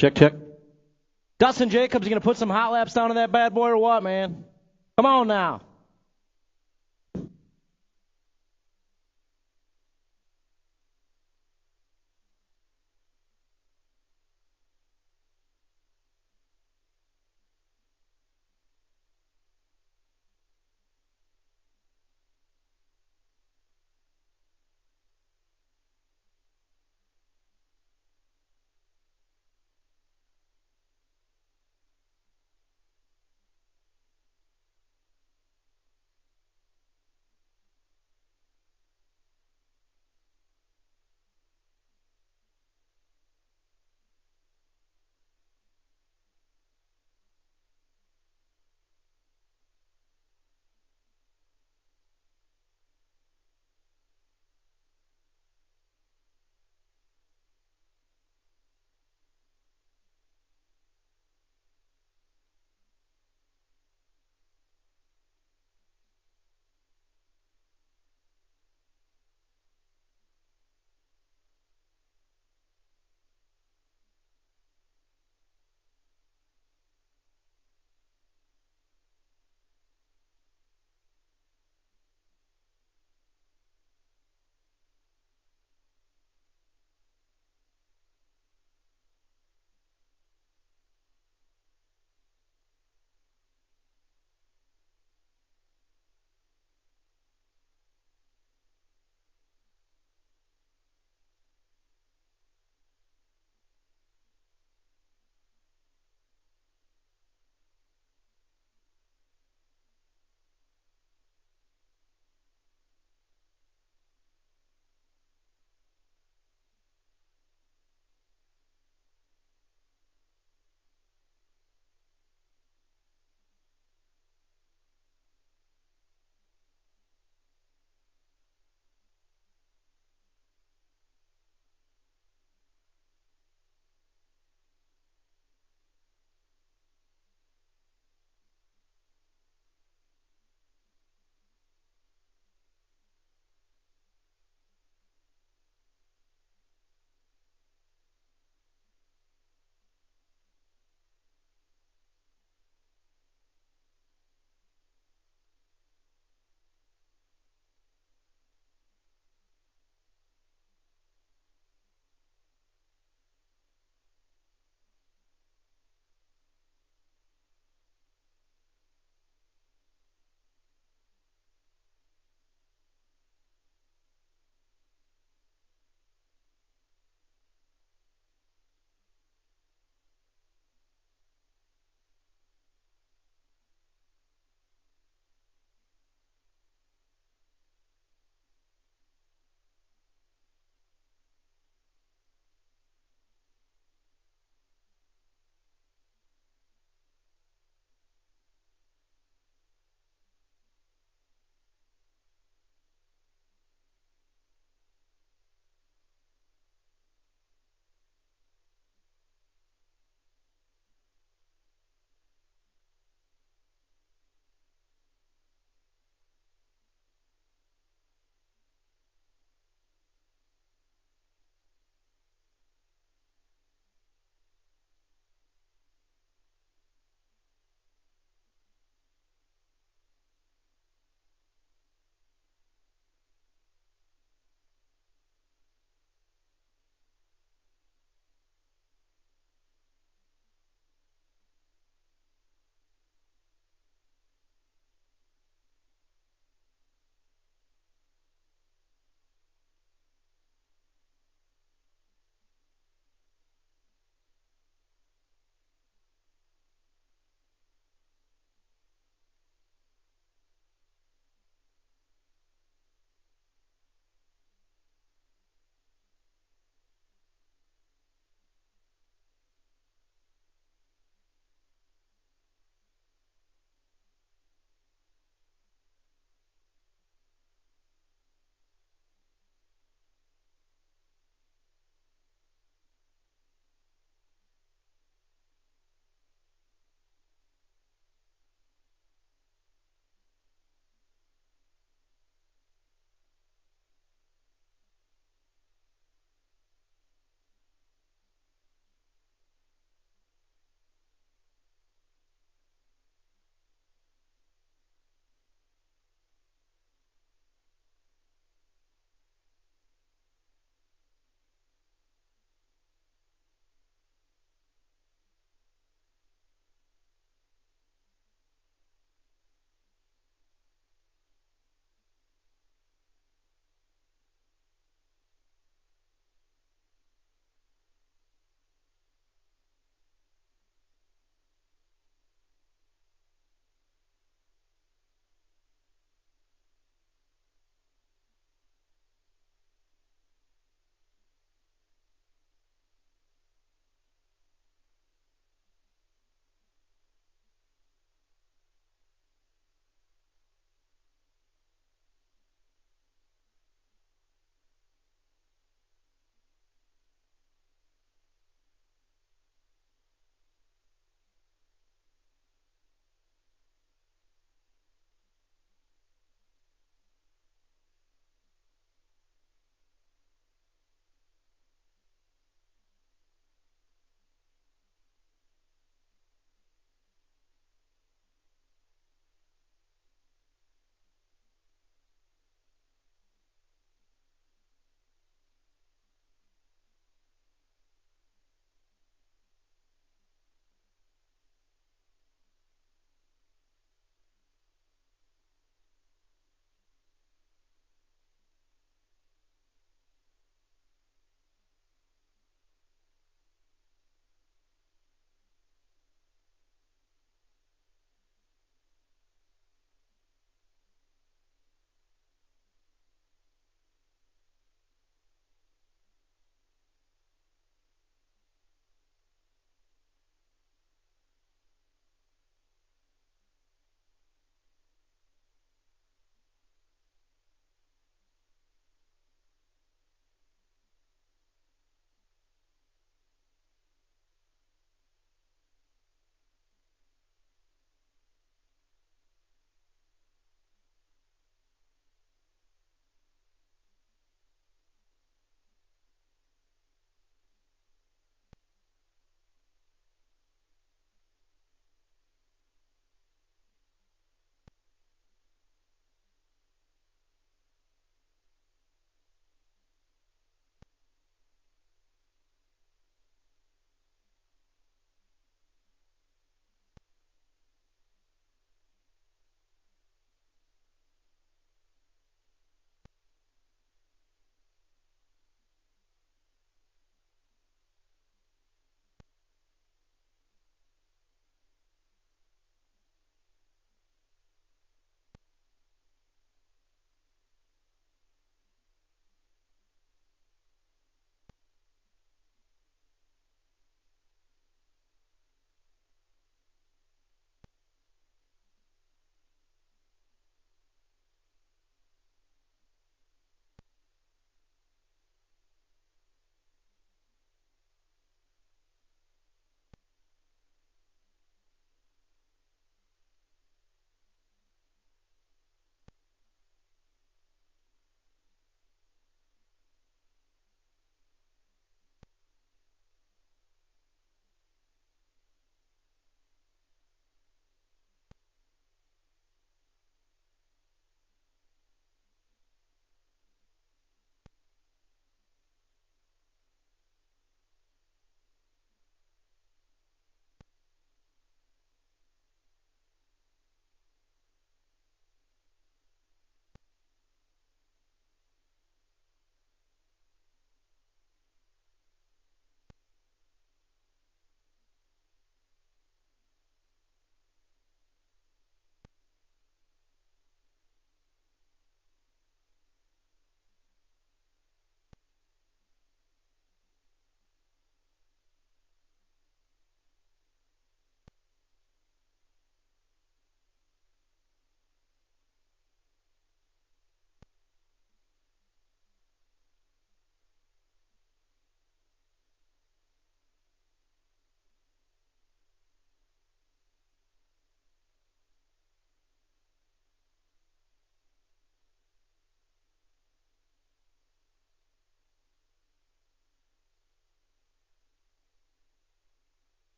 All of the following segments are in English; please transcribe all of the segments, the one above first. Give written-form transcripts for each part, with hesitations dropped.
Check, check. Dustin Jacobs, you going to put some hot laps down to that bad boy or what, man? Come on now.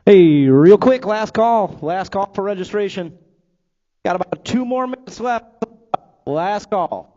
Hey, real quick, last call. Last call for registration. Got about 2 more minutes left. Last call.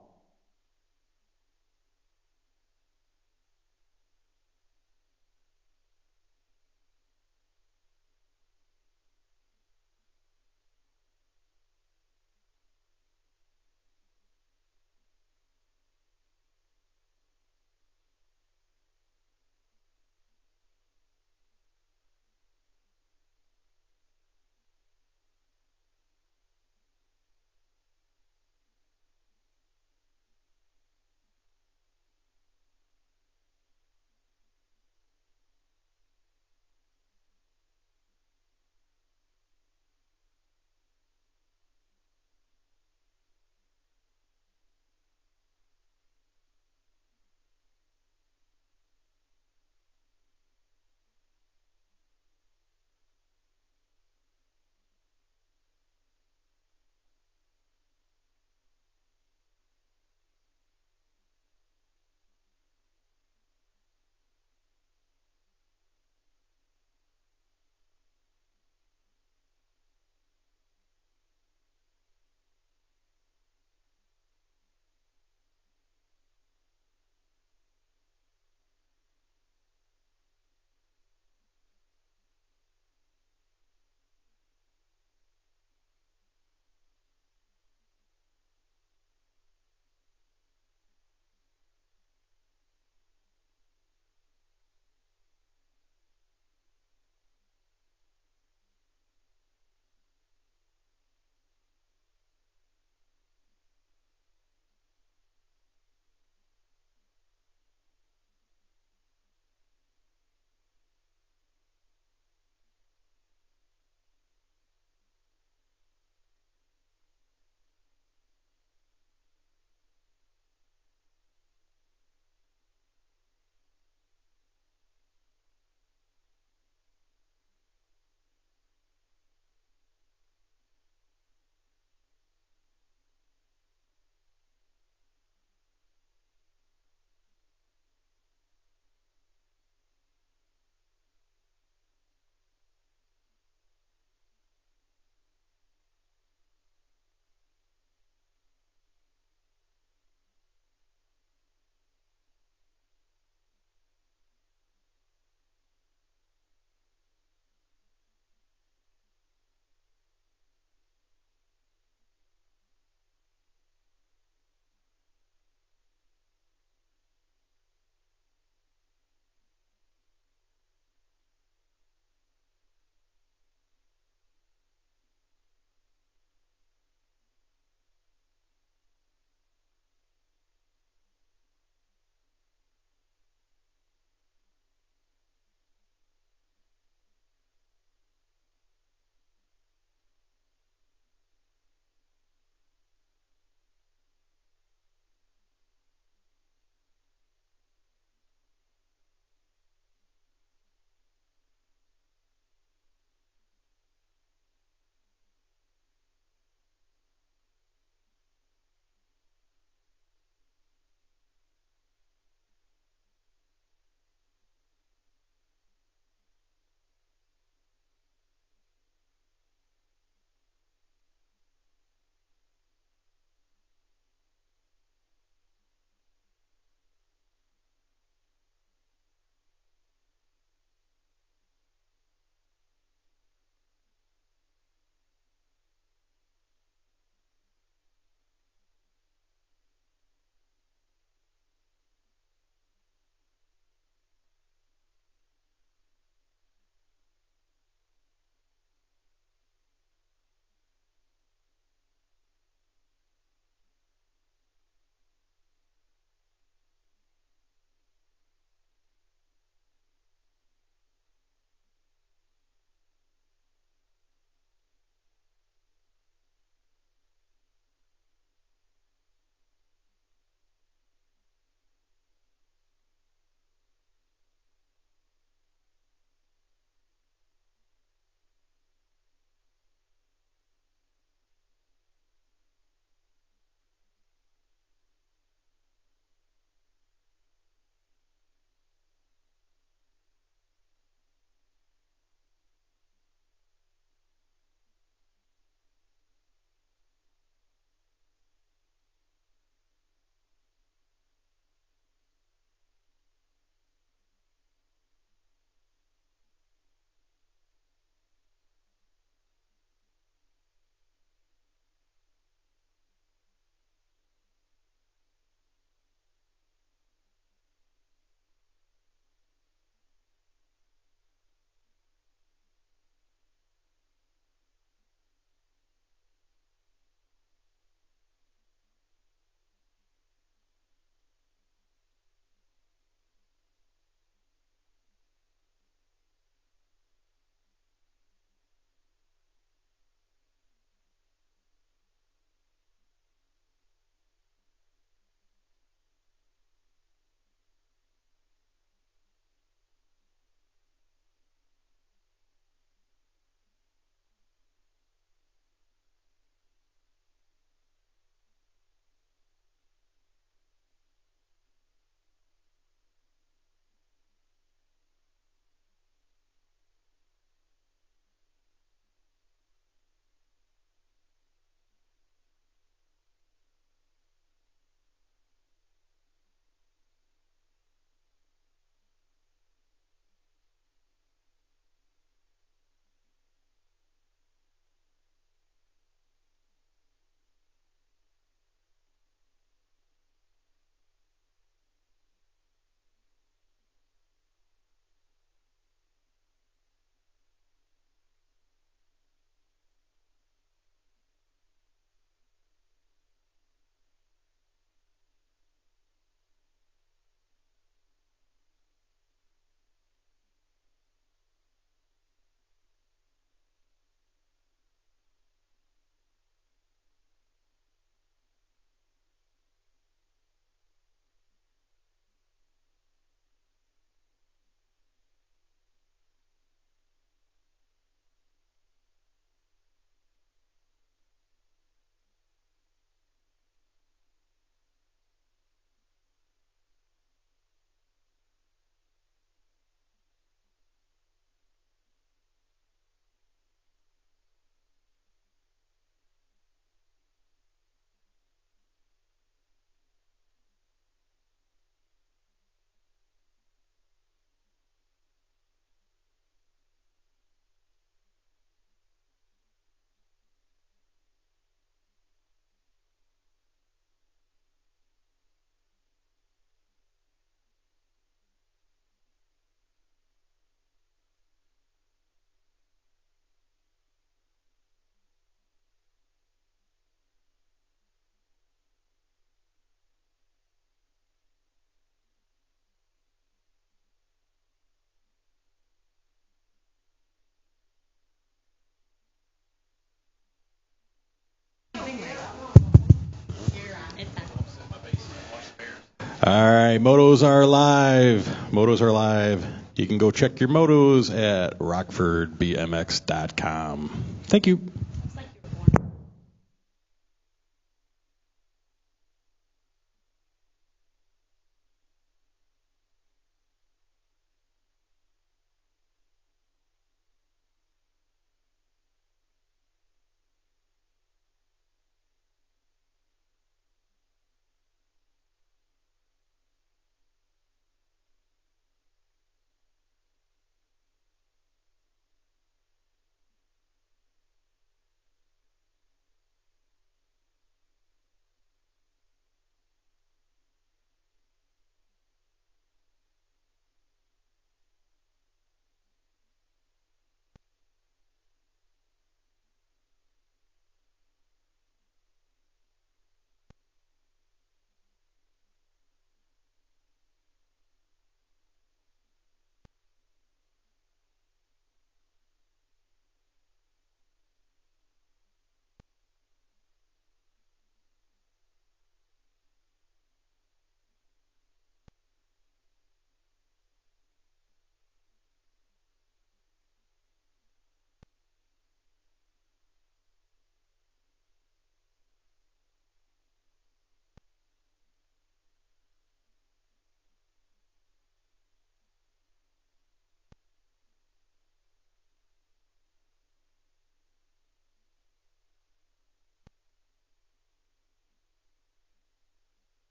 All right, motos are live. Motos are live. You can go check your motos at rockfordbmx.com. Thank you.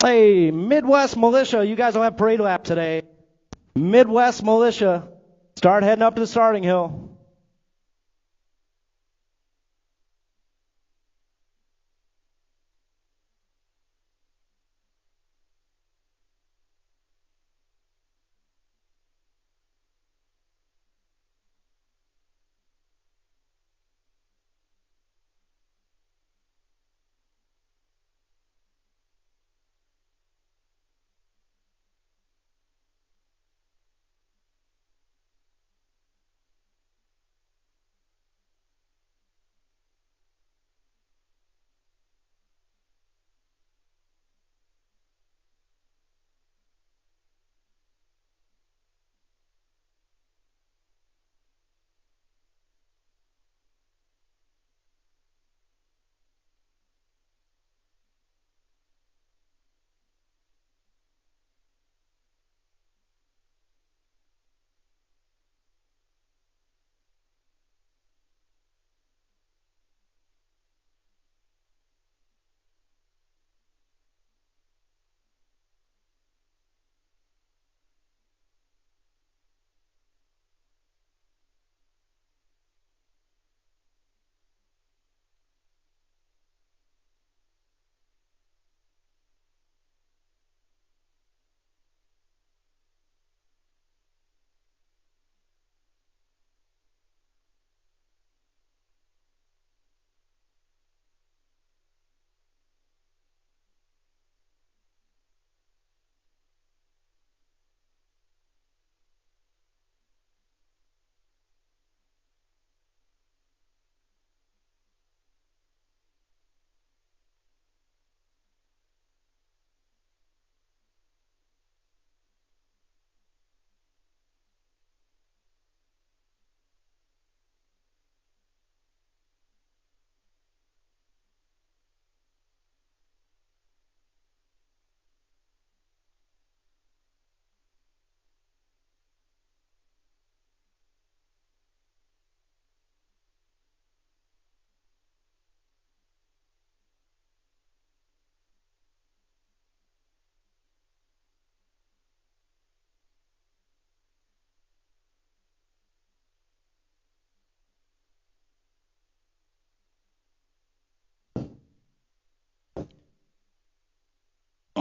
Hey, Midwest Militia, you guys will have parade lap today. Midwest Militia, start heading up to the starting hill.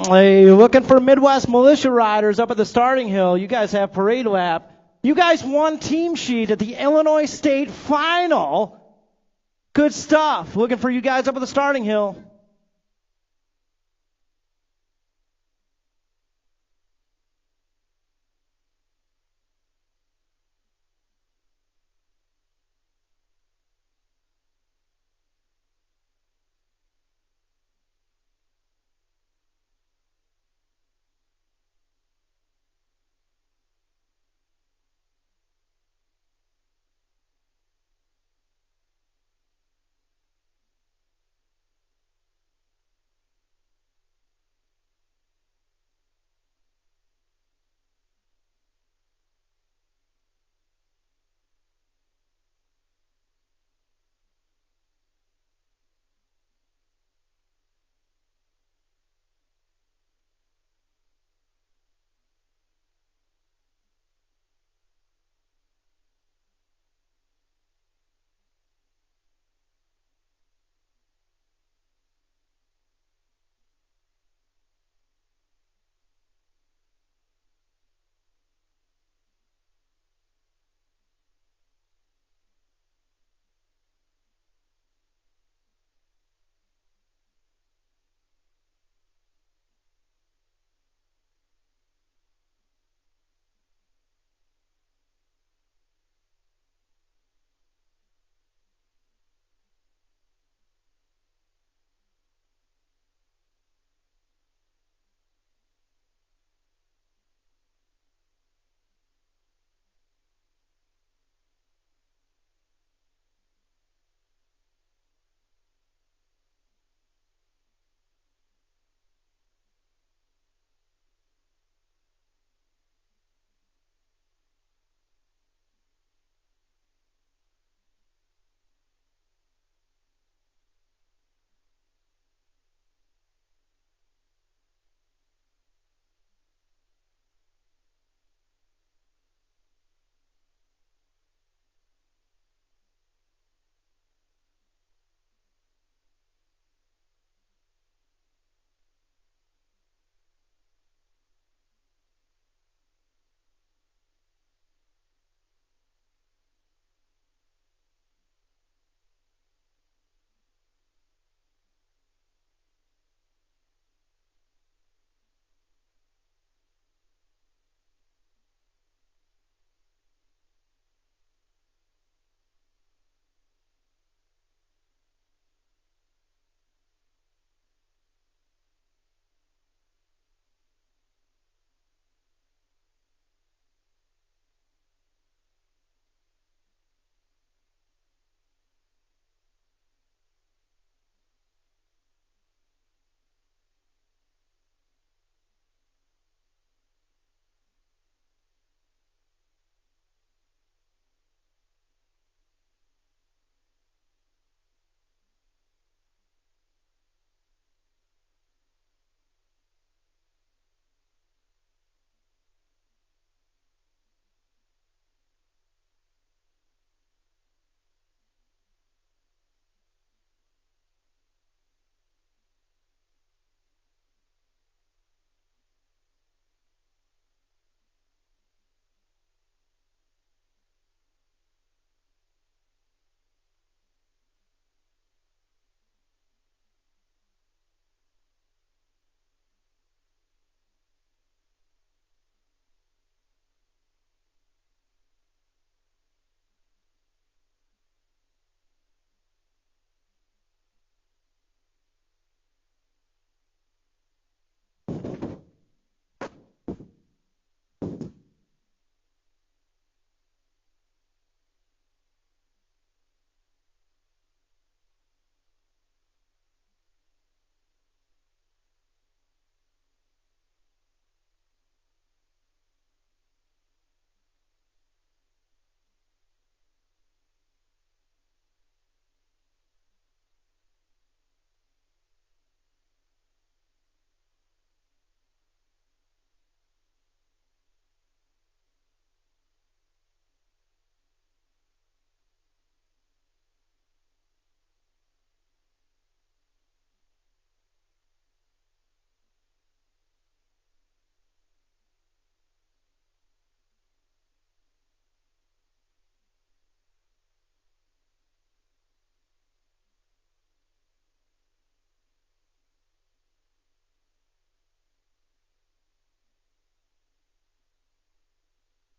Hey, looking for Midwest Militia Riders up at the starting hill. You guys have parade lap. You guys won team sheet at the Illinois State Final. Good stuff. Looking for you guys up at the starting hill.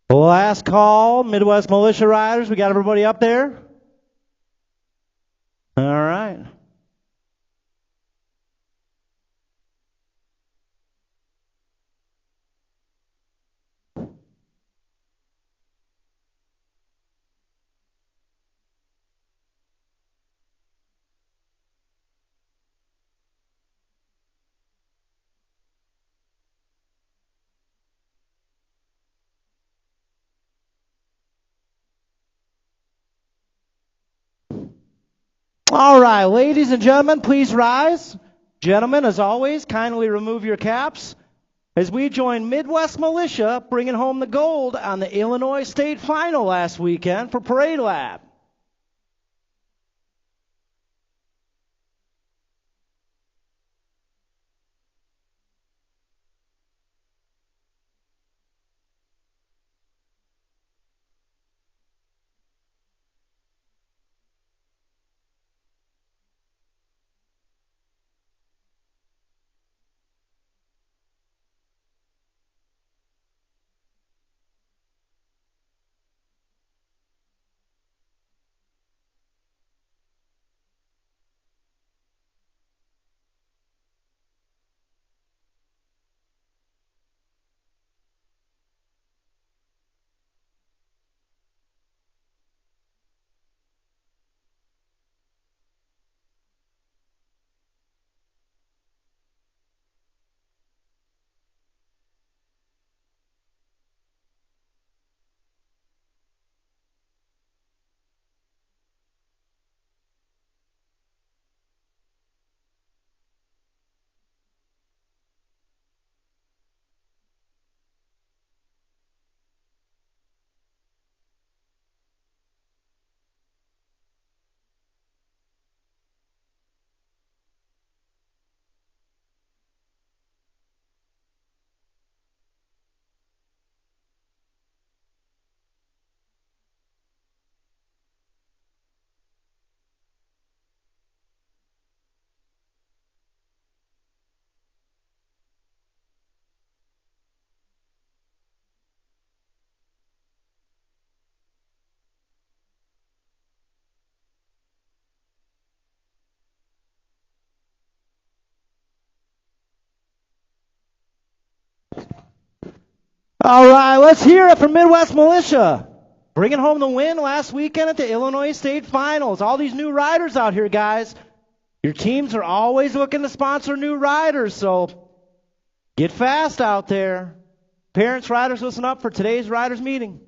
Last call, Midwest Militia Riders. We got everybody up there? All right. All right, ladies and gentlemen, please rise. Gentlemen, as always, kindly remove your caps as we join Midwest Militia bringing home the gold on the Illinois State Final last weekend for Parade Lab. All right, let's hear it for Midwest Militia. Bringing home the win last weekend at the Illinois State Finals. All these new riders out here, guys. Your teams are always looking to sponsor new riders, so get fast out there. Parents, riders, listen up for today's riders meeting.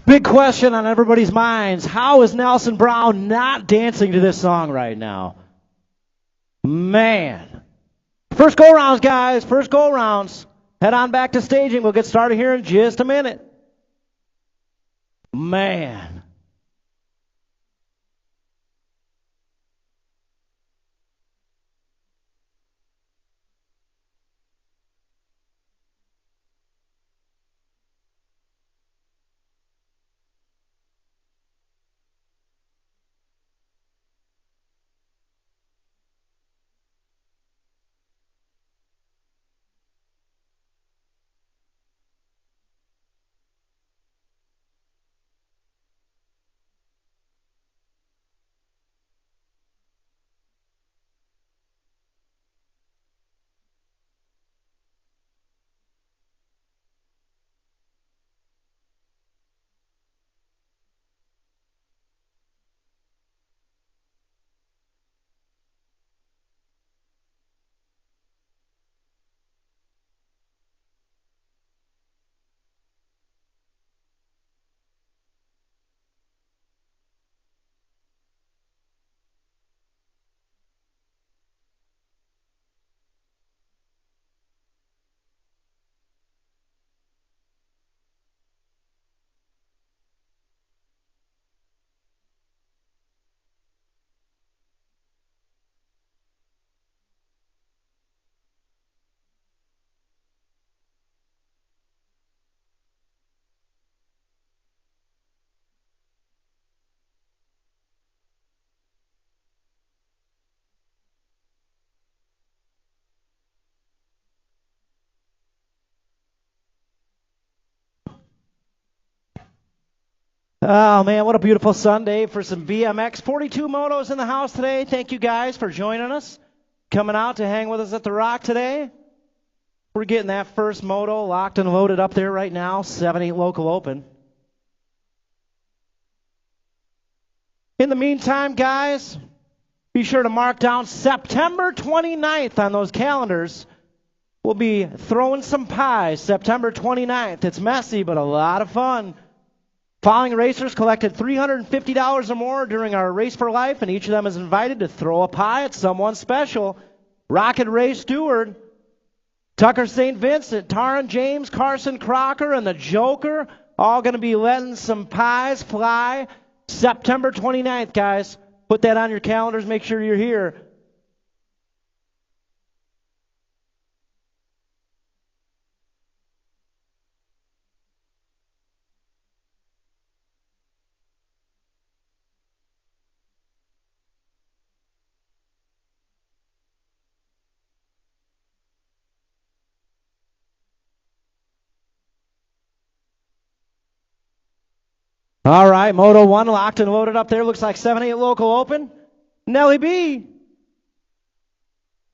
Big question on everybody's minds. How is Nelson Brown not dancing to this song right now? Man. First go-rounds, guys. First go-rounds. Head on back to staging. We'll get started here in just a minute. Man. Oh, man, what a beautiful Sunday for some BMX. 42 motos in the house today. Thank you guys for joining us, coming out to hang with us at the Rock today. We're getting that first moto locked and loaded up there right now, 7-8 local open. In the meantime, guys, be sure to mark down September 29th on those calendars. We'll be throwing some pies September 29th. It's messy, but a lot of fun. Following racers collected $350 or more during our Race for Life, and each of them is invited to throw a pie at someone special. Rocket Ray Stewart, Tucker St. Vincent, Taran James, Carson Crocker, and the Joker, all going to be letting some pies fly September 29th, guys. Put that on your calendars. Make sure you're here. All right, Moto 1 locked and loaded up there. Looks like 7-8 local open. Nelly B,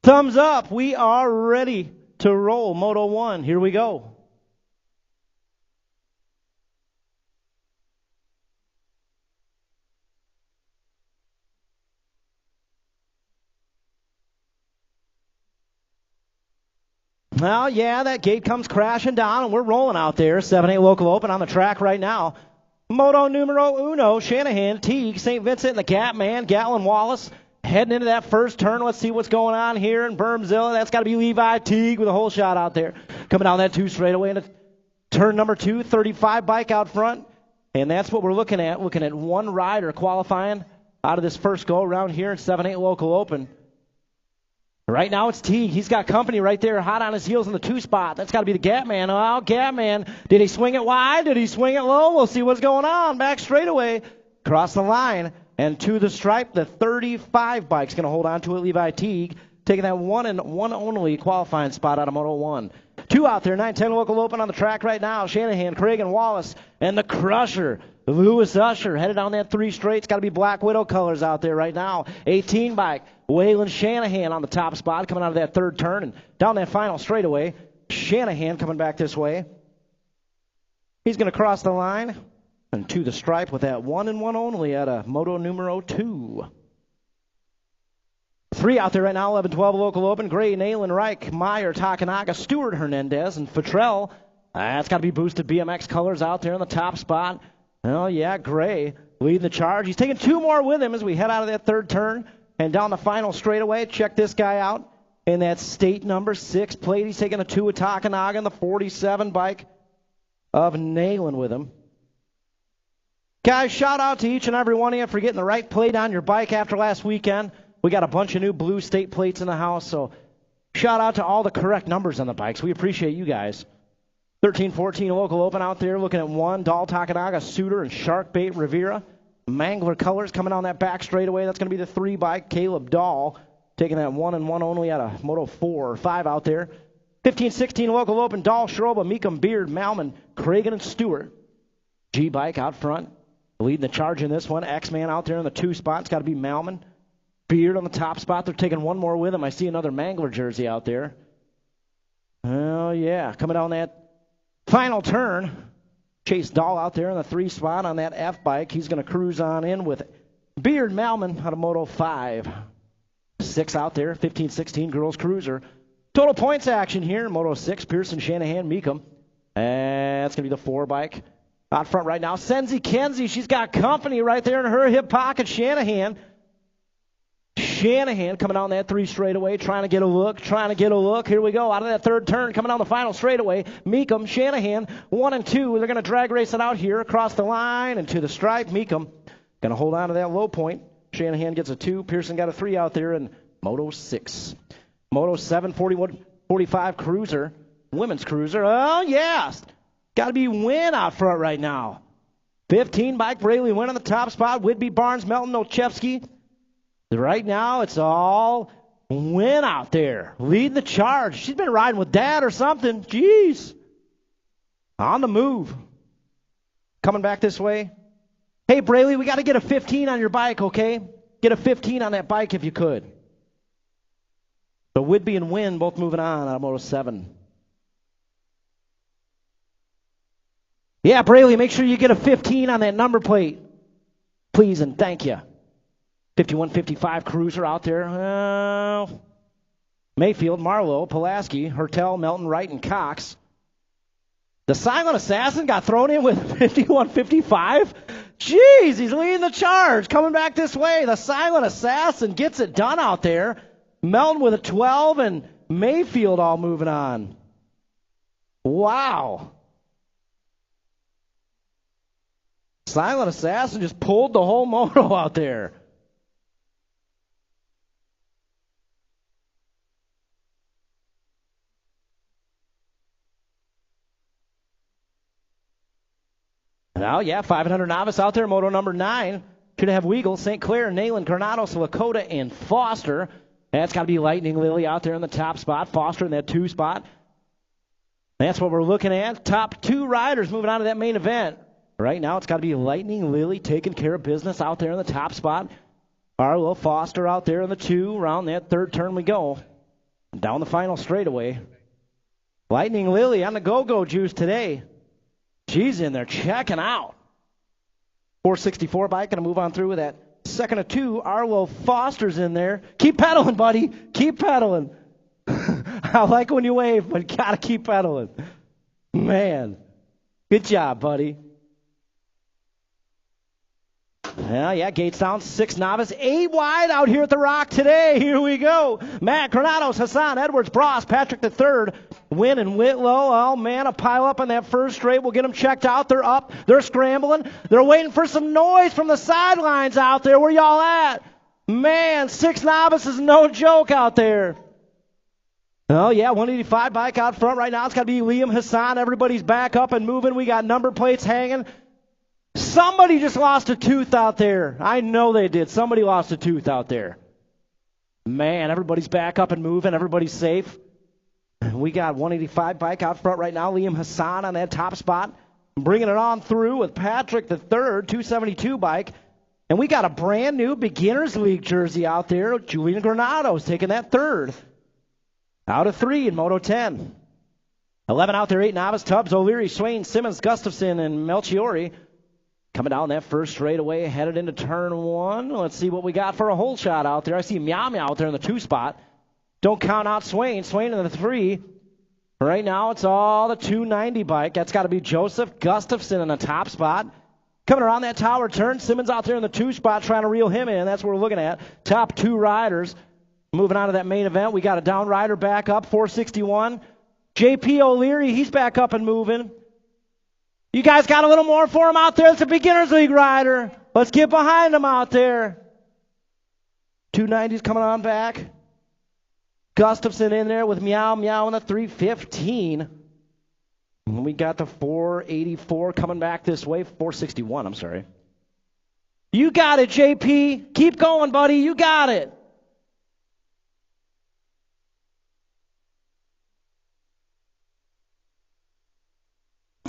thumbs up. We are ready to roll Moto 1. Here we go. Well, yeah, that gate comes crashing down, and we're rolling out there. 7-8 local open on the track right now. Moto numero uno, Shanahan, Teague, St. Vincent, and the Gap Man, Gatlin Wallace, heading into that first turn. Let's see what's going on here in Bermzilla. That's got to be Levi Teague with a whole shot out there. Coming down that 2 straightaway into turn number 2, 35 bike out front. And that's what we're looking at one rider qualifying out of this first go around here in 7-8 local open. Right now it's Teague. He's got company right there, hot on his heels in the 2 spot. That's got to be the Gap Man. Oh, Gap Man. Did he swing it wide? Did he swing it low? We'll see what's going on. Back straightaway, across the line, and to the stripe. The 35 bike's going to hold on to it. Levi Teague taking that one and one only qualifying spot out of Moto 1. 2 out there, 9-10 local open on the track right now. Shanahan, Craig, and Wallace, and the Crusher. Lewis Usher headed down that 3 straight. It's got to be Black Widow colors out there right now. 18 bike. Waylon Shanahan on the top spot coming out of that 3rd turn and down that final straightaway. Shanahan coming back this way. He's going to cross the line and to the stripe with that one and one only at a Moto numero 2. 3 out there right now, 11-12 local open. Gray, Nayland, Reich, Meyer, Takanaga, Stewart, Hernandez, and Futrell. That's got to be boosted BMX colors out there in the top spot. Oh, yeah, Gray leading the charge. He's taking 2 more with him as we head out of that third turn and down the final straightaway. Check this guy out in that state number 6 plate. He's taking a 2 with Takanaga, the 47 bike of Nayland with him. Guys, shout out to each and every one of you for getting the right plate on your bike after last weekend. We got a bunch of new blue state plates in the house, so shout out to all the correct numbers on the bikes. We appreciate you guys. 13-14 local open out there, looking at 1, Dahl Takanaga, Suter, and Sharkbait Rivera. Mangler Colors coming on that back straightaway. That's going to be the 3 bike, Caleb Dahl, taking that 1 and 1 only out of Moto 4 or 5 out there. 15-16 local open, Dahl, Schroba, Meekum, Beard, Malman, Cragen, and Stewart. G-bike out front, leading the charge in this one. X-Man out there in the 2 spot. It's got to be Malman. Beard on the top spot. They're taking 1 more with him. I see another Mangler jersey out there. Oh, yeah. Coming down that final turn, Chase Dahl out there in the 3 spot on that F bike. He's going to cruise on in with Beard Malman out of Moto 5. 6 out there, 15-16 girls cruiser. Total points action here. Moto 6, Pearson, Shanahan, Meekum. And that's going to be the 4 bike. Out front right now, Senzi Kenzie. She's got company right there in her hip pocket. Shanahan coming down that 3 straightaway, trying to get a look. Here we go, out of that third turn, coming down the final straightaway. Meekum, Shanahan, 1 and 2. They're going to drag race it out here across the line and to the stripe. Meekum going to hold on to that low point. Shanahan gets a 2. Pearson got a 3 out there in Moto 6. Moto 7, 41-45 cruiser, women's cruiser. Oh, yes. Got to be Win out front right now. 15 bike, Braley Win on the top spot. Whitby, Barnes, Melton, Olszewski. Right now, it's all Win out there, leading the charge. She's been riding with Dad or something. Jeez. On the move. Coming back this way. Hey, Braley, we got to get a 15 on your bike, okay? Get a 15 on that bike if you could. So Whitby and Win both moving on out of Moto 7. Yeah, Braley, make sure you get a 15 on that number plate. Please and thank you. 51-55 cruiser out there. Mayfield, Marlowe, Pulaski, Hertel, Melton, Wright, and Cox. The Silent Assassin got thrown in with 51-55. Jeez, he's leading the charge. Coming back this way, the Silent Assassin gets it done out there. Melton with a 12 and Mayfield all moving on. Wow. Silent Assassin just pulled the whole moto out there. Now, yeah, 500 novice out there, moto number 9. Should have Weagle, St. Clair, Nayland, Granados, Lakota, and Foster. That's got to be Lightning Lily out there in the top spot. Foster in that 2 spot. That's what we're looking at. Top 2 riders moving on to that main event. Right now, it's got to be Lightning Lily taking care of business out there in the top spot. Arlo Foster out there in the 2. Around that third turn we go. Down the final straightaway. Lightning Lily on the go-go juice today. She's in there checking out. 464 bike, going to move on through with that. Second of 2, Arlo Foster's in there. Keep pedaling, buddy. Keep pedaling. I like when you wave, but got to keep pedaling. Man, good job, buddy. Yeah, gates down, 6 novice, 8 wide out here at the Rock today. Here we go. Matt, Granados, Hassan, Edwards, Bross, Patrick the third, Win and Whitlow. Oh, man, a pile up on that first straight. We'll get them checked out. They're up. They're scrambling. They're waiting for some noise from the sidelines out there. Where y'all at? Man, 6 novices, no joke out there. Oh, yeah, 185 bike out front right now. It's got to be Liam Hassan. Everybody's back up and moving. We got number plates hanging. Somebody just lost a tooth out there. I know they did. Somebody lost a tooth out there. Man, everybody's back up and moving. Everybody's safe. We got 185 bike out front right now. Liam Hassan on that top spot. Bringing it on through with Patrick the third, 272 bike. And we got a brand new Beginners League jersey out there. Julian Granados taking that third. Out of 3 in Moto 10. 11 out there, 8 novice. Tubbs, O'Leary, Swain, Simmons, Gustafson, and Melchiori. Coming down that first straightaway, headed into turn 1. Let's see what we got for a hole shot out there. I see Meow Meow out there in the 2 spot. Don't count out Swain. Swain in the 3. Right now, it's all the 290 bike. That's got to be Joseph Gustafson in the top spot. Coming around that tower turn, Simmons out there in the 2 spot trying to reel him in. That's what we're looking at. Top 2 riders. Moving on to that main event, we got a down rider back up, 461. J.P. O'Leary, he's back up and moving. You guys got a little more for him out there. It's a beginner's league rider. Let's get behind him out there. 290's coming on back. Gustafson in there with Meow Meow in the 315. And we got the 484 coming back this way. 461, I'm sorry. You got it, JP. Keep going, buddy. You got it.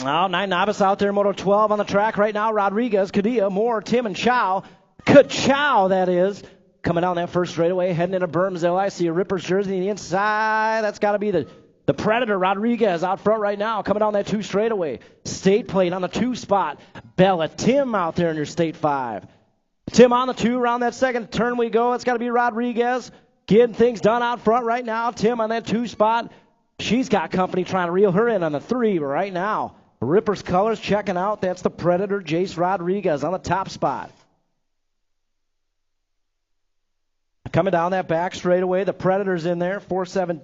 Oh, 9 novice out there, Moto 12 on the track right now. Rodriguez, Cadilla, Moore, Tim, and Chow. Ka-chow, that is. Coming down that first straightaway, heading into Bermsville. I see a Ripper's jersey on the inside. That's got to be the Predator, Rodriguez, out front right now. Coming down that 2 straightaway. State plate on the 2 spot. Bella Tim out there in your State 5. Tim on the 2, around that second turn we go. It's got to be Rodriguez. Getting things done out front right now. Tim on that 2 spot. She's got company trying to reel her in on the 3 right now. Ripper's colors checking out. That's the Predator, Jace Rodriguez on the top spot. Coming down that back straightaway, the Predator's in there. 4-7.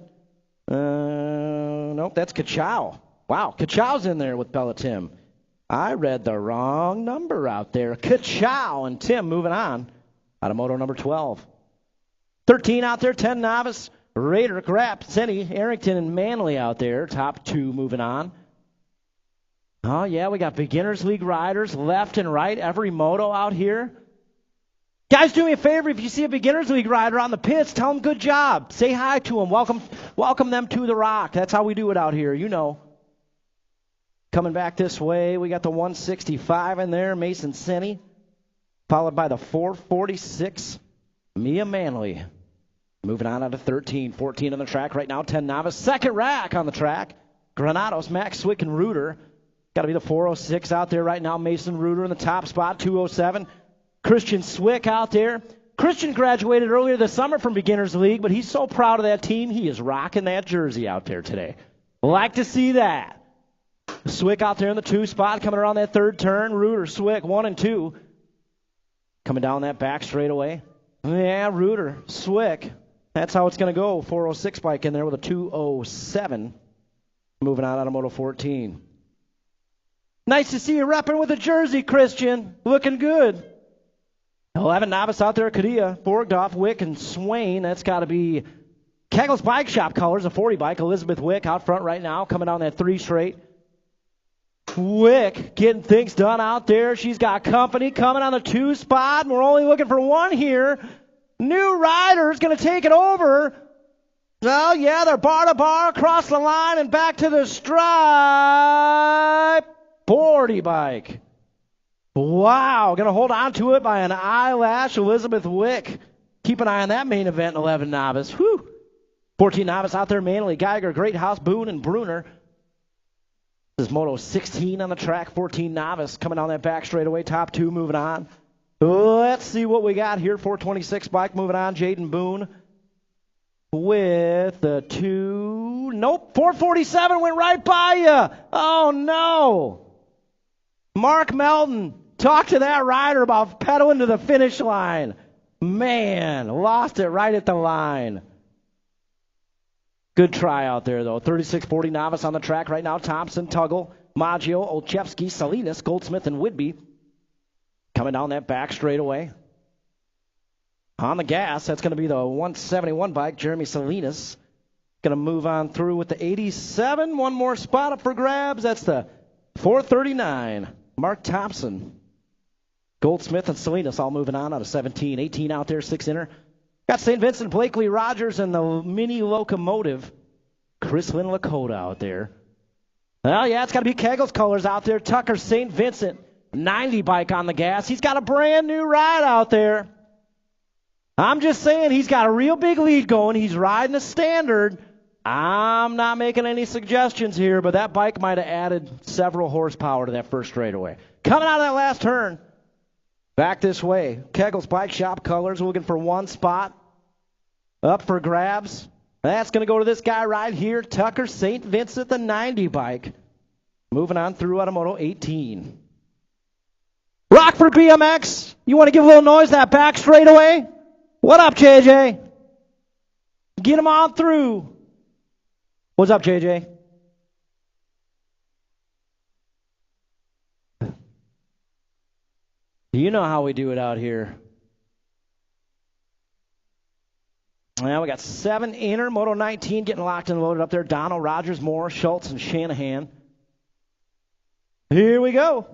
Nope, that's Ka-chow. Wow, Ka-chow's in there with Bella Tim. I read the wrong number out there. Ka-chow and Tim moving on out of Moto number 12. 13 out there, 10 novice. Raider, Grapp, Senny, Arrington, and Manley out there. Top 2 moving on. Oh, yeah, we got beginners league riders left and right, every moto out here. Guys, do me a favor. If you see a beginners league rider on the pits, tell them good job. Say hi to them. Welcome them to the Rock. That's how we do it out here, you know. Coming back this way, we got the 165 in there, Mason Senny, followed by the 446, Mia Manley. Moving on to 13, 14 on the track right now, 10 novice. Second rack on the track, Granados, Max Swick, and Reuter. Got to be the 406 out there right now. Mason Reuter in the top spot, 207. Christian Swick out there. Christian graduated earlier this summer from Beginners League, but he's so proud of that team, he is rocking that jersey out there today. Like to see that. Swick out there in the 2 spot, coming around that 3rd turn. Reuter, Swick, 1 and 2. Coming down that back straightaway. Yeah, Reuter, Swick. That's how it's going to go. 406 bike in there with a 207. Moving on out of Moto 14. Nice to see you repping with a jersey, Christian. Looking good. 11 novice out there, Cadilla, Borgdorf, Wick, and Swain. That's got to be Kegel's Bike Shop colors, a 40 bike. Elizabeth Wick out front right now, coming down that 3 straight. Wick getting things done out there. She's got company coming on the 2 spot, and we're only looking for 1 here. New rider's going to take it over. Oh, yeah, they're bar to bar, across the line, and back to the stripe. 40 bike. Wow, going to hold on to it by an eyelash. Elizabeth Wick. Keep an eye on that main event, 11 novice. Whew. 14 novice out there, Manley, Geiger, Greathouse, Boone, and Bruner. This is Moto 16 on the track, 14 novice. Coming down that back straightaway, top 2 moving on. Let's see what we got here. 426 bike moving on, Jaden Boone. With the 2. Nope, 447 went right by you. Oh, no. Mark Melton, talk to that rider about pedaling to the finish line. Man, lost it right at the line. Good try out there, though. 36-40 novice on the track right now. Thompson, Tuggle, Maggio, Olszewski, Salinas, Goldsmith, and Whidbey. Coming down that back straightaway. On the gas, that's going to be the 171 bike, Jeremy Salinas. Going to move on through with the 87. One more spot up for grabs. That's the 439. Mark Thompson. Goldsmith and Salinas all moving on out of 17. 18 out there, 6 inner. Got St. Vincent, Blakely, Rogers, and the mini locomotive. Chris Lynn Lakota out there. Well, yeah, it's got to be Kegel's colors out there. Tucker St. Vincent, 90 bike on the gas. He's got a brand new ride out there. I'm just saying he's got a real big lead going. He's riding a standard. I'm not making any suggestions here, but that bike might have added several horsepower to that first straightaway. Coming out of that last turn, back this way. Kegel's Bike Shop colors, looking for 1 spot. Up for grabs. That's going to go to this guy right here, Tucker St. Vincent, the 90 bike. Moving on through out of Moto 18. Rockford BMX, you want to give a little noise that back straightaway? What up, JJ? Get them on through. What's up, JJ? You know how we do it out here. Now we got 7 inner, Moto 19 getting locked and loaded up there. Donald, Rogers, Moore, Schultz, and Shanahan. Here we go.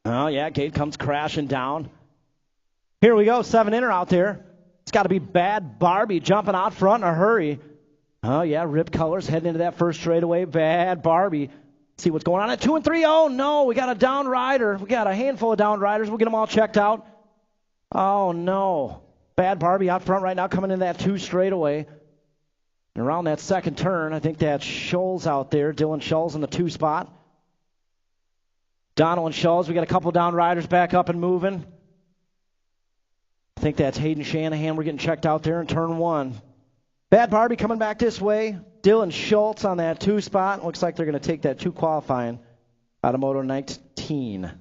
Oh, yeah, gate comes crashing down. Here we go, 7 inner out there. It's got to be Bad Barbie jumping out front in a hurry. Oh, yeah, Rip Colors heading into that first straightaway. Bad Barbie. See what's going on at 2 and 3. Oh, no, we got a down rider. We got a handful of down riders. We'll get them all checked out. Oh, no. Bad Barbie out front right now coming in that 2 straightaway. And around that second turn, I think that's Scholes out there. Dylan Scholes in the 2 spot. Donald and Scholes, we got a couple down riders back up and moving. I think that's Hayden Shanahan. We're getting checked out there in turn 1. Bad Barbie coming back this way. Dylan Schultz on that 2 spot. Looks like they're going to take that 2 qualifying out of Moto 19.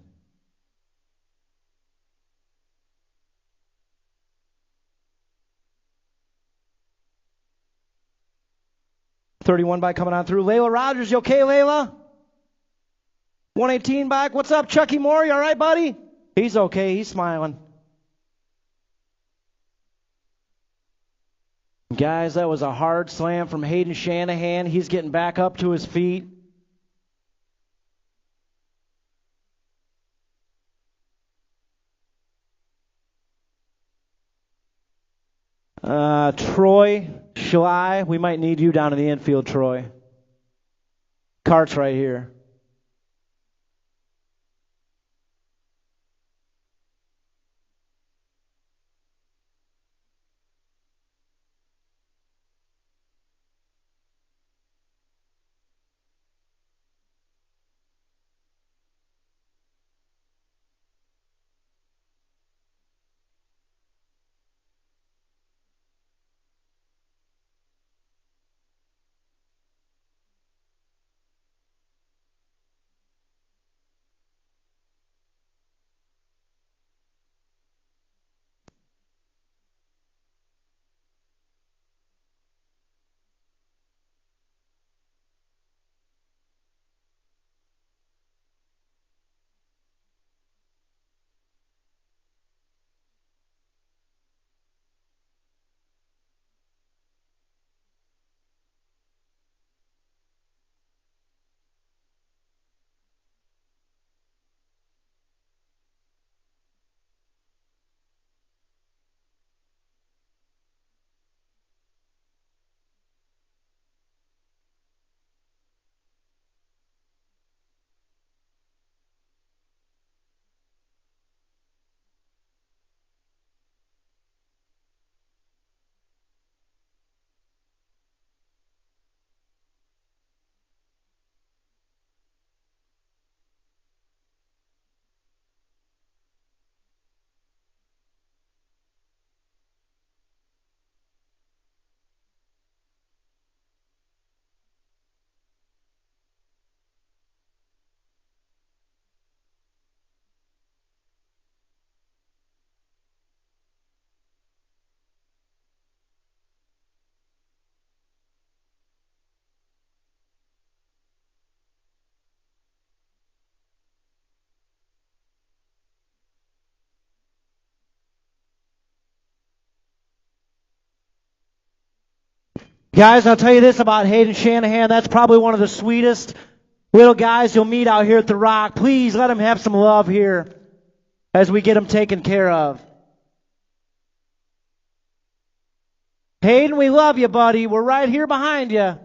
.31 bike coming on through. Layla Rogers, you okay, Layla? 118 bike. What's up, Chucky Moore? You all right, buddy? He's okay. He's smiling. Guys, that was a hard slam from Hayden Shanahan. He's getting back up to his feet. Troy Schley, we might need you down in the infield, Troy. Cart's right here. Guys, I'll tell you this about Hayden Shanahan. That's probably one of the sweetest little guys you'll meet out here at the Rock. Please let him have some love here as we get him taken care of. Hayden, we love you, buddy. We're right here behind you.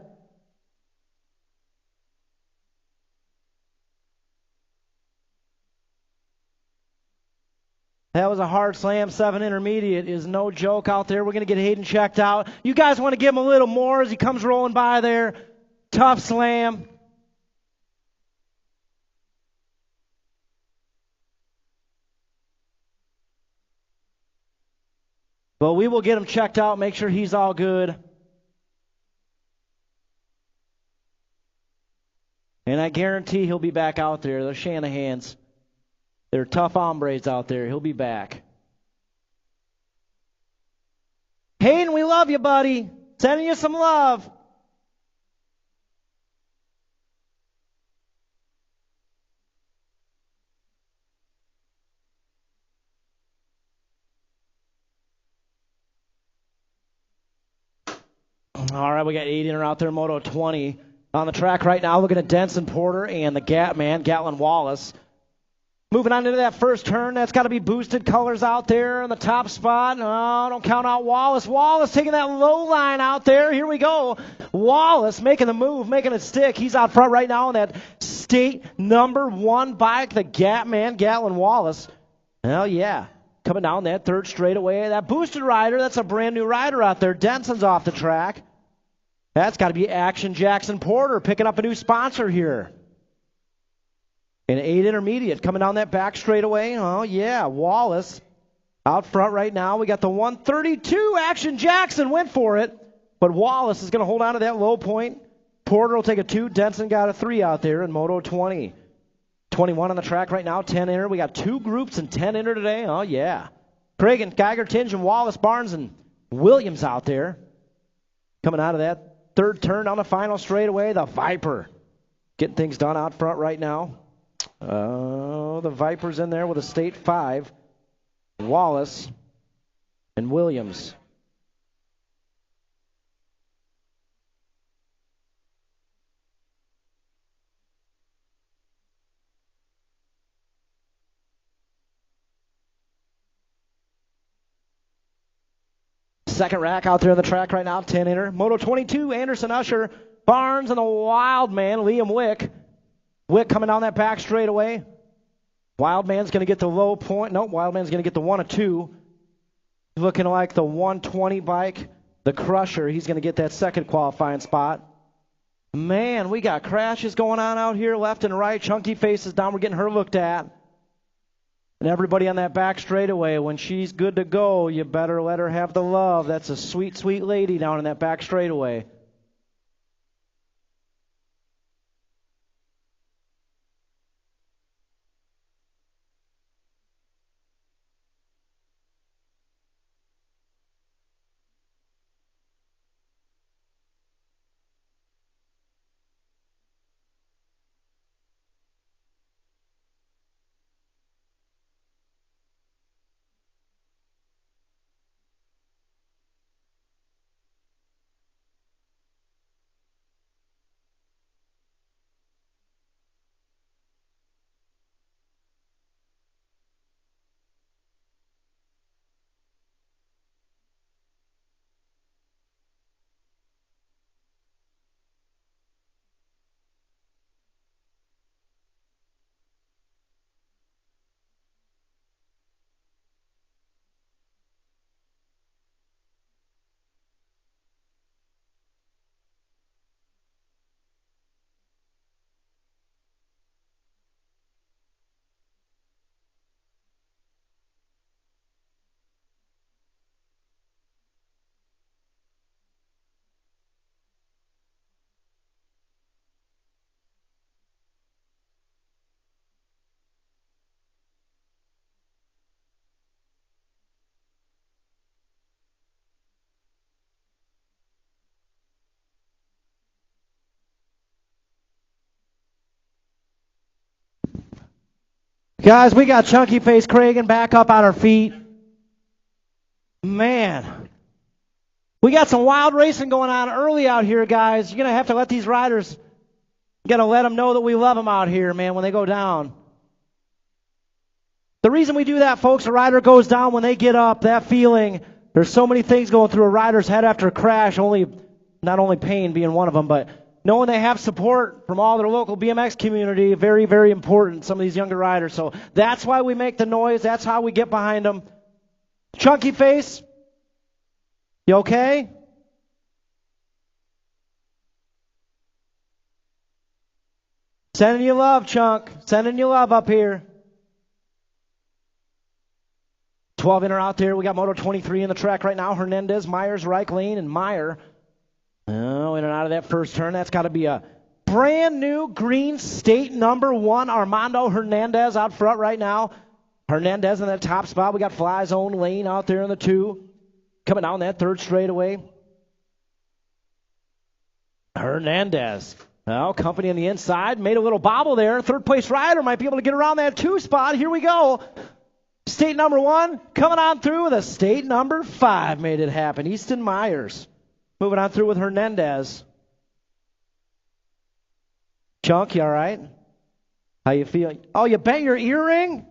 That was a hard slam. 7 intermediate is no joke out there. We're going to get Hayden checked out. You guys want to give him a little more as he comes rolling by there. Tough slam. But we will get him checked out, make sure he's all good. And I guarantee he'll be back out there. Those Shanahans, they're tough hombres out there. He'll be back. Hayden, we love you, buddy. Sending you some love. All right, we got 8-inner out there, Moto 20. On the track right now, looking at Denson Porter and the Gap man, Gatlin Wallace. Moving on into that first turn, that's got to be boosted colors out there in the top spot. No, don't count out Wallace. Wallace taking that low line out there. Here we go. Wallace making the move, making it stick. He's out front right now on that state #1 bike, the Gap man, Gatlin Wallace. Hell yeah. Coming down that third straightaway. That boosted rider, that's a brand new rider out there. Denson's off the track. That's got to be Action Jackson Porter picking up a new sponsor here. An 8 intermediate coming down that back straightaway. Oh, yeah, Wallace out front right now. We got the 132. Action Jackson went for it, but Wallace is going to hold on to that low point. Porter will take a 2. Denson got a 3 out there in Moto 20. 21 on the track right now, 10 inner. We got 2 groups and 10 inner today. Oh, yeah. Cragen, Geiger, Tinge, and Wallace, Barnes, and Williams out there. Coming out of that third turn on the final straightaway, the Viper. Getting things done out front right now. Oh, the Viper's in there with a state 5. Wallace and Williams. Second rack out there on the track right now, 10 inner. Moto 22, Anderson Usher, Barnes, and the wild man, Liam Wick. Wick coming down that back straightaway. Wildman's going to get the low point. Nope, Wildman's going to get the 1 of 2. Looking like the 120 bike, the Crusher. He's going to get that second qualifying spot. Man, we got crashes going on out here left and right. Chunky Faces down. We're getting her looked at. And everybody on that back straightaway, when she's good to go, you better let her have the love. That's a sweet, sweet lady down in that back straightaway. Guys, we got Chunky Face Cragen back up on her feet. Man. We got some wild racing going on early out here, guys. You're going to have to let these riders, you got to let them know that we love them out here, man, when they go down. The reason we do that, folks, a rider goes down when they get up, that feeling, there's so many things going through a rider's head after a crash, not only pain being one of them, but knowing they have support from all their local BMX community, very, very important, some of these younger riders. So that's why we make the noise. That's how we get behind them. Chunky Face, you okay? Sending you love, Chunk. Sending you love up here. 12 inner out there. We got Moto 23 in the track right now. Hernandez, Myers, Reich, Lane, and Meyer. Oh, in and out of that first turn. That's got to be a brand new green state number 1, Armando Hernandez out front right now. Hernandez in that top spot. We got Fly Zone Lane out there in the 2. Coming down that third straightaway. Hernandez. Well, company on the inside. Made a little bobble there. Third place rider might be able to get around that 2 spot. Here we go. State number 1 coming on through with a state number 5. Made it happen. Easton Myers. Moving on through with Hernandez. Chunk, you all right? How you feeling? Oh, you bent your earring?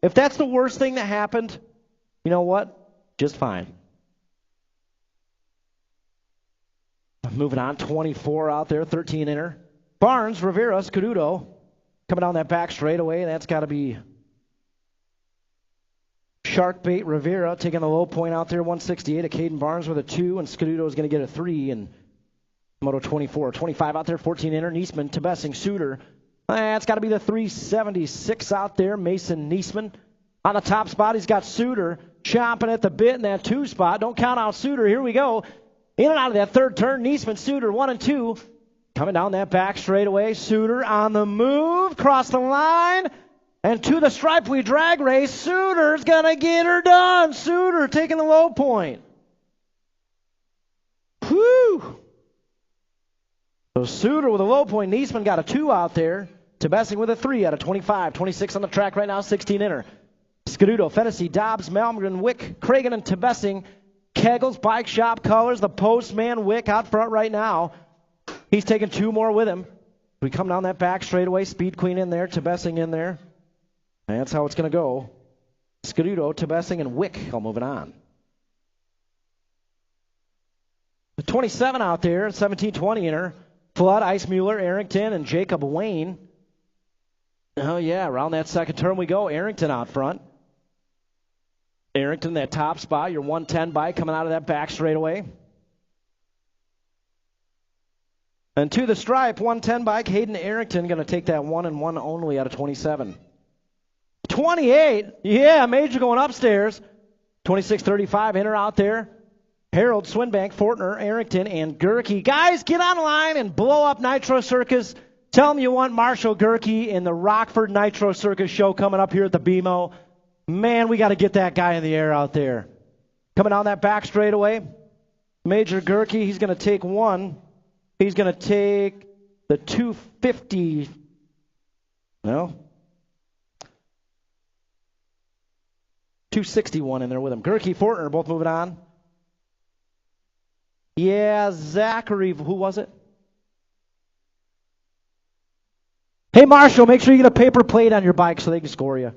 If that's the worst thing that happened, you know what? Just fine. Moving on, 24 out there, 13 inner. Barnes, Rivera, Scuduto coming down that back straightaway. That's got to be Sharkbait Rivera taking the low point out there, 168. Caden Barnes with a 2, and Scuduto is going to get a 3. And Moto 24, 25 out there, 14 inner. Niesman, Tebessing, Suter. That's got to be the 376 out there, Mason Niesman. On the top spot, he's got Suter chomping at the bit in that 2 spot. Don't count out Suter. Here we go. In and out of that third turn, Niesman, Suter, 1 and 2. Coming down that back straightaway, Suter on the move, cross the line, and to the stripe we drag race. Suter's going to get her done. Suter taking the low point. Whew. So Suter with a low point. Niesman got a 2 out there. Tebessing with a 3 out of 25. 26 on the track right now, 16 inner. Scuduto, Fennessy, Dobbs, Malmgren, Wick, Cragen, and Tebessing. Keggles, Bike Shop Colors, the postman Wick out front right now. He's taking 2 more with him. We come down that back straightaway. Speed Queen in there, Tebessing in there. And that's how it's going to go. Scuduto, Tebessing, and Wick all moving on. The 27 out there, 17-20 inner. Flood, Icemuller, Arrington, and Jacob Wayne. Oh, yeah, around that second turn we go. Arrington out front. Arrington, that top spot, your 110 bike coming out of that back straightaway. And to the stripe, 110 bike, Hayden Arrington going to take that 1 and 1 only out of 27. 28, yeah, Major going upstairs. 26-35, inner out there. Harold, Swinbank, Fortner, Arrington, and Gerke. Guys, get on the line and blow up Nitro Circus. Tell them you want Marshall Gerke in the Rockford Nitro Circus show coming up here at the BMO. Man, we got to get that guy in the air out there. Coming down that back straightaway, Major Gerke, he's going to take 1. He's going to take the 250. No. 261 in there with him. Gerke, Fortner, both moving on. Yeah, Zachary, who was it? Hey, Marshall, make sure you get a paper plate on your bike so they can score you.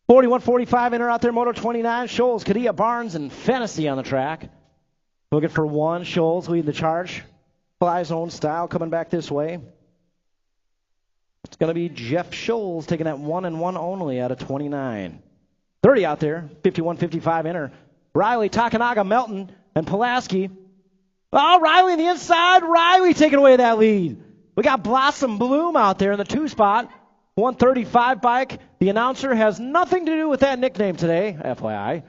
41-45 inner out there, Moto 29. Scholes, Cadilla, Barnes, and Fennessy on the track. Looking for 1. Scholes leading the charge. Fly zone style coming back this way. It's going to be Jeff Scholes taking that 1 and 1 only out of 29. 30 out there, 51-55 inner. Riley, Takanaga, Melton, and Pulaski. Oh, Riley on the inside. Riley taking away that lead. We got Blossom Bloom out there in the 2 spot. 135 bike. The announcer has nothing to do with that nickname today, FYI.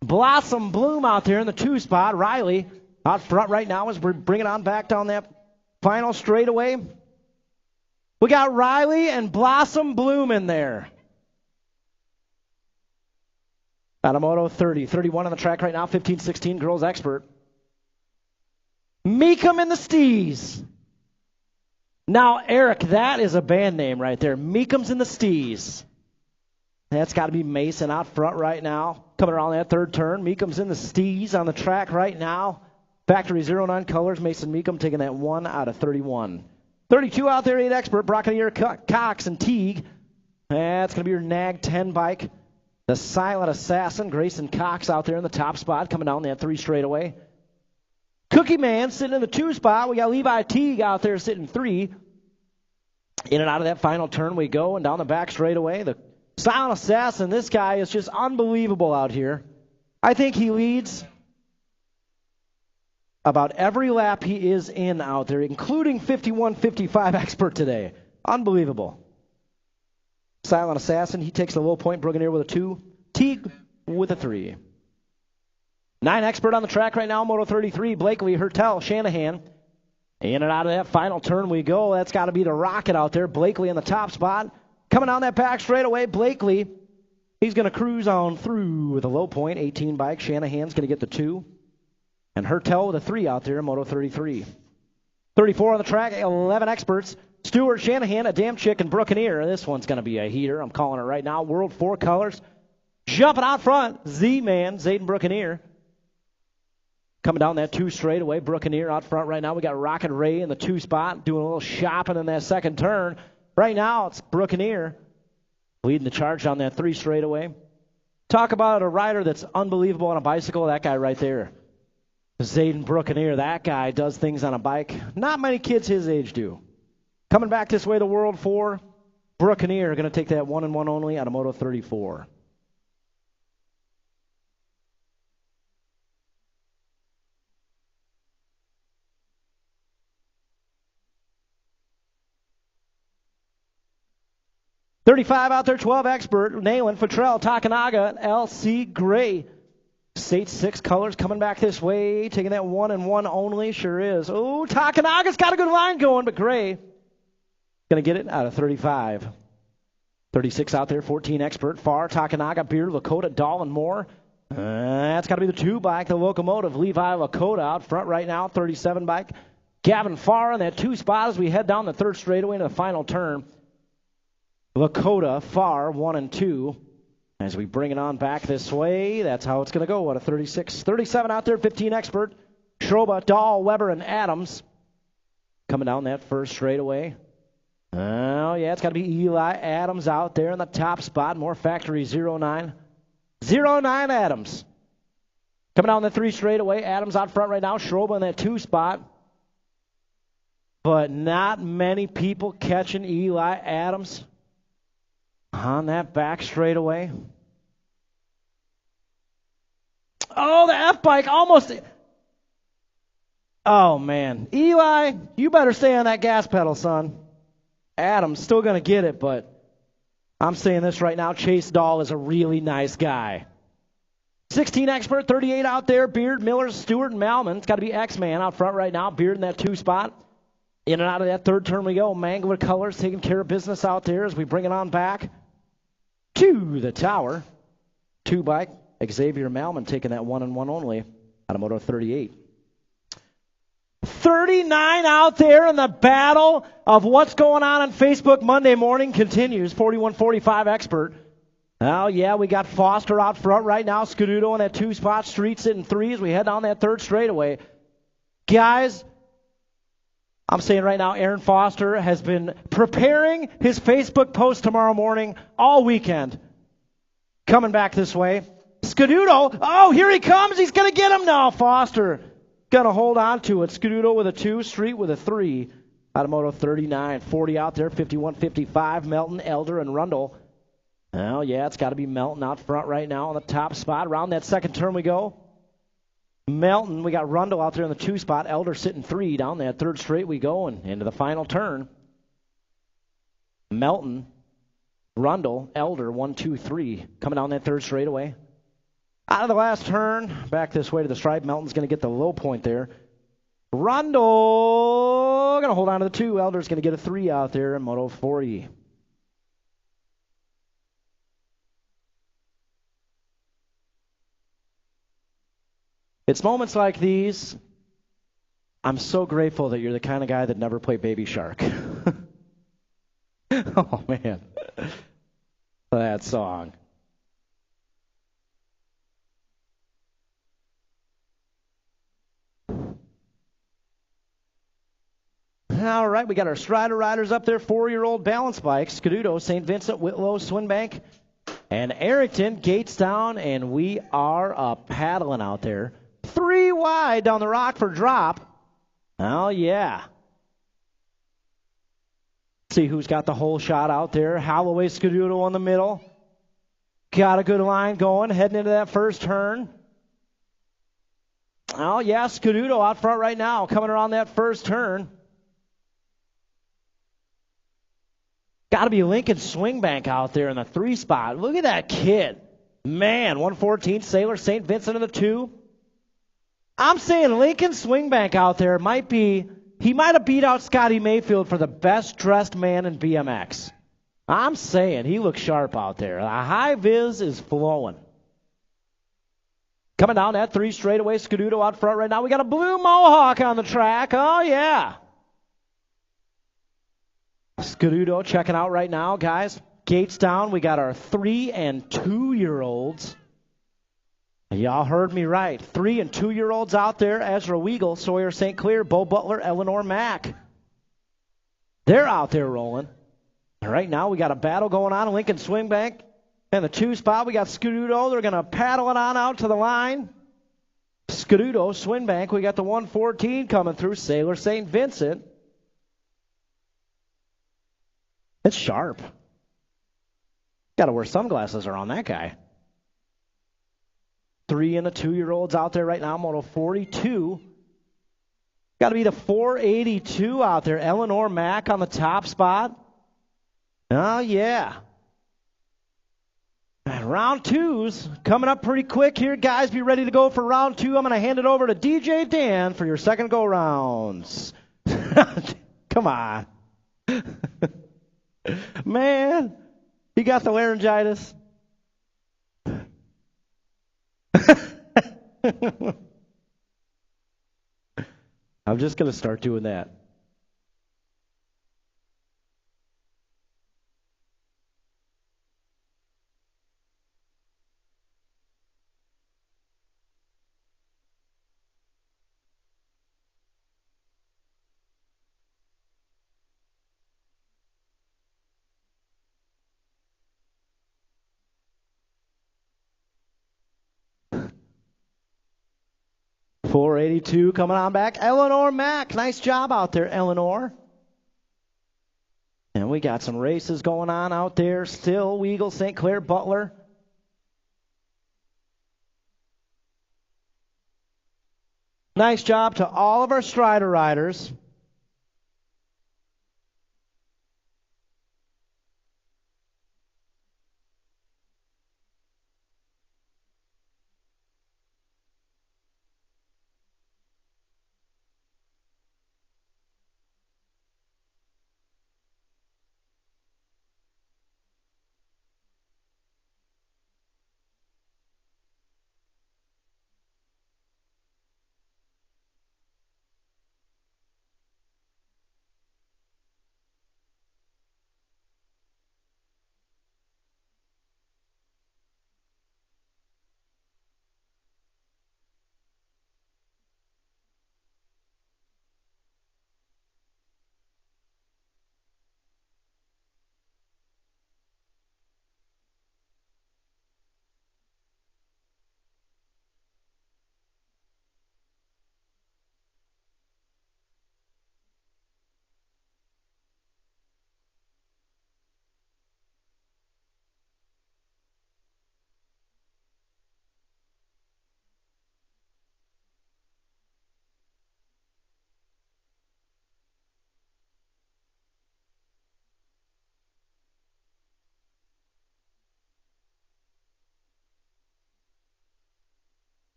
Blossom Bloom out there in the 2 spot. Riley out front right now as we're bringing on back down that final straightaway. We got Riley and Blossom Bloom in there. Moto 30, 31 on the track right now, 15-16, girls expert. Meekum and the Stees. Now, Eric, that is a band name right there. Meekums and the Stees. That's got to be Mason out front right now. Coming around that third turn. Meekums and the Stees on the track right now. Factory 09 colors. Mason Meekum taking that 1 out of 31. 32 out there, 8 expert. Brocketeer, Cox, and Teague. That's going to be your Nag 10 bike. The Silent Assassin, Grayson Cox out there in the top spot, coming down that 3 straightaway. Cookie Man sitting in the 2 spot. We got Levi Teague out there sitting 3. In and out of that final turn we go, and down the back straightaway. The Silent Assassin, this guy is just unbelievable out here. I think he leads about every lap he is in out there, including 51-55 expert today. Unbelievable. Silent Assassin, he takes the low point. Brogan with a 2. Teague with a 3. 9 expert on the track right now, Moto 33. Blakely, Hertel, Shanahan, In and out of that final turn we go. That's got to be the Rocket out there. Blakely in the top spot. Coming down that back straightaway, Blakely. He's going to cruise on through with a low point. 18 bike. Shanahan's going to get the 2. And Hertel with a 3 out there in Moto 33. 34 on the track, 11 experts. Stewart, Shanahan, Adamczyk, and Buccaneer. This one's going to be a heater. I'm calling it right now. World 4 colors. Jumping out front, Z-Man, Zayden Buccaneer. Coming down that 2 straightaway. Buccaneer out front right now. We got Rocket Ray in the 2 spot, doing a little shopping in that second turn. Right now, it's Buccaneer leading the charge on that 3 straightaway. Talk about a rider that's unbelievable on a bicycle. That guy right there. Zayden Buccaneer. That guy does things on a bike not many kids his age do. Coming back this way, the World 4. Buccaneer going to take that 1-and-1 only out of Moto 34. .35 out there, 12 expert, Nayland, Futrell, Takanaga, LC Gray. State 6 colors coming back this way, taking that 1-and-1 only, sure is. Oh, Takanaga's got a good line going, but Gray going to get it out of 35. 36 out there, 14 expert, Farr, Takanaga, Beard, Lakota, Dahl, and Moore. That's got to be the 2 bike, the Locomotive, Levi Lakota out front right now, 37 bike. Gavin Farr in that 2 spot as we head down the 3rd straightaway into the final turn. Lakota, Farr, 1 and 2. As we bring it on back this way, that's how it's going to go. Out of 36. 37 out there, 15 expert. Schroba, Dahl, Weber, and Adams. Coming down that 1st straightaway. Oh, yeah, it's got to be Eli Adams out there in the top spot. More factory 09. 09 Adams. Coming down the 3 straightaway. Adams out front right now. Schroba in that 2 spot. But not many people catching Eli Adams on that back straightaway. Oh, the F-bike almost. Oh, man. Eli, you better stay on that gas pedal, son. Adam's still going to get it, but I'm saying this right now. Chase Dahl is a really nice guy. 16 expert, 38 out there. Beard, Miller, Stewart, and Malman. It's got to be X-Man out front right now. Beard in that 2 spot. In and out of that 3rd turn we go. Mangler Colors taking care of business out there as we bring it on back to the tower. 2 bike. Xavier Malman taking that 1-and-1 only out of Moto 38. 39 out there, and the battle of what's going on Facebook Monday morning continues. 41-45 expert. Oh, yeah, we got Foster out front right now. Scuduto in that 2 spot. Street sitting 3 as we head down that 3rd straightaway. Guys, I'm saying right now, Aaron Foster has been preparing his Facebook post tomorrow morning all weekend. Coming back this way. Scuduto, oh, here he comes. He's going to get him now. Foster going to hold on to it. Scuduto with a 2, Street with a 3. Out of Moto 39. 40 out there, 51-55. Melton, Elder, and Rundle. Oh, yeah, it's got to be Melton out front right now on the top spot. Around that 2nd turn we go. Melton, we got Rundle out there in the 2 spot. Elder sitting 3. Down that 3rd straight we go and into the final turn. Melton, Rundle, Elder, 1, 2, 3. Coming down that 3rd straightaway. Out of the last turn, back this way to the stripe. Melton's going to get the low point there. Rundle going to hold on to the 2. Elder's going to get a 3 out there in Moto 40. It's moments like these, I'm so grateful that you're the kind of guy that never played Baby Shark. Oh, man. That song. All right, we got our Strider riders up there, 4-year-old balance bikes. Scuduto, St. Vincent, Whitlow, Swinbank, and Arrington, Gatestown, and we are paddling out there. 3 wide down the Rockford drop. Oh, yeah. See who's got the whole shot out there. Holloway, Scuduto in the middle. Got a good line going, heading into that 1st turn. Oh, yeah, Scuduto out front right now, coming around that 1st turn. Got to be Lincoln Swingbank out there in the 3 spot. Look at that kid. Man, 114 Sailor, St. Vincent in the 2. I'm saying Lincoln Swingbank out there might be, He might have beat out Scotty Mayfield for the best dressed man in BMX. I'm saying he looks sharp out there. The high vis is flowing. Coming down that 3 straightaway, Scuduto out front right now. We got a blue mohawk on the track. Oh, yeah. Scuduto checking out right now, guys. Gates down. We got our 3 and 2-year-olds. Y'all heard me right. 3 and 2-year-olds out there. Ezra Weigel, Sawyer St. Clair, Bo Butler, Eleanor Mack. They're out there rolling. Right now we got a battle going on in Lincoln Swingbank. In the 2 spot, we got Scuduto. They're going to paddle it on out to the line. Scuduto, Swingbank. We got the 114 coming through. Sailor St. Vincent. It's sharp. Got to wear sunglasses around that guy. 3 and the 2-year-olds out there right now. Moto 42. Got to be the 482 out there. Eleanor Mack on the top spot. Oh, yeah. And round 2's coming up pretty quick here. Guys, be ready to go for round 2. I'm going to hand it over to DJ Dan for your second go-rounds. Come on. Man, he got the laryngitis. I'm just going to start doing that. .482 coming on back. Eleanor Mack. Nice job out there, Eleanor. And we got some races going on out there still. Weigel, St. Clair, Butler. Nice job to all of our Strider riders.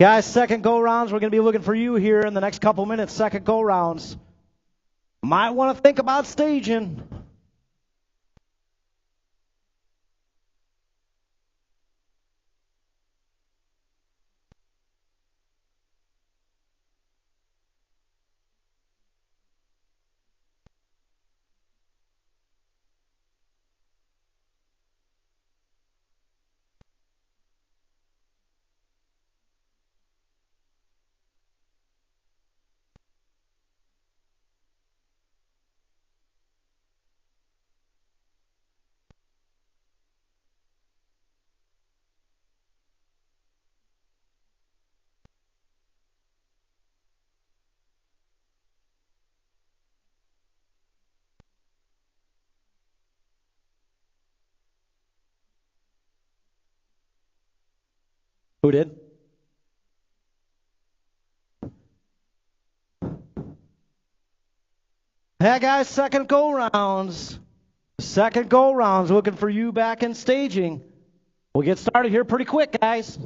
Guys, second go-rounds, we're going to be looking for you here in the next couple minutes. Second go-rounds. Might want to think about staging. Who did? Hey, guys, second go-rounds. Second go-rounds, looking for you back in staging. We'll get started here pretty quick, guys.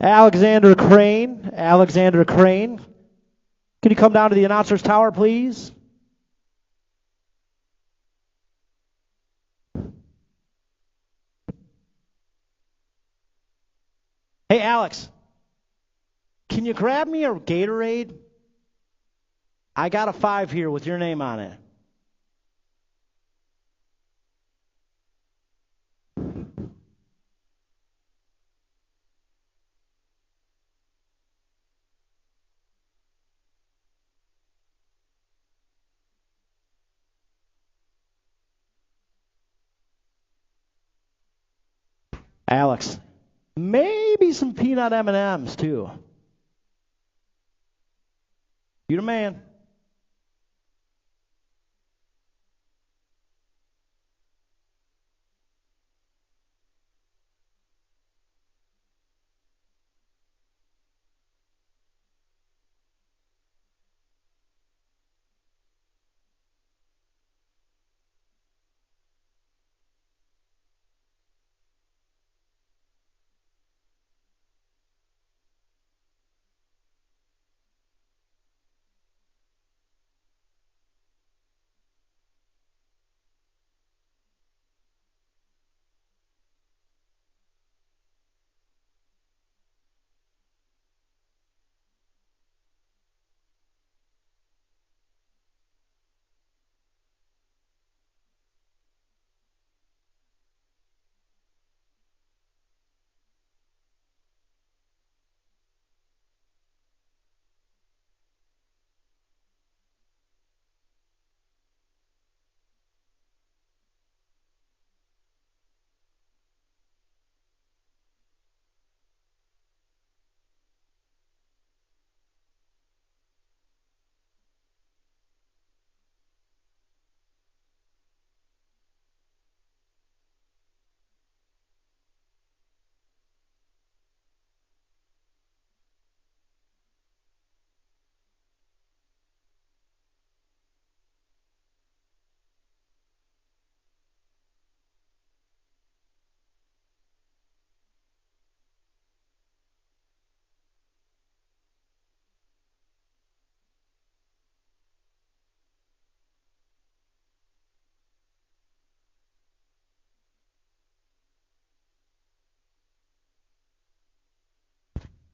Alexander Crane. Alexander Crane. Can you come down to the announcer's tower, please? Hey, Alex. Can you grab me a Gatorade? I got a 5 here with your name on it. Alex. Maybe some peanut M&Ms, too. You the man.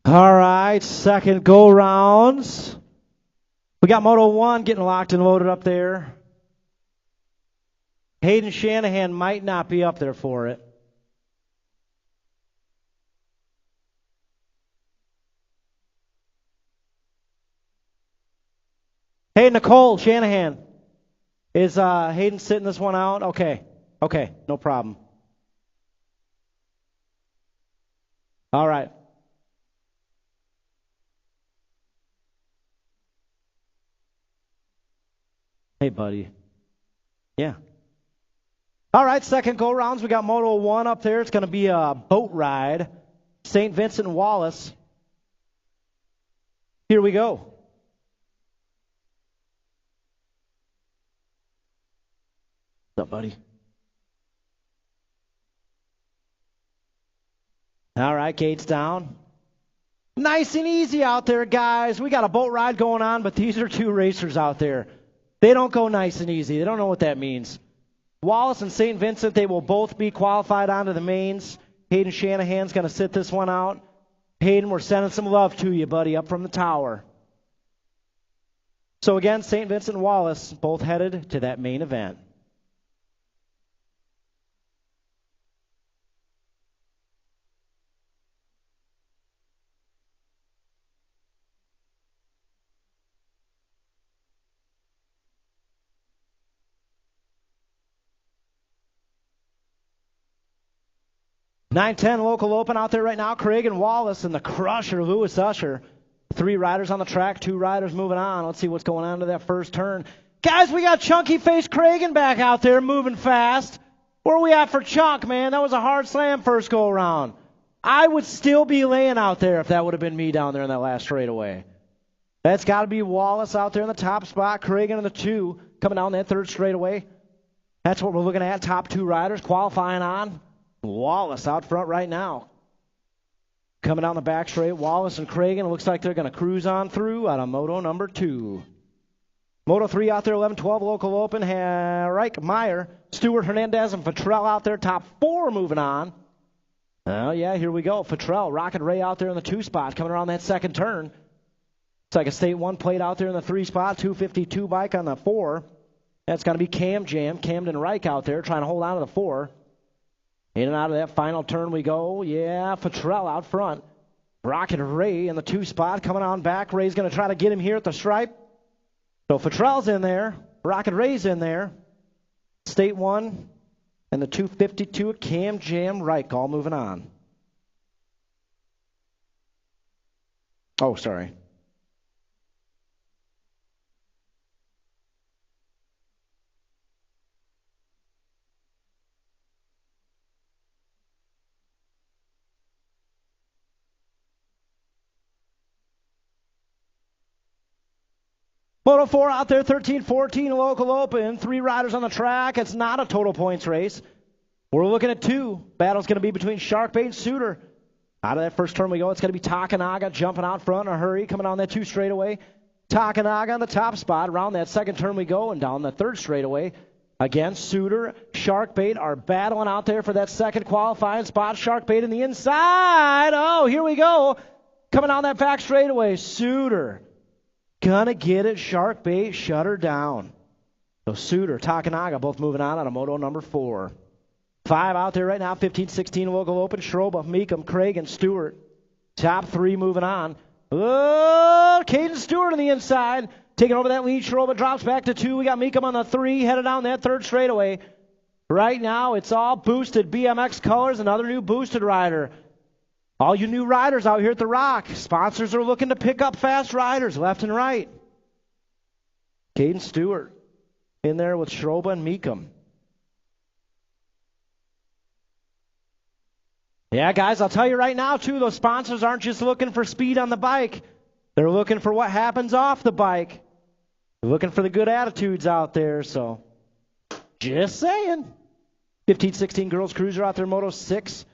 All right, second go-rounds. We got Moto 1 getting locked and loaded up there. Hayden Shanahan might not be up there for it. Hey, Nicole Shanahan. Is Hayden sitting this one out? Okay, no problem. All right. Hey, buddy. Yeah. All right, second go-rounds. We got Moto 1 up there. It's going to be a boat ride. St. Vincent and Wallace. Here we go. What's up, buddy? All right, gates down. Nice and easy out there, guys. We got a boat ride going on, but these are two racers out there. They don't go nice and easy. They don't know what that means. Wallace and St. Vincent, they will both be qualified onto the mains. Hayden Shanahan's going to sit this one out. Hayden, we're sending some love to you, buddy, up from the tower. So again, St. Vincent and Wallace both headed to that main event. (9:10) local open out there right now. Craig and Wallace and the crusher, Lewis Usher. 3 riders on the track, 2 riders moving on. Let's see what's going on to that first turn. Guys, we got Chunky Face Cragen back out there moving fast. Where are we at for Chunk, man? That was a hard slam first go around. I would still be laying out there if that would have been me down there in that last straightaway. That's got to be Wallace out there in the top spot. Cragen in the 2 coming down that third straightaway. That's what we're looking at. Top 2 riders qualifying on. Wallace out front right now. Coming down the back straight, Wallace and Cragen. Looks like they're going to cruise on through out of Moto number 2. Moto 3 out there, 11-12 local open. Reich, Meyer, Stewart, Hernandez, and Fattrell out there. Top 4 moving on. Oh, yeah, here we go. Fattrell, Rocket Ray out there in the 2 spot, coming around that second turn. It's like a State 1 plate out there in the 3 spot, 252 bike on the 4. That's going to be Camden Reich out there trying to hold on to the 4. In and out of that final turn we go. Yeah, Fattrell out front. Rocket Ray in the 2 spot coming on back. Ray's going to try to get him here at the stripe. So Fattrell's in there. Rocket Ray's in there. State 1 and the 252 Cam Jam Reich all moving on. Oh, sorry. Moto 4 out there, 13-14 local open. 3 riders on the track. It's not a total points race. We're looking at 2. Battle's going to be between Sharkbait and Suitor. Out of that first turn we go. It's going to be Takanaga jumping out front in a hurry, coming on that 2 straightaway. Takanaga on the top spot. Around that second turn we go, and down the 3rd straightaway. Again, Suitor, Sharkbait are battling out there for that second qualifying spot. Sharkbait in the inside. Oh, here we go. Coming on that back straightaway. Suitor. Gonna get it. Sharkbait shut her down. So Suitor, Takanaga both moving on a Moto number 4. 5 out there right now, 15-16 local open. Schroba, Meekum, Craig, and Stewart. Top 3 moving on. Oh, Caden Stewart on the inside. Taking over that lead. Schroba drops back to 2. We got Meekum on the 3, headed down that 3rd straightaway. Right now, it's all boosted BMX colors. Another new boosted rider. All you new riders out here at the Rock, sponsors are looking to pick up fast riders left and right. Caden Stewart in there with Schroba and Meekum. Yeah, guys, I'll tell you right now, too, those sponsors aren't just looking for speed on the bike. They're looking for what happens off the bike. They're looking for the good attitudes out there, so just saying. 15-16 girls cruiser out there, Moto 6.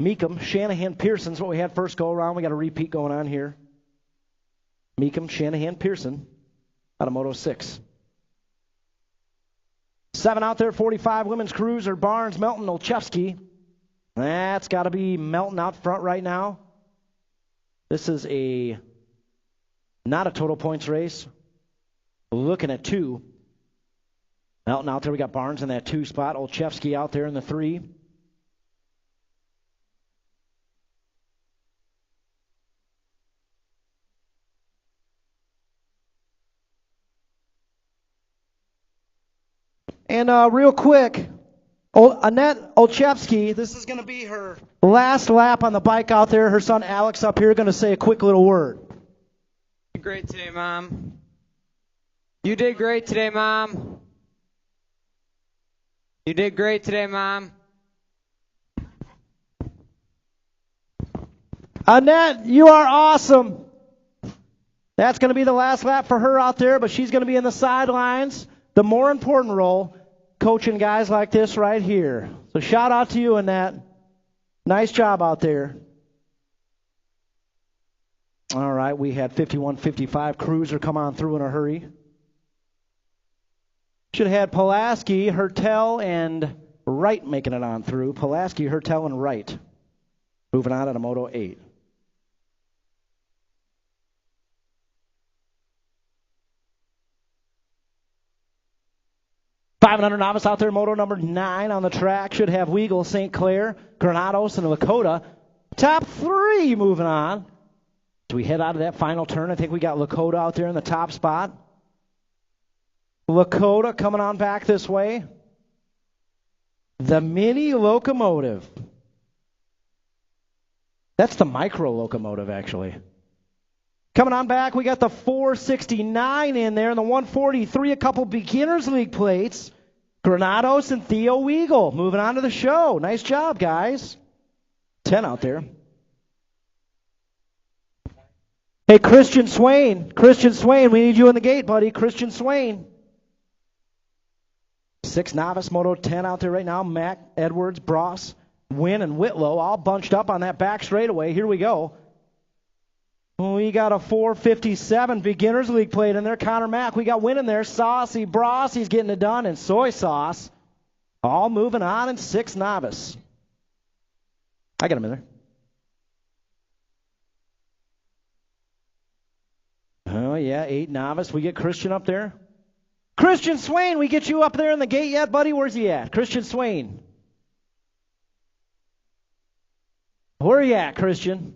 Meekum, Shanahan, Pearson's what we had first go around. We got a repeat going on here. Meekum, Shanahan, Pearson out of Moto 6. 7 out there, 45 women's cruiser, Barnes, Melton, Olszewski. That's got to be Melton out front right now. This is not a total points race. We're looking at 2. Melton out there. We got Barnes in that 2 spot. Olszewski out there in the 3. And real quick, Annette Olszewski, this is going to be her last lap on the bike out there. Her son Alex up here going to say a quick little word. You did great today, Mom. You did great today, Mom. You did great today, Mom. Annette, you are awesome. That's going to be the last lap for her out there, but she's going to be in the sidelines. The more important role, coaching guys like this right here. So shout out to you, Annette. Nice job out there. All right, we had 51-55 Cruiser come on through in a hurry. Should have had Pulaski, Hertel, and Wright making it on through. Pulaski, Hertel, and Wright. Moving on to Moto 8. 500 novice out there, moto number 9 on the track. Should have Weagle, St. Clair, Granados, and Lakota. Top 3 moving on. As we head out of that final turn, I think we got Lakota out there in the top spot. Lakota coming on back this way. The mini locomotive. That's the micro locomotive, actually. Coming on back, we got the 469 in there and the 143, a couple Beginners League plates. Granados and Theo Weagle moving on to the show. Nice job, guys. 10 out there. Hey, Christian Swain. Christian Swain, we need you in the gate, buddy. Christian Swain. 6 novice, Moto 10 out there right now. Mac, Edwards, Bross, Wynn, and Whitlow all bunched up on that back straightaway. Here we go. We got a 457 Beginners League plate in there. Connor Mack. We got Wynn in there. Saucy, Bross, he's getting it done. And Soy Sauce. All moving on in 6 novice. I got him in there. Oh, yeah, 8 novice. We get Christian up there. Christian Swain, we get you up there in the gate yet, buddy? Where's he at? Christian Swain. Where are you at, Christian?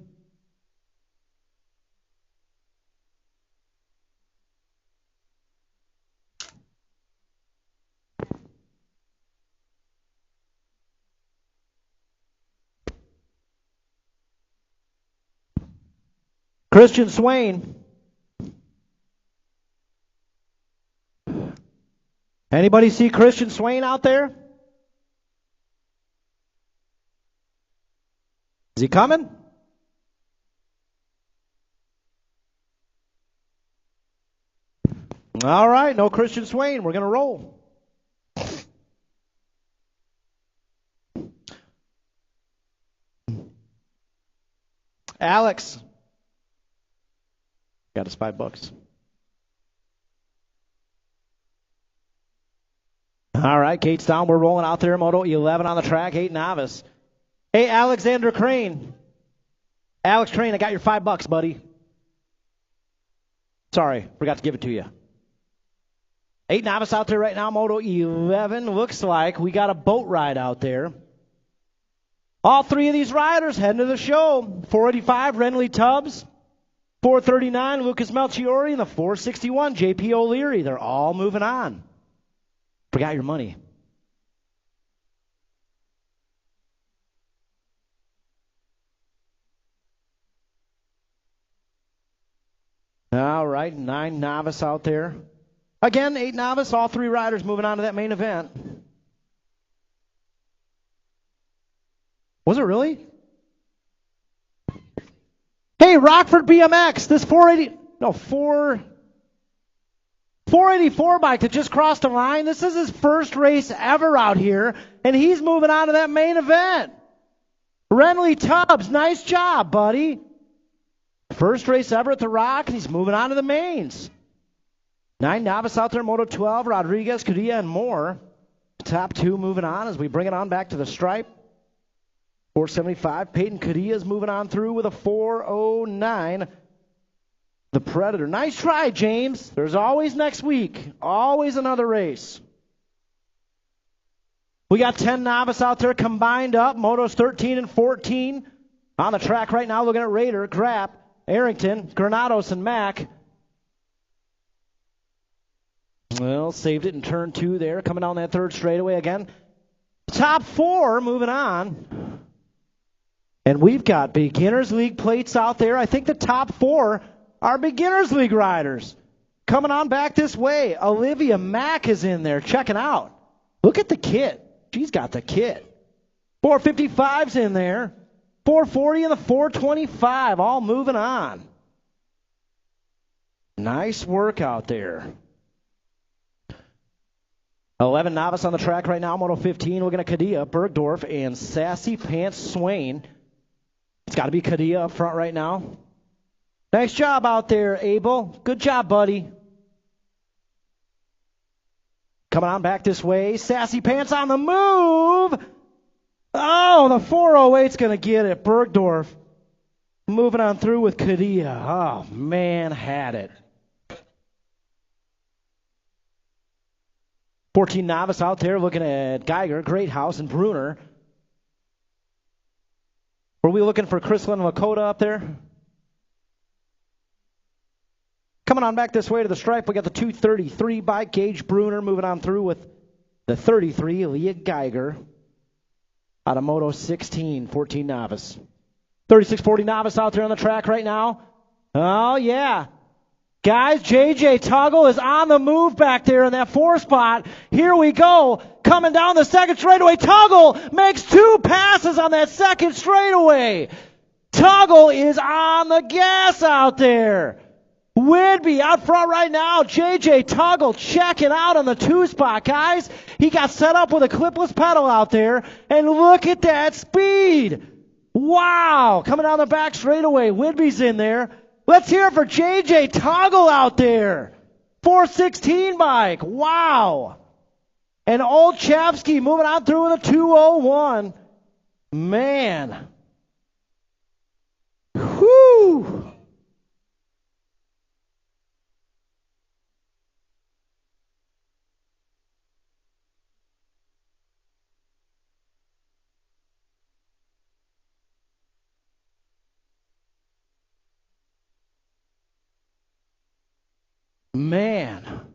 Christian Swain. Anybody see Christian Swain out there? Is he coming? All right, no Christian Swain. We're going to roll. Alex. Got us $5. All right, Kate's down. We're rolling out there. Moto 11 on the track, 8 novice. Hey, Alexander Crane. Alex Crane, I got your $5, buddy. Sorry, forgot to give it to you. 8 novice out there right now, Moto 11. Looks like we got a boat ride out there. All 3 of these riders heading to the show. 485, Renly Tubbs. 439, Lucas Melchiori, and the 461, J.P. O'Leary. They're all moving on. Forgot your money. All right, 9 novice out there. Again, 8 novice, all 3 riders moving on to that main event. Was it really? Hey, Rockford BMX, this 484 bike that just crossed the line. This is his first race ever out here, and he's moving on to that main event. Renly Tubbs, nice job, buddy. First race ever at the Rock, and he's moving on to the mains. 9 novice out there, Moto 12, Rodriguez, Cadilla, and more. Top 2 moving on as we bring it on back to the stripe. 475, Peyton Cadilla is moving on through with a 409. The Predator. Nice try, James. There's always next week. Always another race. We got 10 novice out there combined up. Motos 13 and 14. On the track right now looking at Raider, Grapp, Arrington, Granados, and Mack. Well, saved it in turn 2 there, coming down that third straightaway again. Top 4 moving on. And we've got Beginners League plates out there. I think the top 4 are Beginners League riders. Coming on back this way, Olivia Mack is in there checking out. Look at the kit. She's got the kit. 455's in there. 440 and the 425, all moving on. Nice work out there. 11 novice on the track right now, Moto 15. Looking at Kadia, Bergdorf, and Sassy Pants Swain. It's got to be Kadia up front right now. Nice job out there, Abel. Good job, buddy. Coming on back this way, Sassy Pants on the move. Oh, the 408's going to get it. Bergdorf moving on through with Kadia. Oh, man, had it. 14 novice out there looking at Geiger, Greathouse, and Bruner. Were we looking for Chrysler and Lakota up there? Coming on back this way to the stripe, we got the 233 by Gage Bruner moving on through with the 33, Leah Geiger, out of Moto 16, 14 novice. 3640 novice out there on the track right now. Oh, yeah. Guys, JJ Tuggle is on the move back there in that 4 spot. Here we go. Coming down the second straightaway. Tuggle makes 2 passes on that second straightaway. Tuggle is on the gas out there. Whidbey out front right now. JJ Tuggle checking out on the 2 spot, guys. He got set up with a clipless pedal out there. And look at that speed. Wow. Coming down the back straightaway. Whidbey's in there. Let's hear it for JJ Tuggle out there. 416 bike. Wow. And Old Chapsky moving on through with a 201. Man. Whew. Man.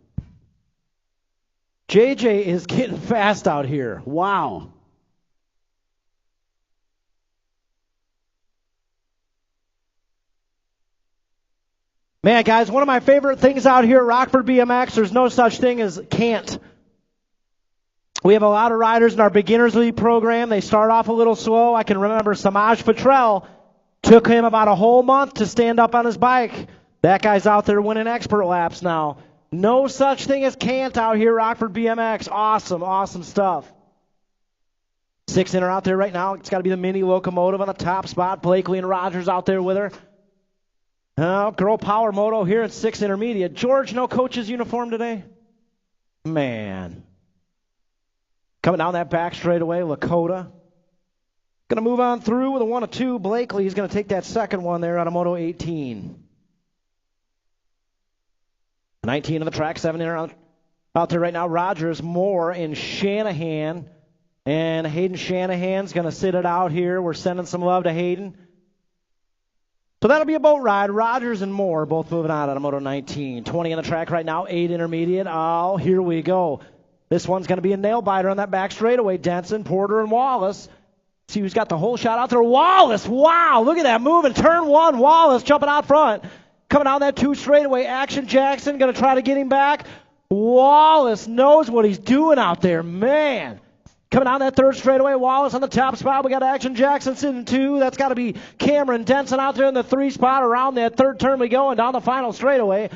JJ is getting fast out here. Wow. Man, guys, one of my favorite things out here at Rockford BMX, there's no such thing as can't. We have a lot of riders in our Beginners League program. They start off a little slow. I can remember Samaj Fattrell. Took him about a whole month to stand up on his bike. That guy's out there winning expert laps now. No such thing as can't out here, Rockford BMX. Awesome, awesome stuff. 6-inner out there right now. It's got to be the mini locomotive on the top spot. Blakely and Rogers out there with her. Oh, Girl Power Moto here at 6 Intermediate. George, no coach's uniform today? Man. Coming down that back straightaway, Lakota. Going to move on through with a 1-2. Blakely, he's going to take that second one there out of Moto 18. 19 on the track, 7-inner out there right now. Rogers, Moore, and Shanahan. And Hayden Shanahan's going to sit it out here. We're sending some love to Hayden. So that'll be a boat ride. Rogers and Moore both moving out of Moto 19. 20 on the track right now, 8 intermediate. Oh, here we go. This one's going to be a nail-biter on that back straightaway. Denson, Porter, and Wallace. See who's got the whole shot out there. Wallace, wow, look at that move in turn 1. Wallace jumping out front. Coming down that 2 straightaway, Action Jackson going to try to get him back. Wallace knows what he's doing out there, man. Coming down that 3rd straightaway, Wallace on the top spot. We got Action Jackson sitting 2. That's got to be Cameron Denson out there in the 3 spot. Around that 3rd turn we go, and down the final straightaway.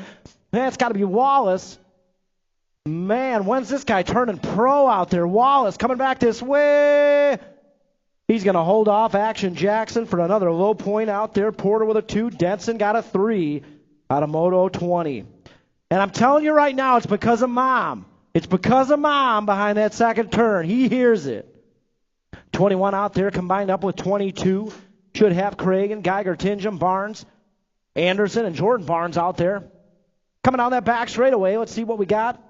That's got to be Wallace. Man, when's this guy turning pro out there? Wallace coming back this way. He's going to hold off Action Jackson for another low point out there. Porter with a 2. Denson got a 3 out of Moto 20. And I'm telling you right now, it's because of Mom. It's because of Mom behind that second turn. He hears it. 21 out there combined up with 22. Should have Cragen, Geiger, Tingham, Barnes, Anderson, and Jordan Barnes out there. Coming down that back straightaway, let's see what we got.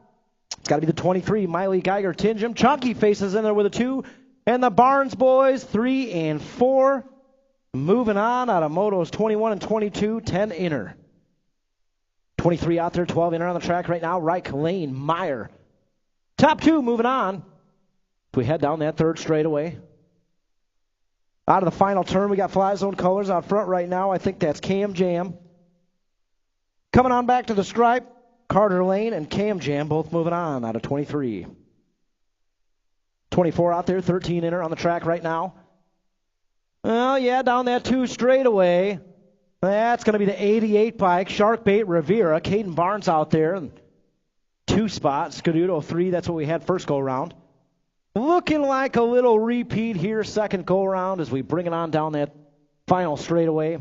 It's got to be the 23, Miley, Geiger, Tingham. Chunky faces in there with a 2. And the Barnes boys, 3 and 4. Moving on out of Motos 21 and 22, 10 inner. 23 out there, 12 in on the track right now. Reich, Lane, Meyer. Top two moving on. We head down that third straightaway. Out of the final turn, we got Fly Zone colors out front right now. I think that's Cam Jam. Coming on back to the stripe, Carter Lane and Cam Jam both moving on out of 23. 24 out there, 13 inner on the track right now. Oh, yeah, down that two straightaway. That's going to be the 88 bike, Sharkbait Rivera. Caden Barnes out there. Two spots, Scuduto 3, that's what we had first go around. Looking like a little repeat here, second go around as we bring it on down that final straightaway.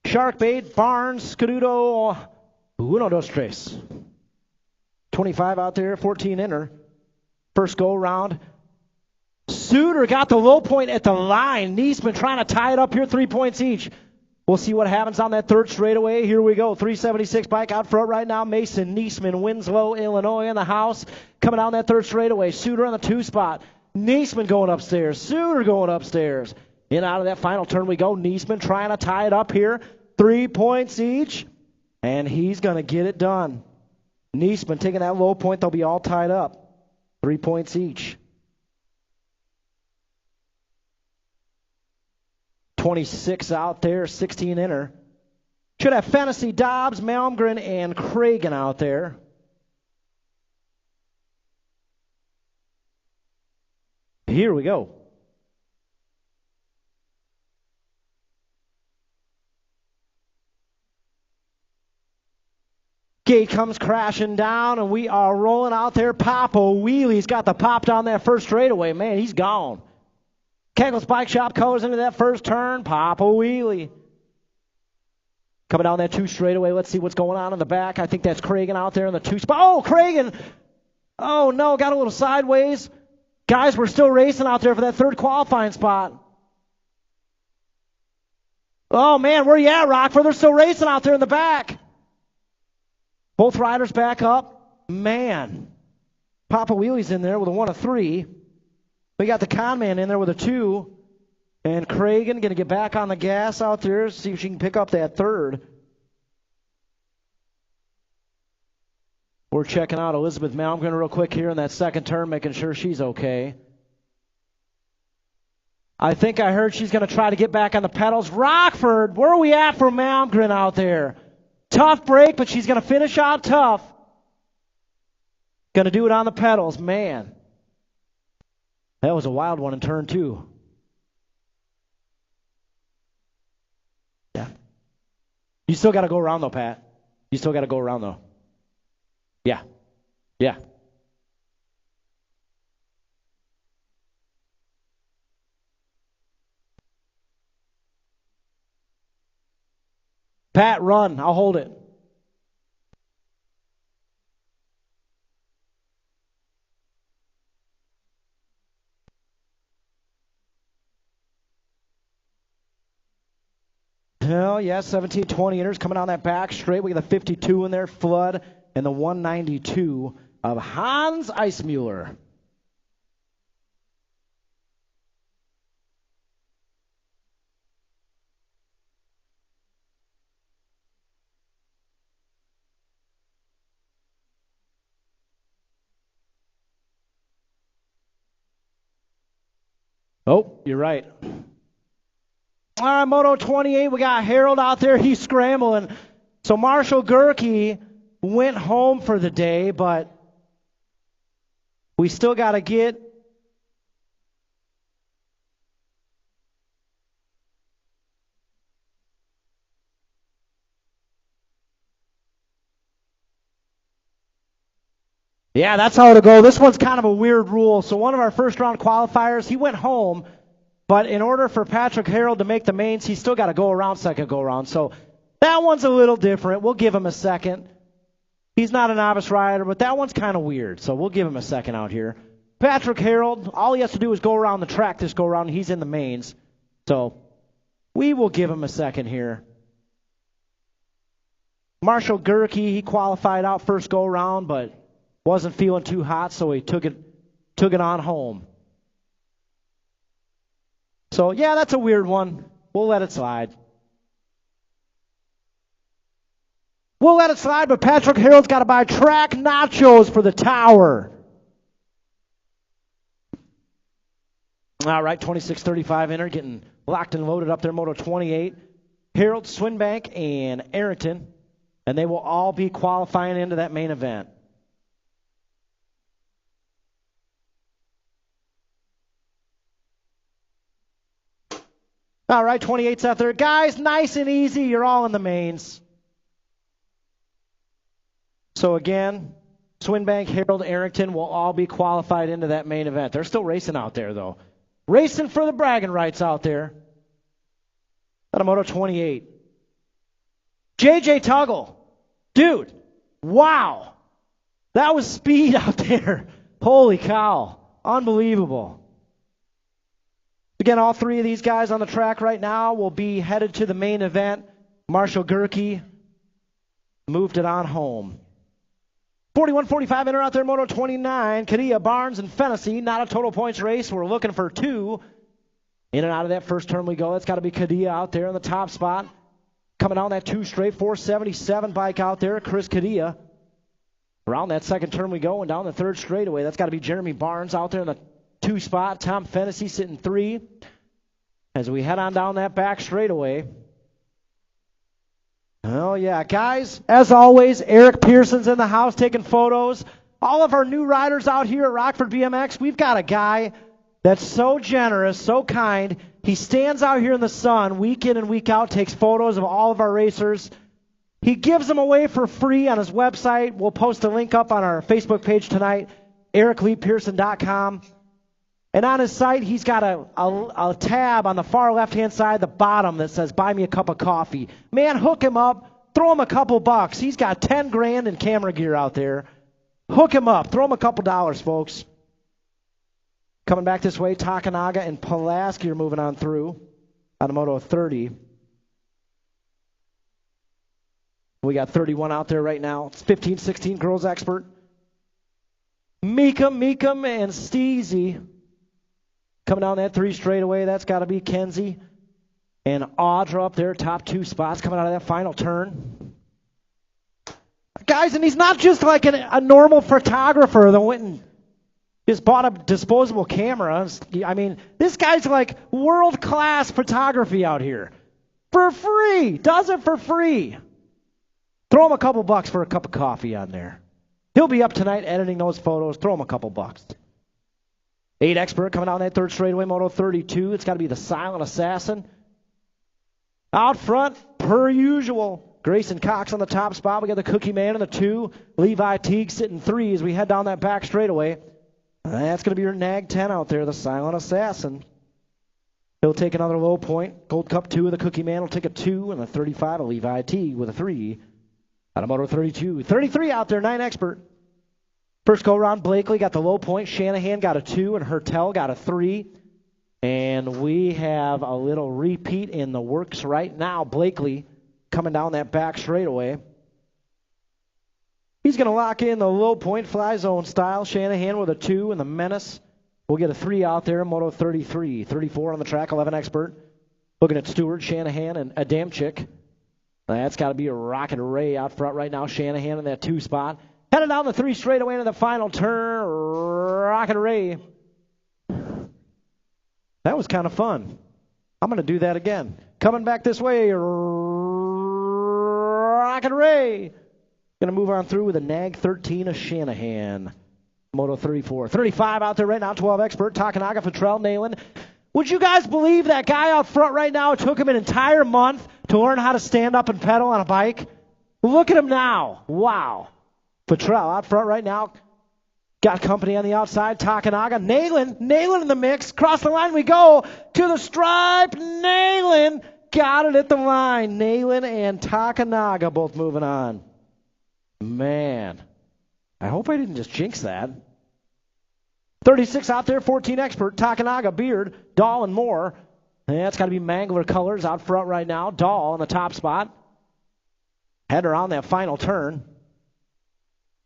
Sharkbait, Barnes, Scuduto, uno, dos, tres. 25 out there, 14 inner. First go around. Suter got the low point at the line. Niesman trying to tie it up here, 3 points each. We'll see what happens on that third straightaway. Here we go. 376 bike out front right now. Mason Niesman, Winslow, Illinois in the house. Coming down that third straightaway. Suter on the two spot. Niesman going upstairs. Suter going upstairs. In out of that final turn we go. Niesman trying to tie it up here. 3 points each. And he's going to get it done. Niesman taking that low point. They'll be all tied up. 3 points each. 26 out there, 16 inner. Should have Fantasy Dobbs, Malmgren, and Cragen out there. Here we go. Gate comes crashing down, and we are rolling out there. Papa Wheelie's got the pop down that first straightaway. Man, he's gone. Kegel's Bike Shop colors into that first turn. Papa Wheelie. Coming down that two straightaway. Let's see what's going on in the back. I think that's Cragen out there in the two spot. Oh, Cragen! Oh, no, got a little sideways. Guys, we're still racing out there for that third qualifying spot. Oh, man, where you at, Rockford? They're still racing out there in the back. Both riders back up. Man. Papa Wheelie's in there with a 1 of 3. We got the Conman in there with a 2. And Cragen going to get back on the gas out there, see if she can pick up that third. We're checking out Elizabeth Malmgren real quick here in that second turn, making sure she's okay. I think I heard she's going to try to get back on the pedals. Rockford, where are we at for Malmgren out there? Tough break, but she's going to finish out tough. Going to do it on the pedals. Man, that was a wild one in turn 2. Yeah. You still got to go around, though, Pat. You still got to go around, though. Yeah. Yeah. Pat, run. I'll hold it. Hell yeah, 17, 20 inners coming down that back straight. We got the 52 in there, Flood, and the 192 of Hans Eismuller. Oh, you're right. All right, Moto 28, we got Harold out there. He's scrambling. So Marshall Gerke went home for the day, but we still got to get yeah, that's how it'll go. This one's kind of a weird rule. So one of our first round qualifiers, he went home. But in order for Patrick Harold to make the mains, he's still got to go around second go around. So that one's a little different. We'll give him a second. He's not a novice rider, but that one's kind of weird. So we'll give him a second out here. Patrick Harold, all he has to do is go around the track this go around. He's in the mains. So we will give him a second here. Marshall Gerke, he qualified out first go around, but wasn't feeling too hot, so he took it on home. So, yeah, that's a weird one. We'll let it slide. We'll let it slide, but Patrick Harold's got to buy track nachos for the tower. All right, 26-35 inner, getting locked and loaded up there, Moto 28. Harold, Swinbank, and Arrington, and they will all be qualifying into that main event. All right, 28's out there. Guys, nice and easy. You're all in the mains. So again, Swinbank, Harold, Arrington will all be qualified into that main event. They're still racing out there, though. Racing for the bragging rights out there. Out of Moto 28. JJ Tuggle. Dude, wow. That was speed out there. Holy cow. Unbelievable. Again, all three of these guys on the track right now will be headed to the main event. Marshall Gerke moved it on home. 41-45 inner out there, Moto 29. Cadilla, Barnes, and Fennessy. Not a total points race. We're looking for two. In and out of that first turn we go. That's got to be Cadilla out there in the top spot. Coming down that two straight, 477 bike out there, Chris Cadilla. Around that second turn we go, and down the third straightaway. That's got to be Jeremy Barnes out there in the two spot. Tom Fennessy sitting three. As we head on down that back straightaway. Oh, yeah. Guys, as always, Eric Pearson's in the house taking photos. All of our new riders out here at Rockford BMX, we've got a guy that's so generous, so kind. He stands out here in the sun week in and week out, takes photos of all of our racers. He gives them away for free on his website. We'll post a link up on our Facebook page tonight, ericleepearson.com. And on his site, he's got a tab on the far left-hand side, the bottom, that says, buy me a cup of coffee. Man, hook him up. Throw him a couple bucks. He's got 10 grand in camera gear out there. Hook him up. Throw him a couple dollars, folks. Coming back this way, Takanaga and Pulaski are moving on through on Moto 30. We got 31 out there right now. It's 15-16 girls expert. Meekum, and Steezy. Coming down that three straightaway, that's got to be Kenzie and Audra up there, top two spots coming out of that final turn. Guys, and he's not just like a normal photographer that went and just bought a disposable camera. I mean, this guy's like world-class photography out here. For free. Does it for free. Throw him a couple bucks for a cup of coffee on there. He'll be up tonight editing those photos. Throw him a couple bucks. 8 expert coming out in that third straightaway, Moto 32. It's got to be the Silent Assassin. Out front, per usual, Grayson Cox on the top spot. We got the Cookie Man in the 2. Levi Teague sitting 3 as we head down that back straightaway. That's going to be your Nag 10 out there, the Silent Assassin. He'll take another low point. Gold Cup 2 of the Cookie Man will take a 2, and the 35 of Levi Teague with a 3. Out of Moto 32. 33 out there, 9 expert. First go-around, Blakely got the low point. Shanahan got a 2, and Hertel got a 3. And we have a little repeat in the works right now. Blakely coming down that back straightaway. He's going to lock in the low point, fly zone style. Shanahan with a 2, and the Menace will get a 3 out there in Moto 33. 34 on the track, 11 expert. Looking at Stewart, Shanahan, and Adamczyk. That's got to be a Rocket Ray out front right now. Shanahan in that 2 spot. Headed down the 3 straightaway into the final turn. Rocket Ray. That was kind of fun. I'm going to do that again. Coming back this way. Rocket Ray. Going to move on through with a Nag 13 of Shanahan. Moto 34. 35 out there right now. 12 expert. Takanaga, Futrell, Nayland. Would you guys believe that guy out front right now, it took him an entire month to learn how to stand up and pedal on a bike? Look at him now. Wow. Futrell out front right now. Got company on the outside. Takanaga. Nayland in the mix. Cross the line we go. To the stripe. Nayland got it at the line. Nayland and Takanaga both moving on. Man. I hope I didn't just jinx that. 36 out there. 14 expert. Takanaga, Beard, Dahl, and Moore. And that's got to be Mangler Colors out front right now. Dahl in the top spot. Head around that final turn.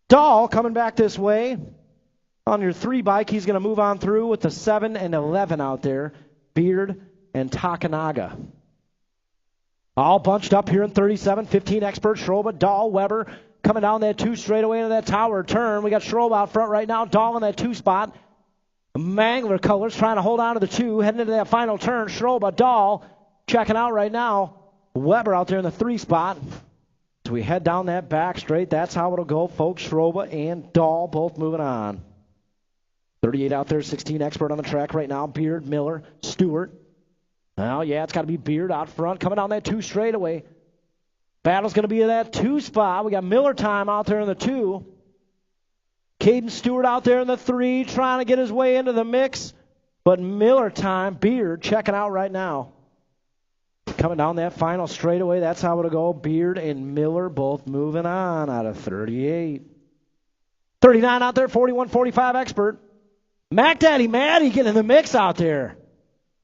Dahl coming back this way. On your 3 bike, he's going to move on through with the 7 and 11 out there. Beard and Takanaga. All bunched up here in 37. 15 expert. Schroba, Dahl, Weber coming down that 2 straightaway into that tower turn. We got Schroba out front right now. Dahl in that 2 spot. Mangler colors trying to hold on to the 2. Heading into that final turn. Schroba, Dahl checking out right now. Weber out there in the 3 spot. As we head down that back straight, that's how it'll go, folks. Schroba and Dahl both moving on. 38 out there, 16 expert on the track right now. Beard, Miller, Stewart. Well, yeah, it's got to be Beard out front, coming down that 2 straightaway. Battle's going to be in that 2 spot. We got Miller time out there in the 2. Caden Stewart out there in the 3, trying to get his way into the mix. But Miller time, Beard checking out right now. Coming down that final straightaway, that's how it'll go. Beard and Miller both moving on out of 38. 39 out there, 41, 45 expert. Mac Daddy Matty getting in the mix out there.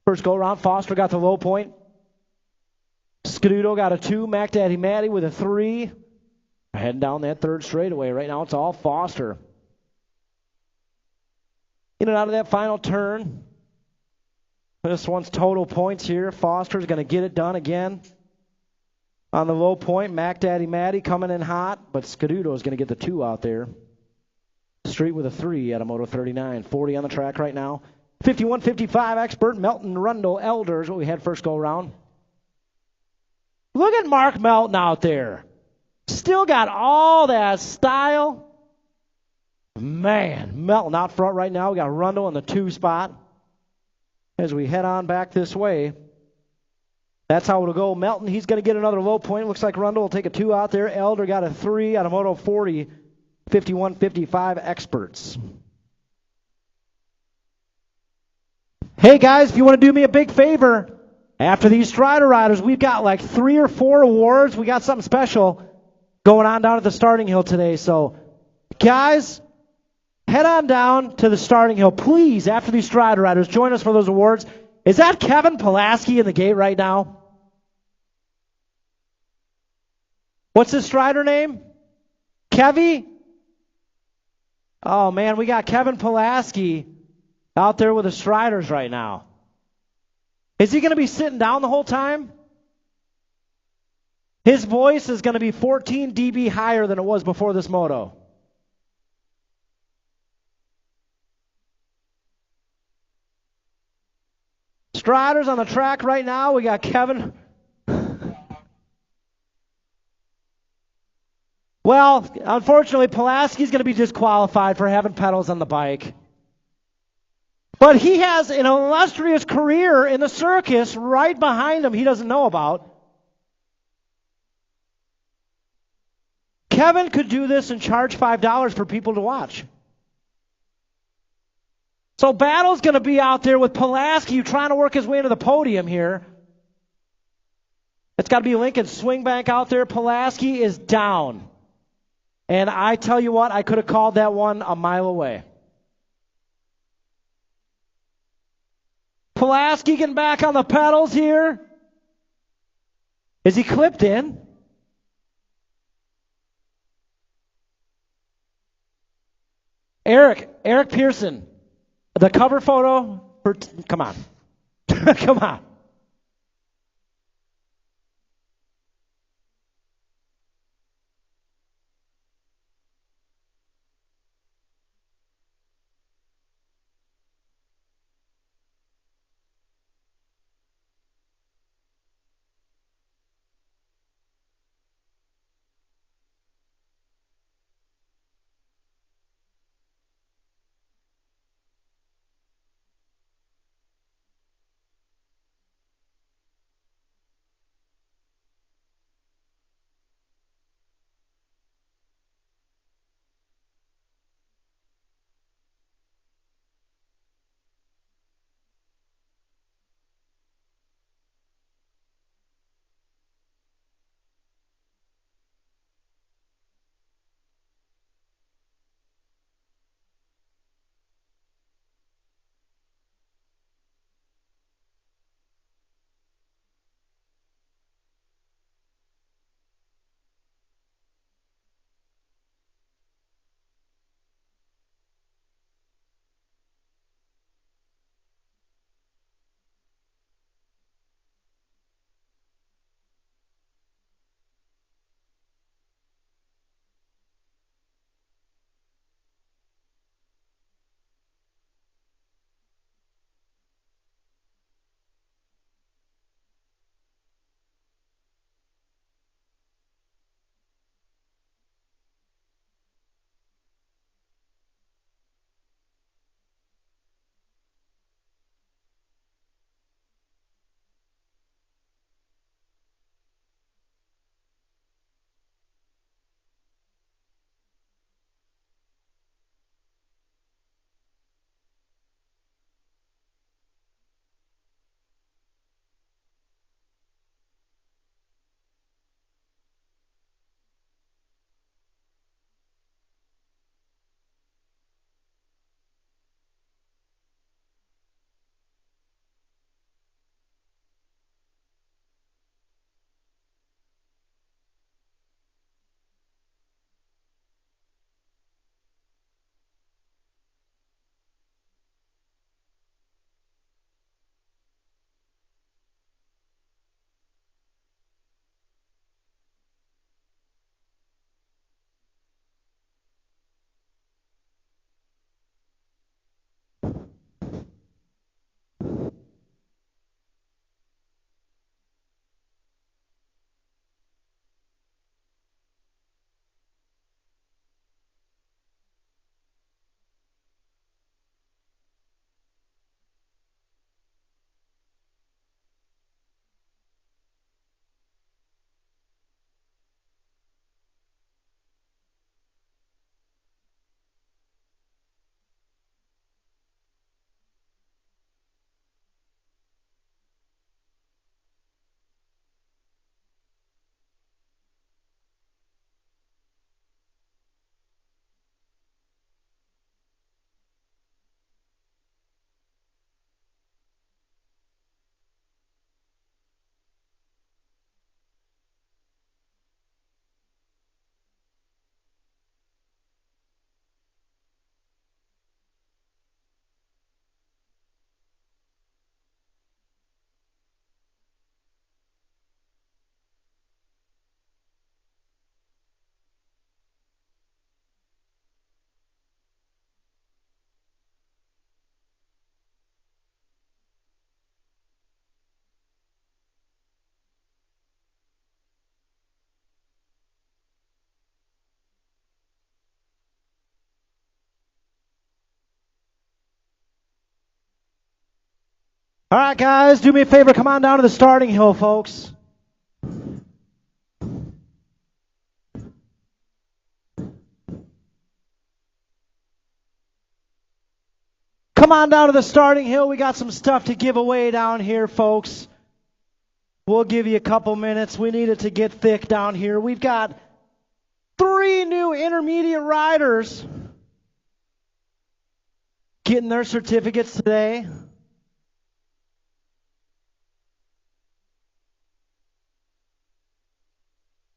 First go around, Foster got the low point. Scuduto got a 2. Mac Daddy Matty with a 3. Heading down that 3rd straightaway. Right now it's all Foster. In and out of that final turn. This one's total points here. Foster's going to get it done again. On the low point, Mac Daddy Matty coming in hot, but Scuduto is going to get the 2 out there. Street with a 3 out of Moto 39. 40 on the track right now. 51, 55 expert. Melton, Rundle, Elder is what we had first go around. Look at Mark Melton out there. Still got all that style. Man, Melton out front right now. We got Rundle in the 2 spot. As we head on back this way, that's how it'll go. Melton, he's going to get another low point. Looks like Rundle will take a 2 out there. Elder got a 3 out of Moto 40. 51, 55 experts. Hey guys, if you want to do me a big favor, after these Strider Riders, we've got like 3 or 4 awards. We got something special going on down at the starting hill today. So, guys, head on down to the starting hill. Please, after these Strider Riders, join us for those awards. Is that Kevin Pulaski in the gate right now? What's his Strider name? Kevy? Oh, man, we got Kevin Pulaski out there with the Striders right now. Is he going to be sitting down the whole time? His voice is going to be 14 dB higher than it was before this moto. Striders on the track right now. We got Kevin. Well, unfortunately, Pulaski's going to be disqualified for having pedals on the bike. But he has an illustrious career in the circus right behind him he doesn't know about. Kevin could do this and charge $5 for people to watch. So Battle's going to be out there with Pulaski trying to work his way into the podium here. It's got to be Lincoln Swingbank out there. Pulaski is down. And I tell you what, I could have called that one a mile away. Pulaski getting back on the pedals here. Is he clipped in? Eric Pearson. The cover photo for, come on. Come on. All right, guys, do me a favor. Come on down to the starting hill, folks. Come on down to the starting hill. We got some stuff to give away down here, folks. We'll give you a couple minutes. We need it to get thick down here. We've got 3 new intermediate riders getting their certificates today.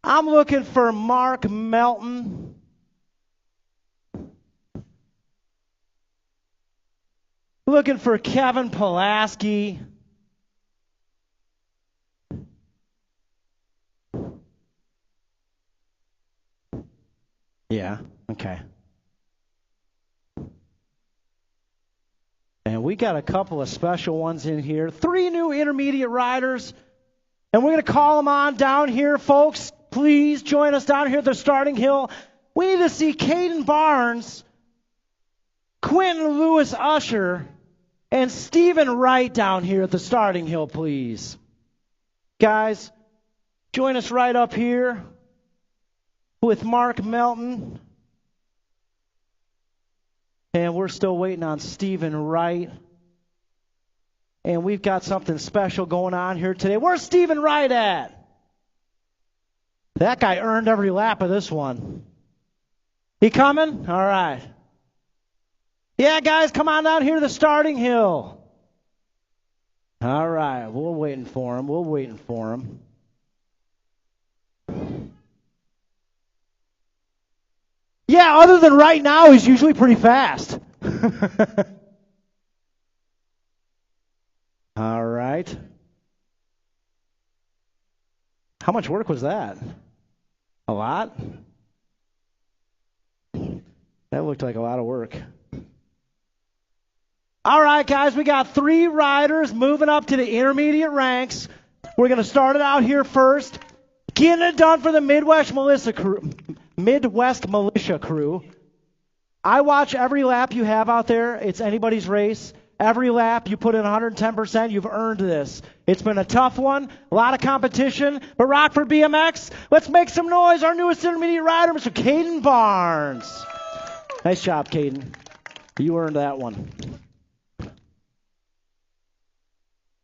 I'm looking for Mark Melton. Looking for Kevin Pulaski. Yeah, okay. And we got a couple of special ones in here. 3 new intermediate riders. And we're going to call them on down here, folks. Please join us down here at the starting hill. We need to see Caden Barnes, Quentin Lewis Usher, and Stephen Wright down here at the starting hill, please. Guys, join us right up here with Mark Melton. And we're still waiting on Stephen Wright. And we've got something special going on here today. Where's Stephen Wright at? That guy earned every lap of this one. He coming? All right. Yeah, guys, come on down here to the starting hill. All right, we're waiting for him. Yeah, other than right now, he's usually pretty fast. All right. How much work was that? A lot? That looked like a lot of work. All right, guys, we got 3 riders moving up to the intermediate ranks. We're going to start it out here first. Getting it done for the Midwest Militia Crew. I watch every lap you have out there. It's anybody's race. Every lap you put in 110%, you've earned this. It's been a tough one, a lot of competition. But Rockford BMX, let's make some noise. Our newest intermediate rider, Mr. Caden Barnes. Nice job, Caden. You earned that one.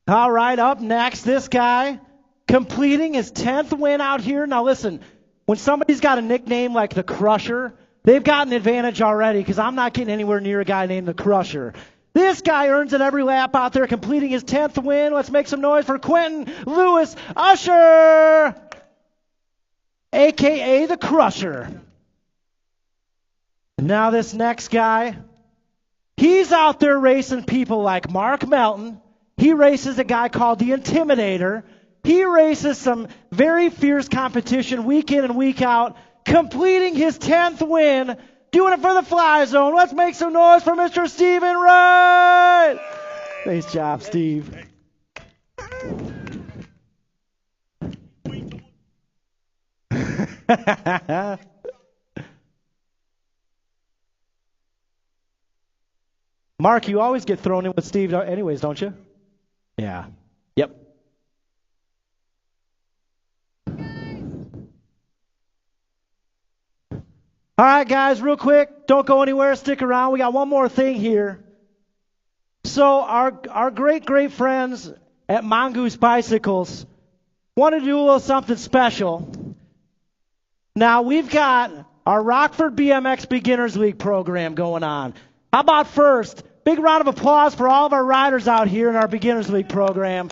All right, up next, this guy completing his 10th win out here. Now listen, when somebody's got a nickname like the Crusher, they've got an advantage already because I'm not getting anywhere near a guy named the Crusher. This guy earns it every lap out there, completing his 10th win. Let's make some noise for Quentin Lewis Usher, a.k.a. the Crusher. Now this next guy, he's out there racing people like Mark Melton. He races a guy called the Intimidator. He races some very fierce competition week in and week out, completing his 10th win, doing it for the Fly Zone. Let's make some noise for Mr. Stephen Wright. Nice job, Steve. Mark, you always get thrown in with Steve anyways, don't you? Yeah. Yep. All right, guys, real quick. Don't go anywhere. Stick around. We got one more thing here. So our great friends at Mongoose Bicycles want to do a little something special. Now, we've got our Rockford BMX Beginners League program going on. How about first, big round of applause for all of our riders out here in our Beginners League program.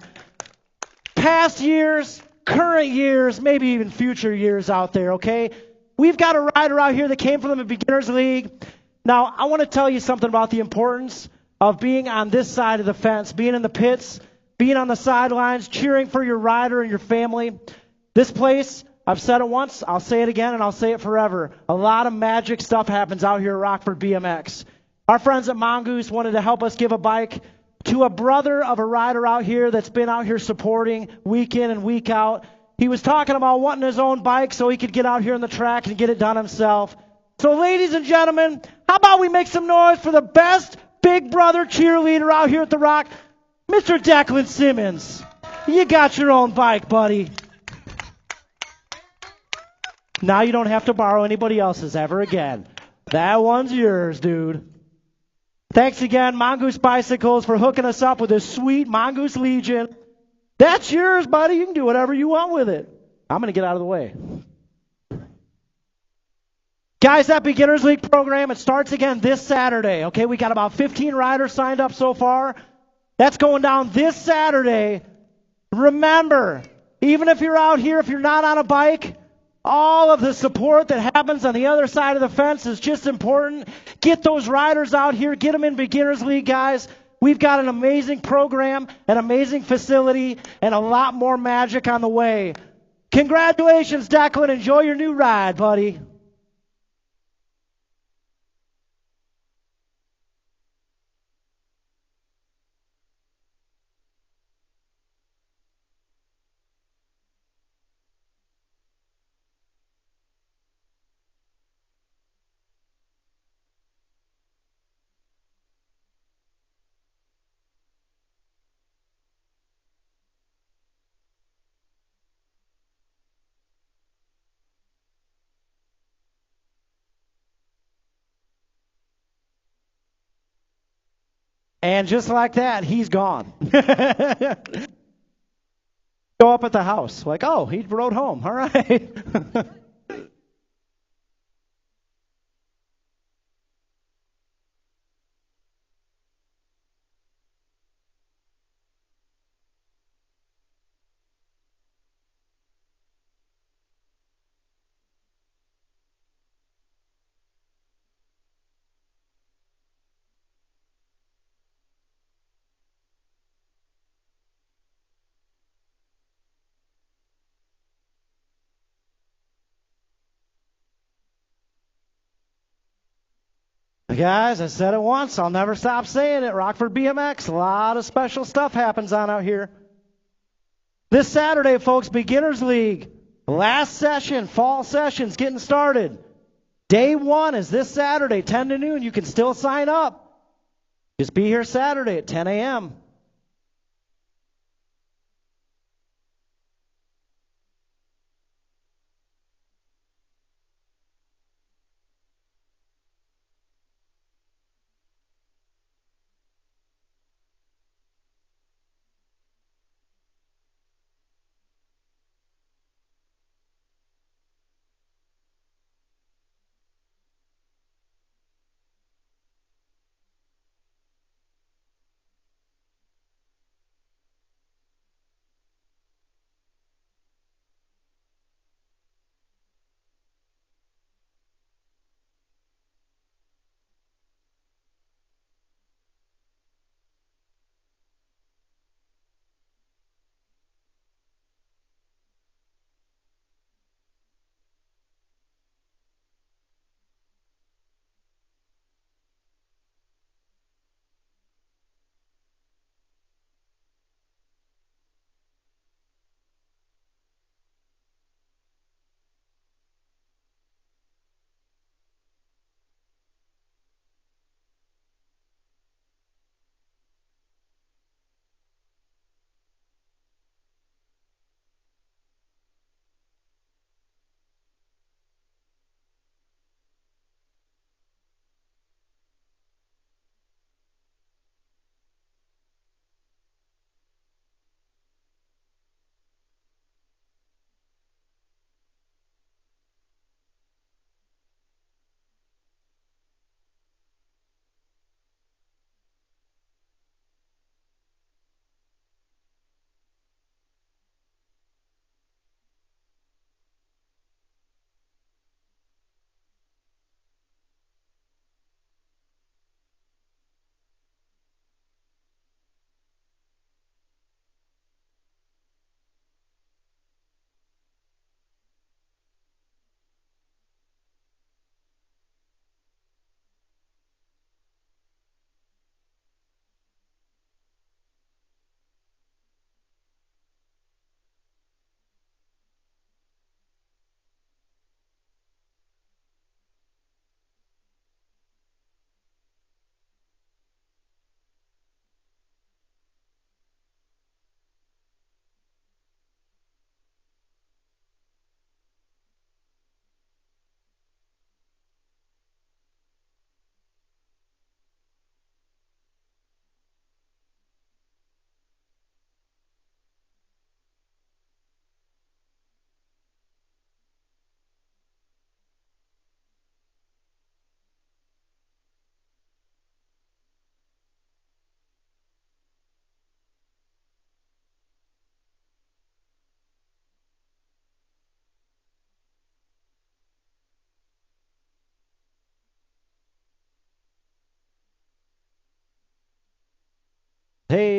Past years, current years, maybe even future years out there, okay? We've got a rider out here that came from the Beginners League. Now, I want to tell you something about the importance of being on this side of the fence, being in the pits, being on the sidelines, cheering for your rider and your family. This place, I've said it once, I'll say it again, and I'll say it forever. A lot of magic stuff happens out here at Rockford BMX. Our friends at Mongoose wanted to help us give a bike to a brother of a rider out here that's been out here supporting week in and week out. He was talking about wanting his own bike so he could get out here on the track and get it done himself. So ladies and gentlemen, how about we make some noise for the best big brother cheerleader out here at the Rock, Mr. Declan Simmons, you got your own bike, buddy. Now you don't have to borrow anybody else's ever again. That one's yours, dude. Thanks again, Mongoose Bicycles, for hooking us up with this sweet Mongoose Legion. That's yours, buddy. You can do whatever you want with it. I'm going to get out of the way. Guys, that Beginners League program, it starts again this Saturday. Okay, we got about 15 riders signed up so far. That's going down this Saturday. Remember, even if you're out here, if you're not on a bike, all of the support that happens on the other side of the fence is just important. Get those riders out here. Get them in Beginners League, guys. We've got an amazing program, an amazing facility, and a lot more magic on the way. Congratulations, Declan. Enjoy your new ride, buddy. And just like that, he's gone. Go up at the house. Like, oh, he rode home. All right. Guys, I said it once. I'll never stop saying it. Rockford BMX. A lot of special stuff happens on out here. This Saturday, folks, Beginners League. Last session, fall session's getting started. Day one is this Saturday, 10 to noon. You can still sign up. Just be here Saturday at 10 a.m.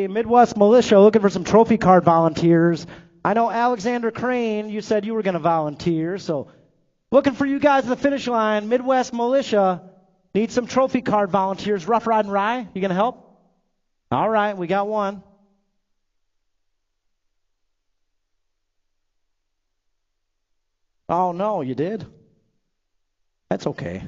a Midwest Militia looking for some trophy card volunteers. I know Alexander Crane, you said you were going to volunteer, so looking for you guys at the finish line. Midwest Militia needs some trophy card volunteers. Rough Ride and Rye, you going to help? All right, we got one. Oh, no, you did? That's okay.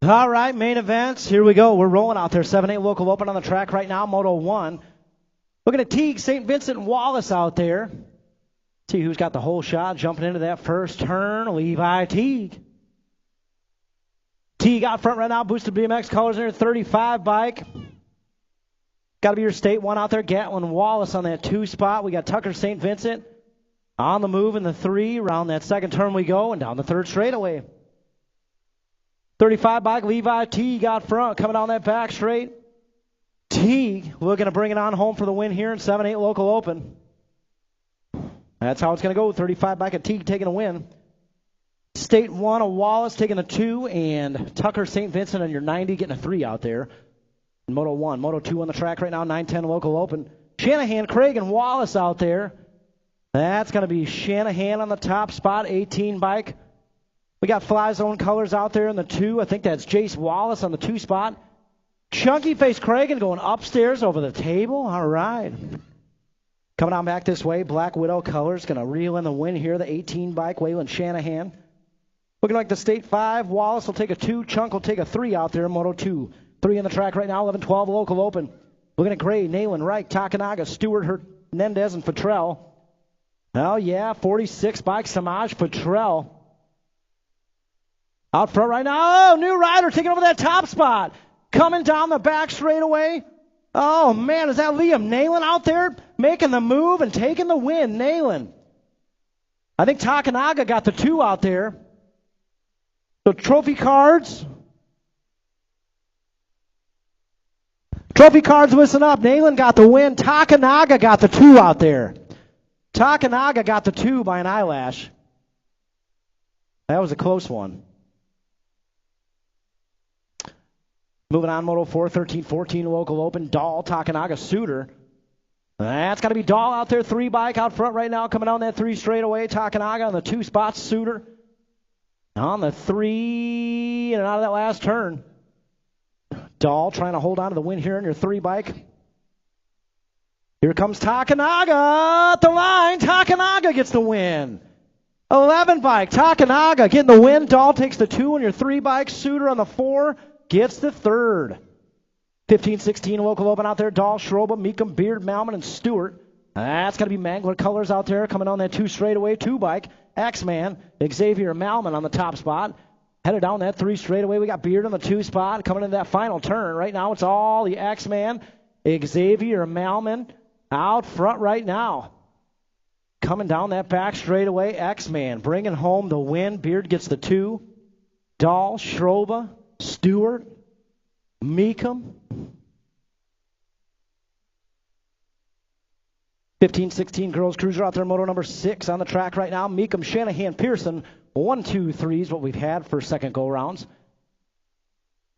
All right, main events. Here we go. We're rolling out there. 7-8 local open on the track right now, Moto 1. Looking at Teague, St. Vincent, and Wallace out there. See who's got the whole shot jumping into that first turn. Levi Teague. Teague out front right now. Boosted BMX colors in her 35 bike. Got to be your state one out there. Gatlin Wallace on that 2 spot. We got Tucker St. Vincent on the move in the 3. Around that second turn we go and down the third straightaway. 35 bike, Levi Teague out front, coming down that back straight. Teague looking to bring it on home for the win here in 7-8 local open. That's how it's going to go. 35 bike at Teague taking a win. State 1 of Wallace taking a 2, and Tucker St. Vincent on your 90 getting a 3 out there. In Moto 1, Moto 2 on the track right now, 9-10 local open. Shanahan, Craig, and Wallace out there. That's going to be Shanahan on the top spot, 18 bike. We got Fly Zone colors out there in the 2. I think that's Jace Wallace on the 2 spot. Chunky Face Cragen going upstairs over the table. All right. Coming on back this way, Black Widow colors going to reel in the win here. The 18 bike, Waylon Shanahan. Looking like the State 5. Wallace will take a 2. Chunk will take a 3 out there in Moto 2. 3 on the track right now, 11-12 local open. Looking at Gray, Nayland, Reich, Takanaga, Stewart, Hernandez, and Petrell. Oh, yeah, 46 bike, Samaj Petrell. Out front right now. Oh, new rider taking over that top spot. Coming down the back straightaway. Oh, man, is that Liam Nayland out there making the move and taking the win? Nayland. I think Takanaga got the 2 out there. So trophy cards. Trophy cards, listen up. Nayland got the win. Takanaga got the 2 out there. Takanaga got the 2 by an eyelash. That was a close one. Moving on, Moto 4, 13-14 local open. Dahl, Takanaga, Suter. That's got to be Dahl out there. 3 bike out front right now. Coming on that 3 straightaway. Takanaga on the 2 spots. Suter on the 3 and out of that last turn. Dahl trying to hold on to the win here in your 3 bike. Here comes Takanaga at the line. Takanaga gets the win. 11 bike. Takanaga getting the win. Dahl takes the 2 on your 3 bike. Suter on the 4 gets the 3rd. 15-16 local open out there. Dahl, Schroba, Meekum, Beard, Malman, and Stewart. That's got to be Mangler Colors out there coming on that 2 straightaway 2 bike. X-Man, Xavier Malman on the top spot. Headed down that 3 straightaway. We got Beard on the 2 spot coming into that final turn. Right now it's all the X-Man, Xavier Malman out front right now. Coming down that back straightaway, X-Man bringing home the win. Beard gets the 2. Dahl, Schroba, Stewart, Meekum. 15-16 girls cruiser out there, moto number 6 on the track right now. Meekum, Shanahan, Pearson. 1, 2, 3 is what we've had for second go-rounds.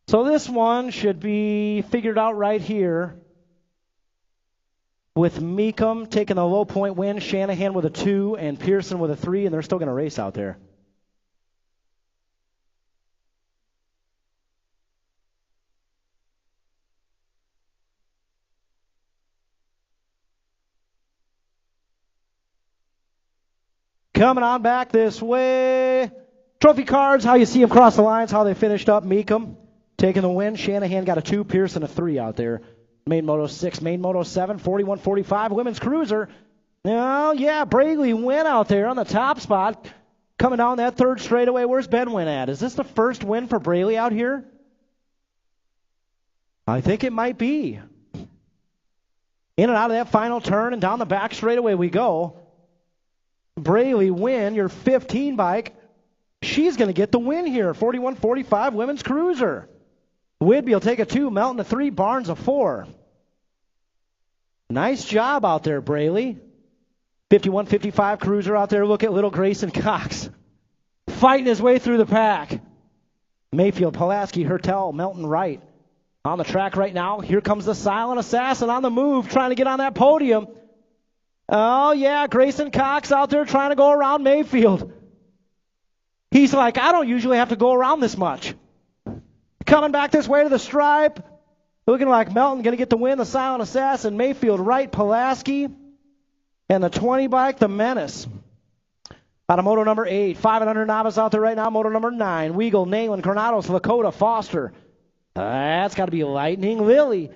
So this one should be figured out right here with Meekum taking the low point win, Shanahan with a 2, and Pearson with a 3, and they're still going to race out there. Coming on back this way. Trophy cards, how you see them cross the lines, how they finished up. Meekum taking the win. Shanahan got a 2, Pearson a 3 out there. Main Moto 6, Main Moto 7, 41-45, Women's Cruiser. Oh, yeah, Braley win out there on the top spot. Coming down that 3rd straightaway. Where's Ben win at? Is this the first win for Braley out here? I think it might be. In and out of that final turn and down the back straightaway we go. Braley win, your 15 bike. She's going to get the win here. 41-45 Women's Cruiser. Whidbey will take a 2, Melton a 3, Barnes a 4. Nice job out there, Braley. 51-55 Cruiser out there. Look at little Grayson Cox fighting his way through the pack. Mayfield, Pulaski, Hertel, Melton Wright on the track right now. Here comes the silent assassin on the move, trying to get on that podium. Oh, yeah, Grayson Cox out there trying to go around Mayfield. He's like, I don't usually have to go around this much. Coming back this way to the stripe. Looking like Melton going to get the win. The silent assassin, Mayfield, Wright, Pulaski. And the 20 bike, the Menace. Out of moto number 8. 500 novice out there right now. Moto number 9. Weagle, Nayland, Granados, Lakota, Foster. That's got to be Lightning Lily.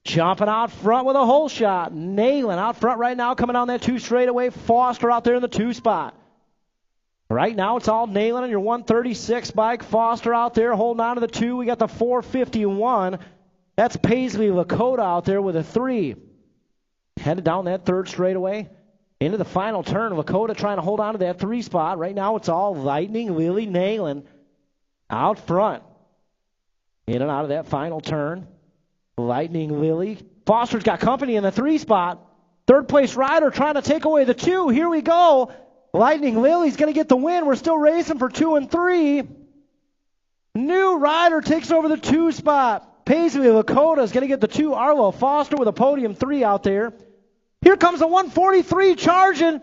Jumping out front with a hole shot. Nayland out front right now, coming down that 2 straightaway. Foster out there in the 2 spot. Right now it's all Nayland on your 136 bike. Foster out there holding on to the 2. We got the 451. That's Paisley Lakota out there with a 3. Headed down that 3rd straightaway. Into the final turn. Lakota trying to hold on to that 3 spot. Right now it's all Lightning Lily Nayland out front. In and out of that final turn. Lightning Lily. Foster's got company in the 3 spot. 3rd place rider trying to take away the 2. Here we go. Lightning Lily's going to get the win. We're still racing for 2 and 3. New rider takes over the 2 spot. Paisley Lakota is going to get the 2. Arlo Foster with a podium 3 out there. Here comes the 143 charging.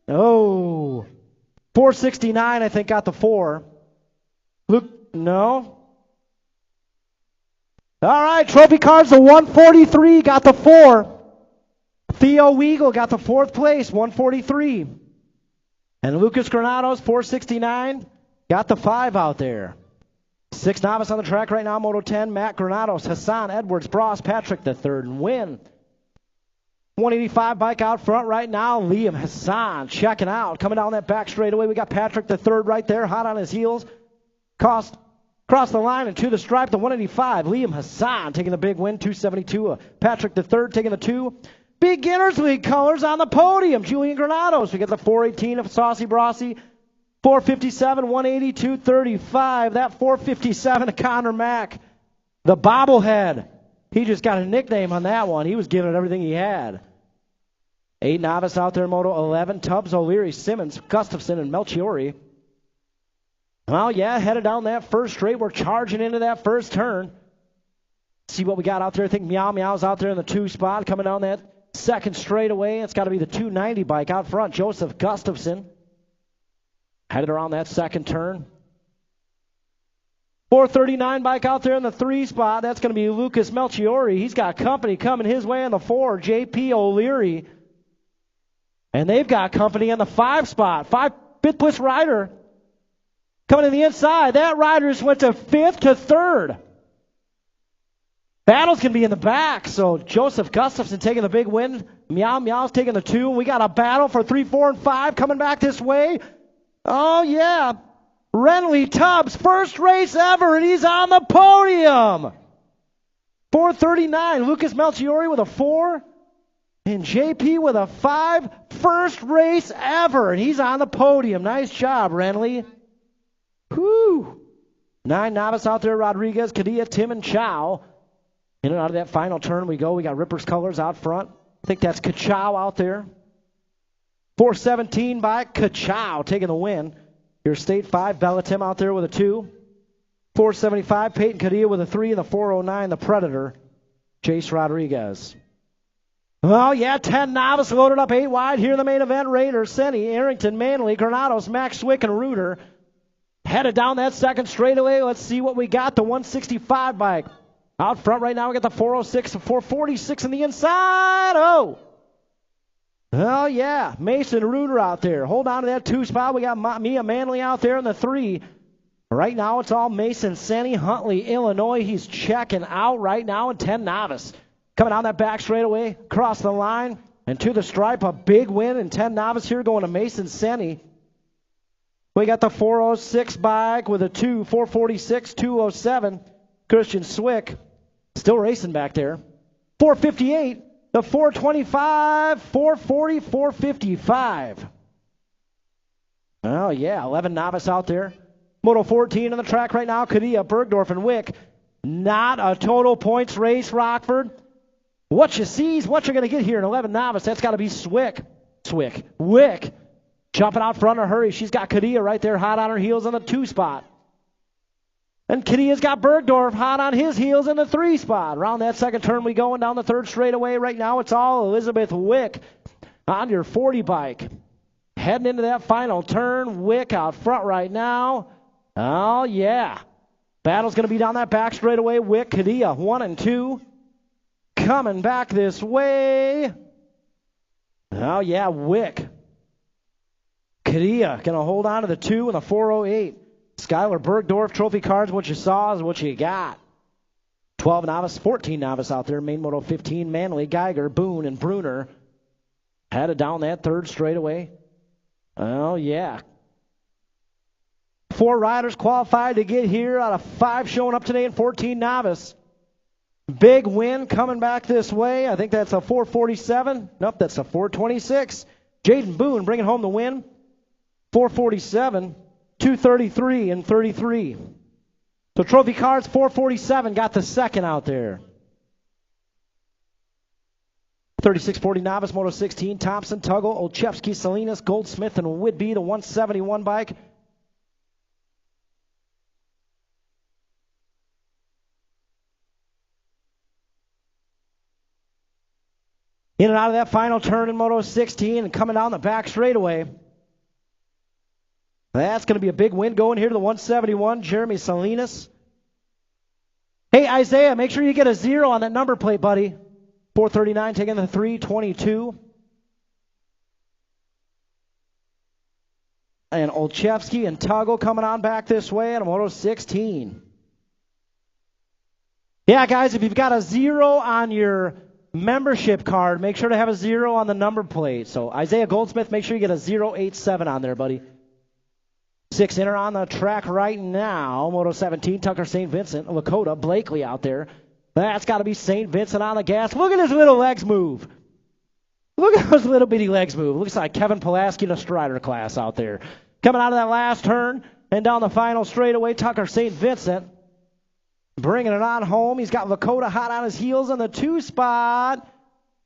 Oh. 469, I think, got the 4. Luke, no. All right, trophy cards, the 143 got the 4. Theo Weagle got the 4th place, 143. And Lucas Granados, 469, got the 5 out there. 6 novice on the track right now, Moto 10, Matt Granados, Hassan Edwards, Bros, Patrick the 3rd, and win. 185 bike out front right now, Liam Hassan checking out. Coming down that back straightaway, we got Patrick the 3rd right there, hot on his heels. Cross the line and to the stripe, the 185. Liam Hassan taking the big win, 272. Patrick the 3rd taking the 2. Beginners League colors on the podium. Julian Granados. We get the 418 of Saucy Brossy. 457, 180, 235. That 457 of Connor Mack. The bobblehead. He just got a nickname on that one. He was giving it everything he had. 8 novice out there, Moto 11. Tubbs, O'Leary, Simmons, Gustafson, and Melchiori. Well, yeah, headed down that first straight. We're charging into that first turn. See what we got out there. I think Meow Meow's out there in the 2 spot. Coming down that second straightaway. It's got to be the 290 bike out front. Joseph Gustafson. Headed around that second turn. 439 bike out there in the 3 spot. That's going to be Lucas Melchiori. He's got company coming his way in the 4. J.P. O'Leary. And they've got company in the 5 spot. 5th place rider coming to the inside. That rider just went to 5th to 3rd. Battle's going to be in the back. So Joseph Gustafson taking the big win. Meow Meow's taking the 2. We got a battle for 3, 4, and 5 coming back this way. Oh, yeah. Renly Tubbs, first race ever, and he's on the podium. 439. Lucas Melchiori with a 4. And JP with a 5. First race ever, and he's on the podium. Nice job, Renly. Whew. 9 novice out there. Rodriguez, Cadilla, Tim, and Chow. In and out of that final turn we go. We got Ripper's colors out front. I think that's Kachow out there. 417 by Kachow taking the win. Your State 5, Bellatim out there with a 2. 475, Peyton Cadilla with a 3. And the 409, the Predator, Jace Rodriguez. Well, yeah, 10 novice loaded up 8 wide. Here in the main event, Rayner, Senny, Arrington, Manley, Granados, Max Swick, and Reuter. Headed down that second straightaway. Let's see what we got. The 165 bike. Out front right now, we got the 406, the 446 on the inside. Oh, yeah. Mason Reuter out there. Hold on to that 2 spot. We got Mia Manley out there in the 3. Right now, it's all Mason Senny, Huntley, Illinois. He's checking out right now in 10 novice. Coming down that back straightaway, across the line, and to the stripe. A big win in 10 novice here going to Mason Senny. We got the 406 bike with a 2, 446, 207. Christian Swick still racing back there. 458, the 425, 440, 455. Oh, yeah, 11 novice out there. Moto 14 on the track right now. Cadilla, Bergdorf, and Wick. Not a total points race, Rockford. What you see is what you're going to get here in 11 novice. That's got to be Wick. Jumping out front in a hurry. She's got Cadilla right there hot on her heels on the 2 spot. And Cadilla's got Bergdorf hot on his heels in the 3 spot. Around that second turn we go, and down the third straightaway right now. It's all Elizabeth Wick on your 40 bike. Heading into that final turn. Wick out front right now. Oh, yeah. Battle's going to be down that back straightaway. Wick, Cadilla, 1 and 2. Coming back this way. Oh, yeah, Wick. Cadilla going to hold on to the 2 and the 408. Skylar Bergdorf, trophy cards, what you saw is what you got. 12 novice, 14 novice out there. Main Moto 15, Manley, Geiger, Boone, and Bruner. Headed down that third straightaway. Oh, yeah. 4 riders qualified to get here out of 5 showing up today in 14 novice. Big win coming back this way. I think that's a 447. Nope, that's a 426. Jaden Boone bringing home the win. 447, 233, and 33. So trophy cards, 447 got the second out there. 3640 novice, Moto 16, Thompson, Tuggle, Olszewski, Salinas, Goldsmith, and Whitby, the 171 bike. In and out of that final turn in Moto 16 and coming down the back straightaway. That's going to be a big win going here to the 171, Jeremy Salinas. Hey, Isaiah, make sure you get a 0 on that number plate, buddy. 439 taking the 322. And Olszewski and Tuggle coming on back this way in Moto 16. Yeah, guys, if you've got a 0 on your membership card, make sure to have a 0 on the number plate. So Isaiah Goldsmith, make sure you get a 087 on there, buddy. 6 inner on the track right now. Moto 17, Tucker St. Vincent, Lakota, Blakely out there. That's got to be St. Vincent on the gas. Look at his little legs move. Look at those little bitty legs move. Looks like Kevin Pulaski in a Strider class out there. Coming out of that last turn and down the final straightaway, Tucker St. Vincent bringing it on home. He's got Lakota hot on his heels in the 2 spot.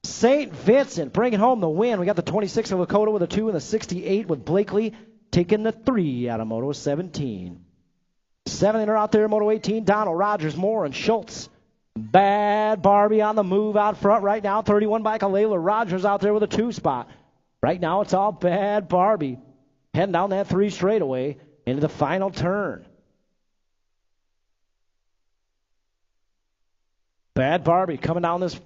St. Vincent bringing home the win. We got the 26 of Lakota with a 2 and the 68 with Blakely taking the 3 out of Moto 17. 7 in out there, Moto 18, Donald, Rogers, Moore, and Schultz. Bad Barbie on the move out front right now. 31 by Layla Rogers out there with a 2 spot. Right now it's all Bad Barbie heading down that 3 straightaway into the final turn. Bad Barbie coming down this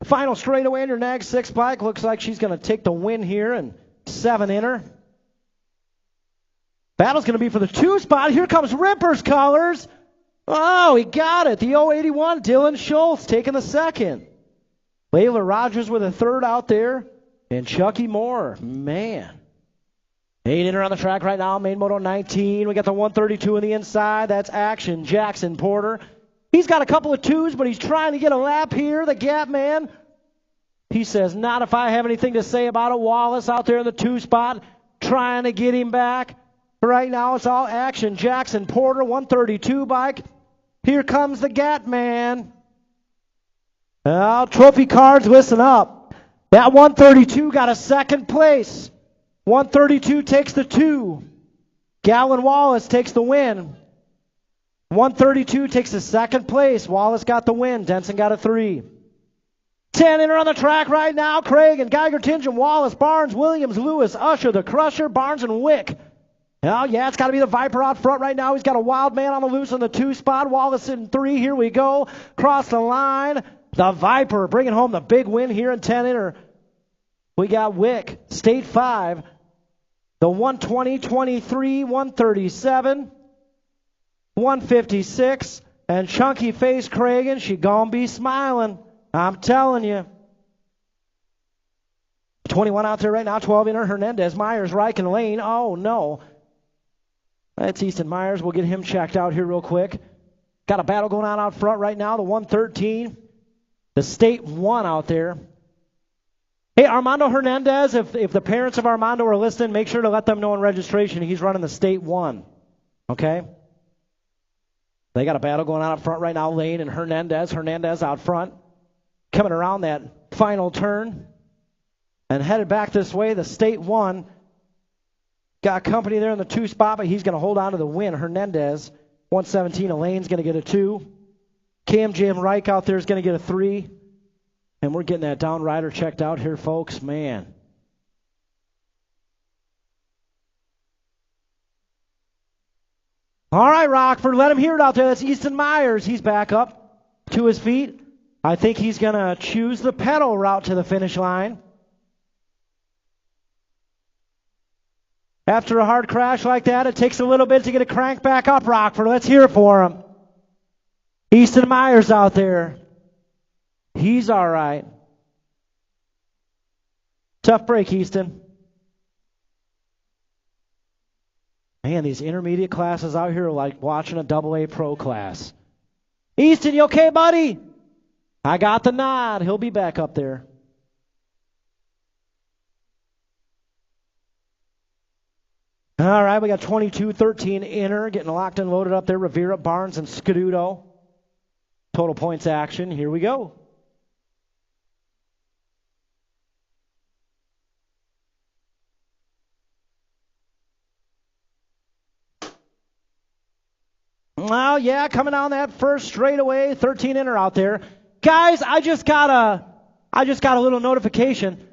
final straightaway in her nag 6 bike. Looks like she's going to take the win here and 7 in her. Battle's going to be for the 2 spot. Here comes Ripper's colors. Oh, he got it. The 081, Dylan Schultz taking the 2nd. Layla Rogers with a 3rd out there. And Chucky Moore. Man. 8 in her on the track right now. Main Moto 19. We got the 132 on the inside. That's Action Jackson Porter. He's got a couple of 2s, but he's trying to get a lap here. The Gap Man. He says, not if I have anything to say about it. Wallace out there in the 2 spot. Trying to get him back. Right now it's all Action Jackson Porter. 132 bike. Here comes the Gat Man. Well, trophy cards, listen up. That 132 got a 2nd place. 132 takes the 2. Gallon Wallace takes the win. 132 takes the 2nd place. Wallace got the win. Denson got a 3. 10 in her on the track right now. Craig and Geiger, Tinge and Wallace, Barnes, Williams, Lewis, Usher, the Crusher, Barnes and Wick. Oh, yeah, it's got to be the Viper out front right now. He's got a Wild Man on the loose in the 2 spot. Wallace in 3. Here we go. Cross the line. The Viper bringing home the big win here in 10 inner. We got Wick, State 5. The 120, 23, 137, 156. And Chunky Face Cragen, she gonna be smiling. I'm telling you. 21 out there right now. 12 inner. Hernandez, Myers, Reich, and Lane. Oh, no. That's Easton Myers. We'll get him checked out here real quick. Got a battle going on out front right now. The 113. The State 1 out there. Hey, Armando Hernandez, if the parents of Armando are listening, make sure to let them know in registration he's running the State 1. Okay? They got a battle going on out front right now. Lane and Hernandez. Hernandez out front. Coming around that final turn. And headed back this way, the State 1. Got company there in the 2 spot, but he's going to hold on to the win. Hernandez, 117. Elaine's going to get a 2. KMJ and Reich out there is going to get a 3. And we're getting that down rider checked out here, folks. Man. All right, Rockford, let him hear it out there. That's Easton Myers. He's back up to his feet. I think he's going to choose the pedal route to the finish line. After a hard crash like that, it takes a little bit to get a crank back up, Rockford. Let's hear it for him. Easton Myers out there. He's all right. Tough break, Easton. Man, these intermediate classes out here are like watching a AA pro class. Easton, you okay, buddy? I got the nod. He'll be back up there. All right, we got 22-13 inner, getting locked and loaded up there. Rivera, Barnes, and Scuduto. Total points action. Here we go. Well, yeah, coming down that first straightaway, 13 inner out there. Guys, I just got a little notification.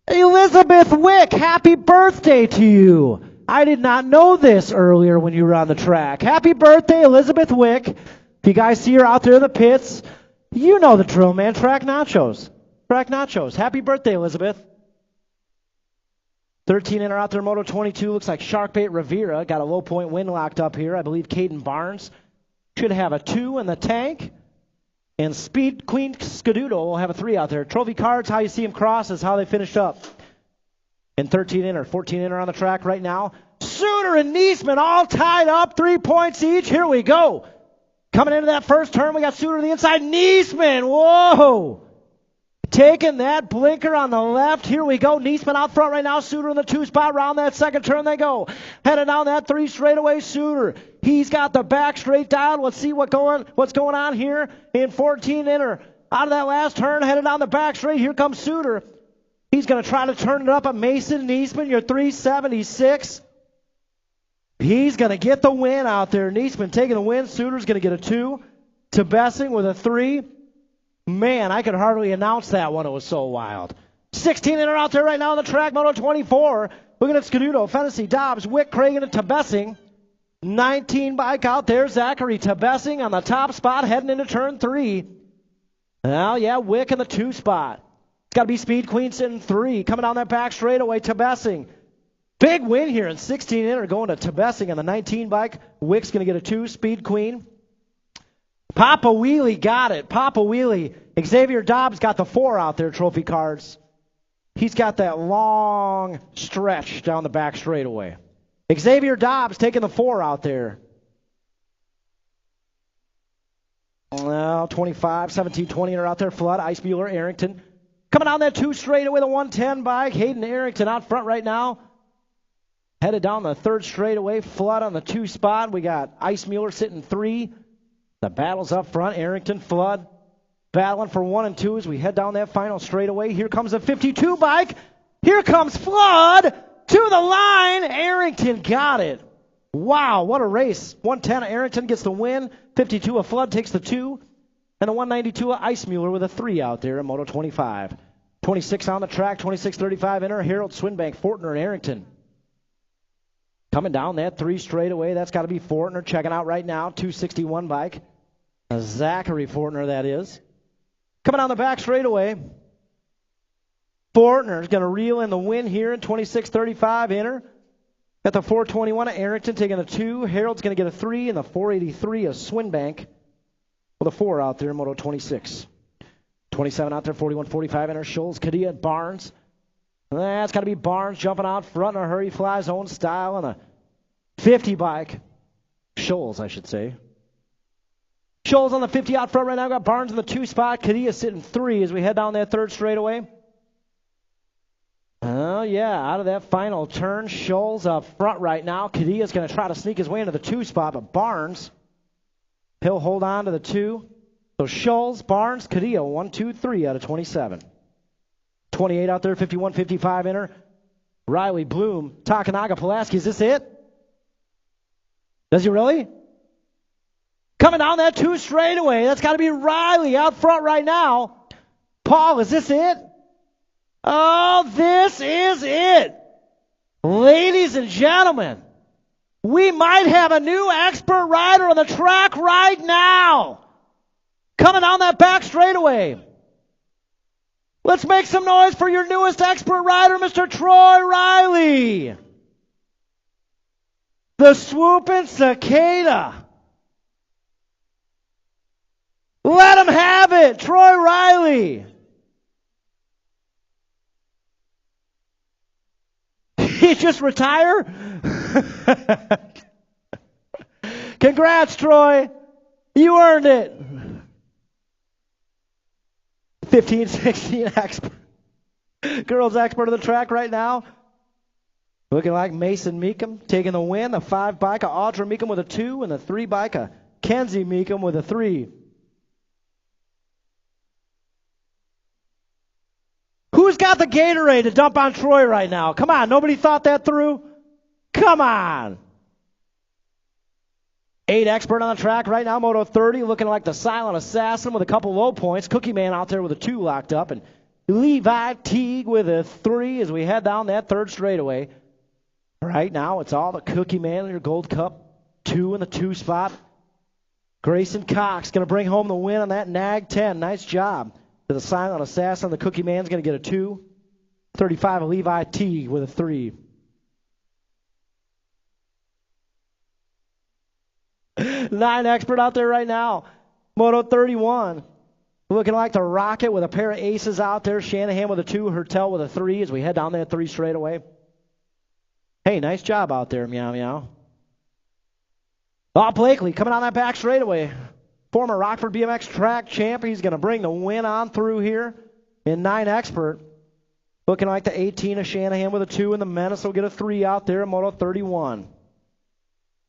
Elizabeth Wick, happy birthday to you. I did not know this earlier when you were on the track. Happy birthday, Elizabeth Wick. If you guys see her out there in the pits, you know the drill, man. Track nachos. Track nachos. Happy birthday, Elizabeth. 13 in or out there, Moto 22. Looks like Sharkbait Rivera. Got a low point win locked up here. I believe Caden Barnes should have a 2 in the tank. And Speed Queen Scuduto will have a 3 out there. Trophy cards, how you see them cross is how they finished up. And 13 inner, 14 inner on the track right now. Suter and Niesman all tied up, 3 points each. Here we go. Coming into that first turn, we got Suter on the inside. Niesman, whoa. Taking that blinker on the left. Here we go. Niesman out front right now. Suter in the 2 spot. Round that second turn they go. Heading down that 3 straightaway. Suter. He's got the back straight down. Let's see what's going on here in 14 inner. Out of that last turn, headed down the back straight. Here comes Suter. He's going to try to turn it up at Mason Niesman. You're 376. He's going to get the win out there. Niesman taking the win. Suter's going to get a 2. Tebessing with a 3. Man, I could hardly announce that one. It was so wild. 16 inner out there right now on the track. Moto 24. Looking at Scaduto, Fennessy, Dobbs, Wick, Cragen, and Tebessing. 19 bike out there. Zachary Tebessing on the top spot heading into turn 3. Now, yeah, Wick in the 2 spot. It's got to be Speed Queen sitting 3. Coming down that back straightaway, Tebessing. Big win here in 16 inner going to Tebessing on the 19 bike. Wick's going to get a 2. Speed Queen. Papa Wheelie got it. Papa Wheelie. Xavier Dobbs got the 4 out there, trophy cards. He's got that long stretch down the back straightaway. Xavier Dobbs taking the 4 out there. Well, 25, 17, 20 are out there. Flood, Icemuller, Arrington. Coming down that 2 straightaway, the 110 bike. Hayden Arrington out front right now. Headed down the 3rd straightaway. Flood on the 2 spot. We got Icemuller sitting 3. The battle's up front. Arrington, Flood battling for 1 and 2 as we head down that final straightaway. Here comes the 52 bike. Here comes Flood to the line. Arrington got it. Wow, what a race. 110 Arrington gets the win. 52 of Flood takes the 2. And the 192 of Icemuller with a 3 out there in Moto 25. 26 on the track, 26-35 inner. Harold, Swinbank, Fortner, and Arrington. Coming down that 3 straightaway. That's got to be Fortner checking out right now. 261 bike. Zachary Fortner, that is. Coming down the back straightaway. Fortner's going to reel in the win here in 26-35 inner. Got the 421 of Arrington taking a 2. Harold's going to get a 3. And the 483 of Swinbank with a 4 out there in Moto 26. 27 out there, 41-45 inner. Scholes, Kadia, Barnes. That's got to be Barnes jumping out front in a hurry, flies own style on a 50 bike. Scholes, I should say. Scholes on the 50 out front right now. Got Barnes in the 2 spot. Kadia sitting 3 as we head down that 3rd straightaway. Oh, yeah, out of that final turn. Scholes up front right now. Kadia's going to try to sneak his way into the 2 spot, but Barnes, he'll hold on to the 2. So Scholes, Barnes, Kadia, 1, 2, 3 out of 27. 28 out there, 51-55 inner. Riley, Bloom, Takanaga, Pulaski. Is this it? Does he really? Coming down that 2 straightaway. That's got to be Riley out front right now. Paul, is this it? Oh, this is it. Ladies and gentlemen, we might have a new expert rider on the track right now. Coming down that back straightaway. Let's make some noise for your newest expert rider, Mr. Troy Riley. The swooping cicada. Let him have it, Troy Riley. He just retire? Congrats, Troy. You earned it. 15-16 expert. Girls expert of the track right now. Looking like Mason Meekum taking the win. The 5 bike of Audra Meekum with a 2 and the 3 bike of Kenzie Meekum with a 3. Who's got the Gatorade to dump on Troy right now? Come on, nobody thought that through? Come on. 8 expert on the track right now, Moto 30, looking like the silent assassin with a couple low points. Cookie Man out there with a 2 locked up. And Levi Teague with a 3 as we head down that 3rd straightaway. Right now, it's all the Cookie Man in your Gold Cup. 2 in the 2 spot. Grayson Cox going to bring home the win on that Nag 10. Nice job to the silent assassin. The Cookie Man's going to get a 2. 35 of Levi Teague with a 3. 9 expert out there right now. Moto 31. Looking like the Rocket with a pair of aces out there. Shanahan with a 2. Hertel with a 3 as we head down that 3 straightaway. Hey, nice job out there, Meow Meow. Bob Blakely coming on that back straightaway. Former Rockford BMX track champ. He's going to bring the win on through here. in 9 expert. Looking like the 18 of Shanahan with a 2, and the Menace will get a 3 out there in Moto 31.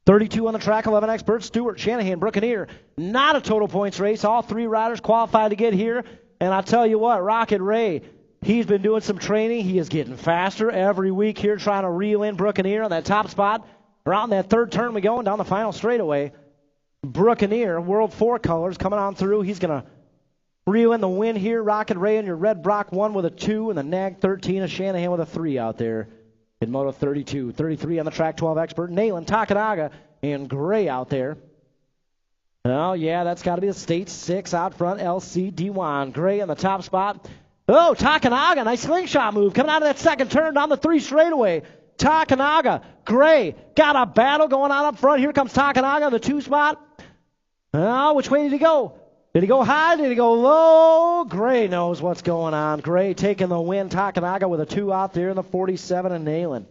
32 on the track, 11 expert. Stewart, Shanahan, Buccaneer. Not a total points race. All 3 riders qualified to get here. And I'll tell you what, Rocket Ray, he's been doing some training. He is getting faster every week here, trying to reel in Buccaneer on that top spot. Around that third turn we go, and down the final straightaway. Buccaneer, World 4 colors, coming on through. He's going to reel in the win here. Rocket Ray and your Red Brock 1 with a 2, and the Nag 13 of Shanahan with a 3 out there in Moto 32. 33 on the track, 12 expert. Nayland, Takanaga, and Gray out there. Oh, yeah, that's got to be the State 6 out front, LC D1. Gray on the top spot. Oh, Takanaga, nice slingshot move. Coming out of that second turn down the 3 straightaway. Takanaga, Gray, got a battle going on up front. Here comes Takanaga on the 2 spot. Oh, which way did he go? Did he go high? Did he go low? Gray knows what's going on. Gray taking the win. Takanaga with a 2 out there in the 47 and Nayland.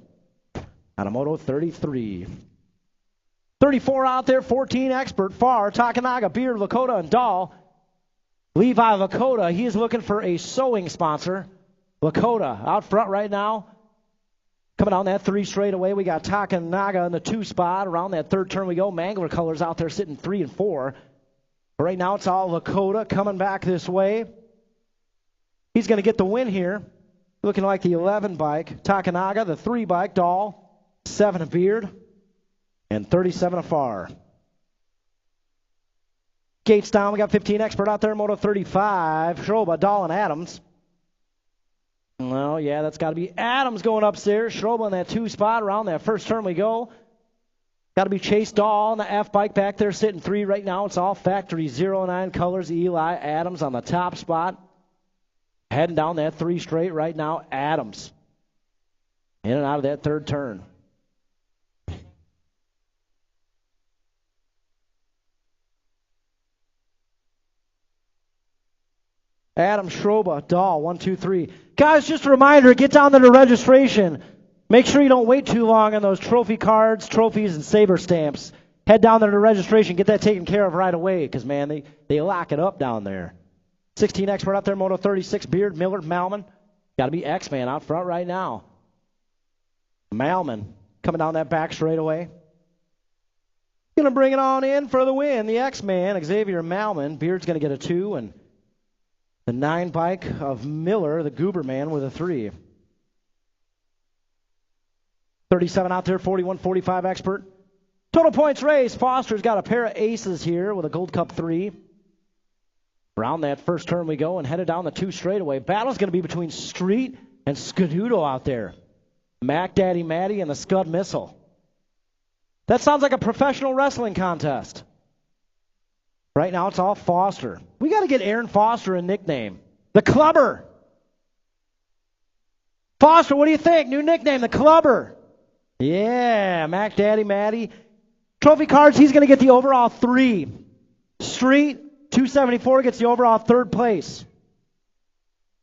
Out of Moto 33. 34 out there, 14 expert. Far, Takanaga, Beard, Lakota, and Dahl. Levi Lakota, he is looking for a sewing sponsor. Lakota out front right now. Coming down that 3 straightaway, we got Takanaga in the 2 spot. Around that third turn we go. Mangler colors out there sitting 3 and 4. Right now it's all Lakota coming back this way. He's going to get the win here. Looking like the 11 bike. Takanaga, the 3 bike. Dahl, 7 of Beard, and 37 of Far. Gates down. We got 15 expert out there. Moto 35. Schroba, Dahl, and Adams. Well, yeah, that's got to be Adams going upstairs. Schroba in that 2 spot. Around that first turn we go. Got to be Chase Dahl on the F bike back there sitting 3 right now. It's all factory 09 colors. Eli Adams on the top spot. Heading down that 3 straight right now. Adams in and out of that third turn. Adam, Schroba, Dahl, 1, 2, 3. Guys, just a reminder, get down there to registration. Make sure you don't wait too long on those trophy cards, trophies, and saber stamps. Head down there to registration. Get that taken care of right away because, man, they lock it up down there. 16 expert out there, Moto 36, Beard, Miller, Malman. Got to be X-Man out front right now. Malman coming down that back straightaway. Going to bring it on in for the win. The X-Man, Xavier Malman. Beard's going to get a 2, and the 9 bike of Miller, the Goober Man, with a 3. 37 out there, 41, 45 expert. Total points race. Foster's got a pair of aces here with a Gold Cup 3. Around that first turn we go and headed down the 2 straightaway. Battle's going to be between Street and Scududo out there. Mac Daddy Matty and the Scud Missile. That sounds like a professional wrestling contest. Right now it's all Foster. We got to get Aaron Foster a nickname. The Clubber. Foster, what do you think? New nickname, the Clubber. Yeah, Mac Daddy Matty. Trophy cards, he's going to get the overall 3. Street, 274, gets the overall 3rd place.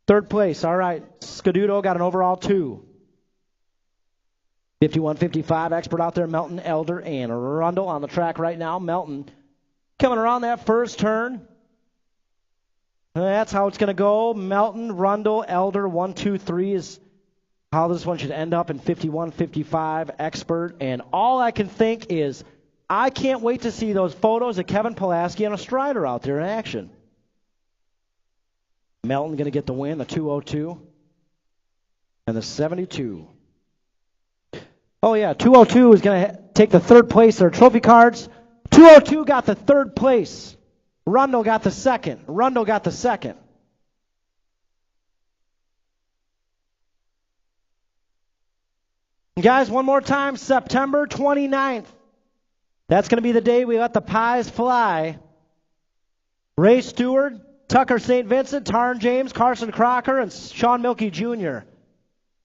3rd place, all right. Scududo got an overall 2. 51-55, expert out there, Melton, Elder, and Rundle on the track right now. Melton coming around that first turn. That's how it's going to go. Melton, Rundle, Elder, 1, 2, 3 is how this one should end up in 51-55, expert. And all I can think is I can't wait to see those photos of Kevin Pulaski and a Strider out there in action. Melton going to get the win, the 202 and the 72. Oh, yeah, 202 is going to take the 3rd place. Their trophy cards. 202 got the 3rd place. Rundle got the 2nd. Rundle got the 2nd. Guys, one more time, September 29th. That's going to be the day we let the pies fly. Ray Stewart, Tucker St. Vincent, Tarn James, Carson Crocker, and Sean Milkey Jr.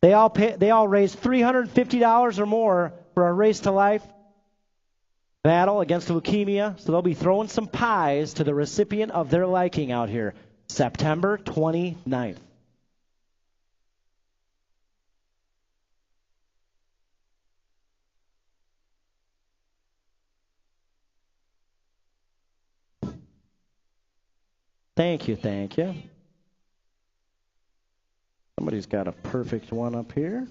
They all raised $350 or more for a Race to Life battle against leukemia. So they'll be throwing some pies to the recipient of their liking out here, September 29th. Thank you, thank you. Somebody's got a perfect one up here.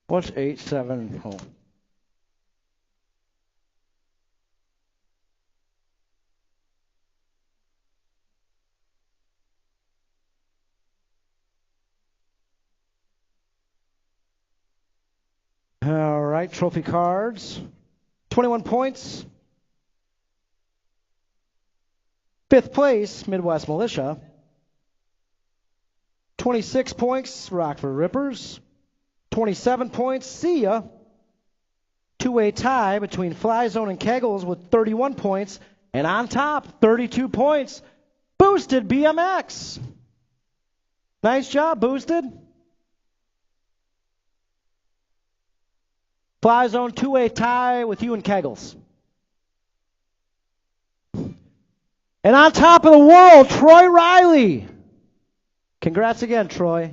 What's 8-7? Oh. All right, trophy cards. 21 points. 5th place, Midwest Militia. 26 points, Rockford Rippers. 27 points, See Ya. Two-way tie between Fly Zone and Kegels with 31 points. And on top, 32 points, Boosted BMX. Nice job, Boosted. Fly Zone two-way tie with you and Kegels. And on top of the world, Troy Riley. Congrats again, Troy.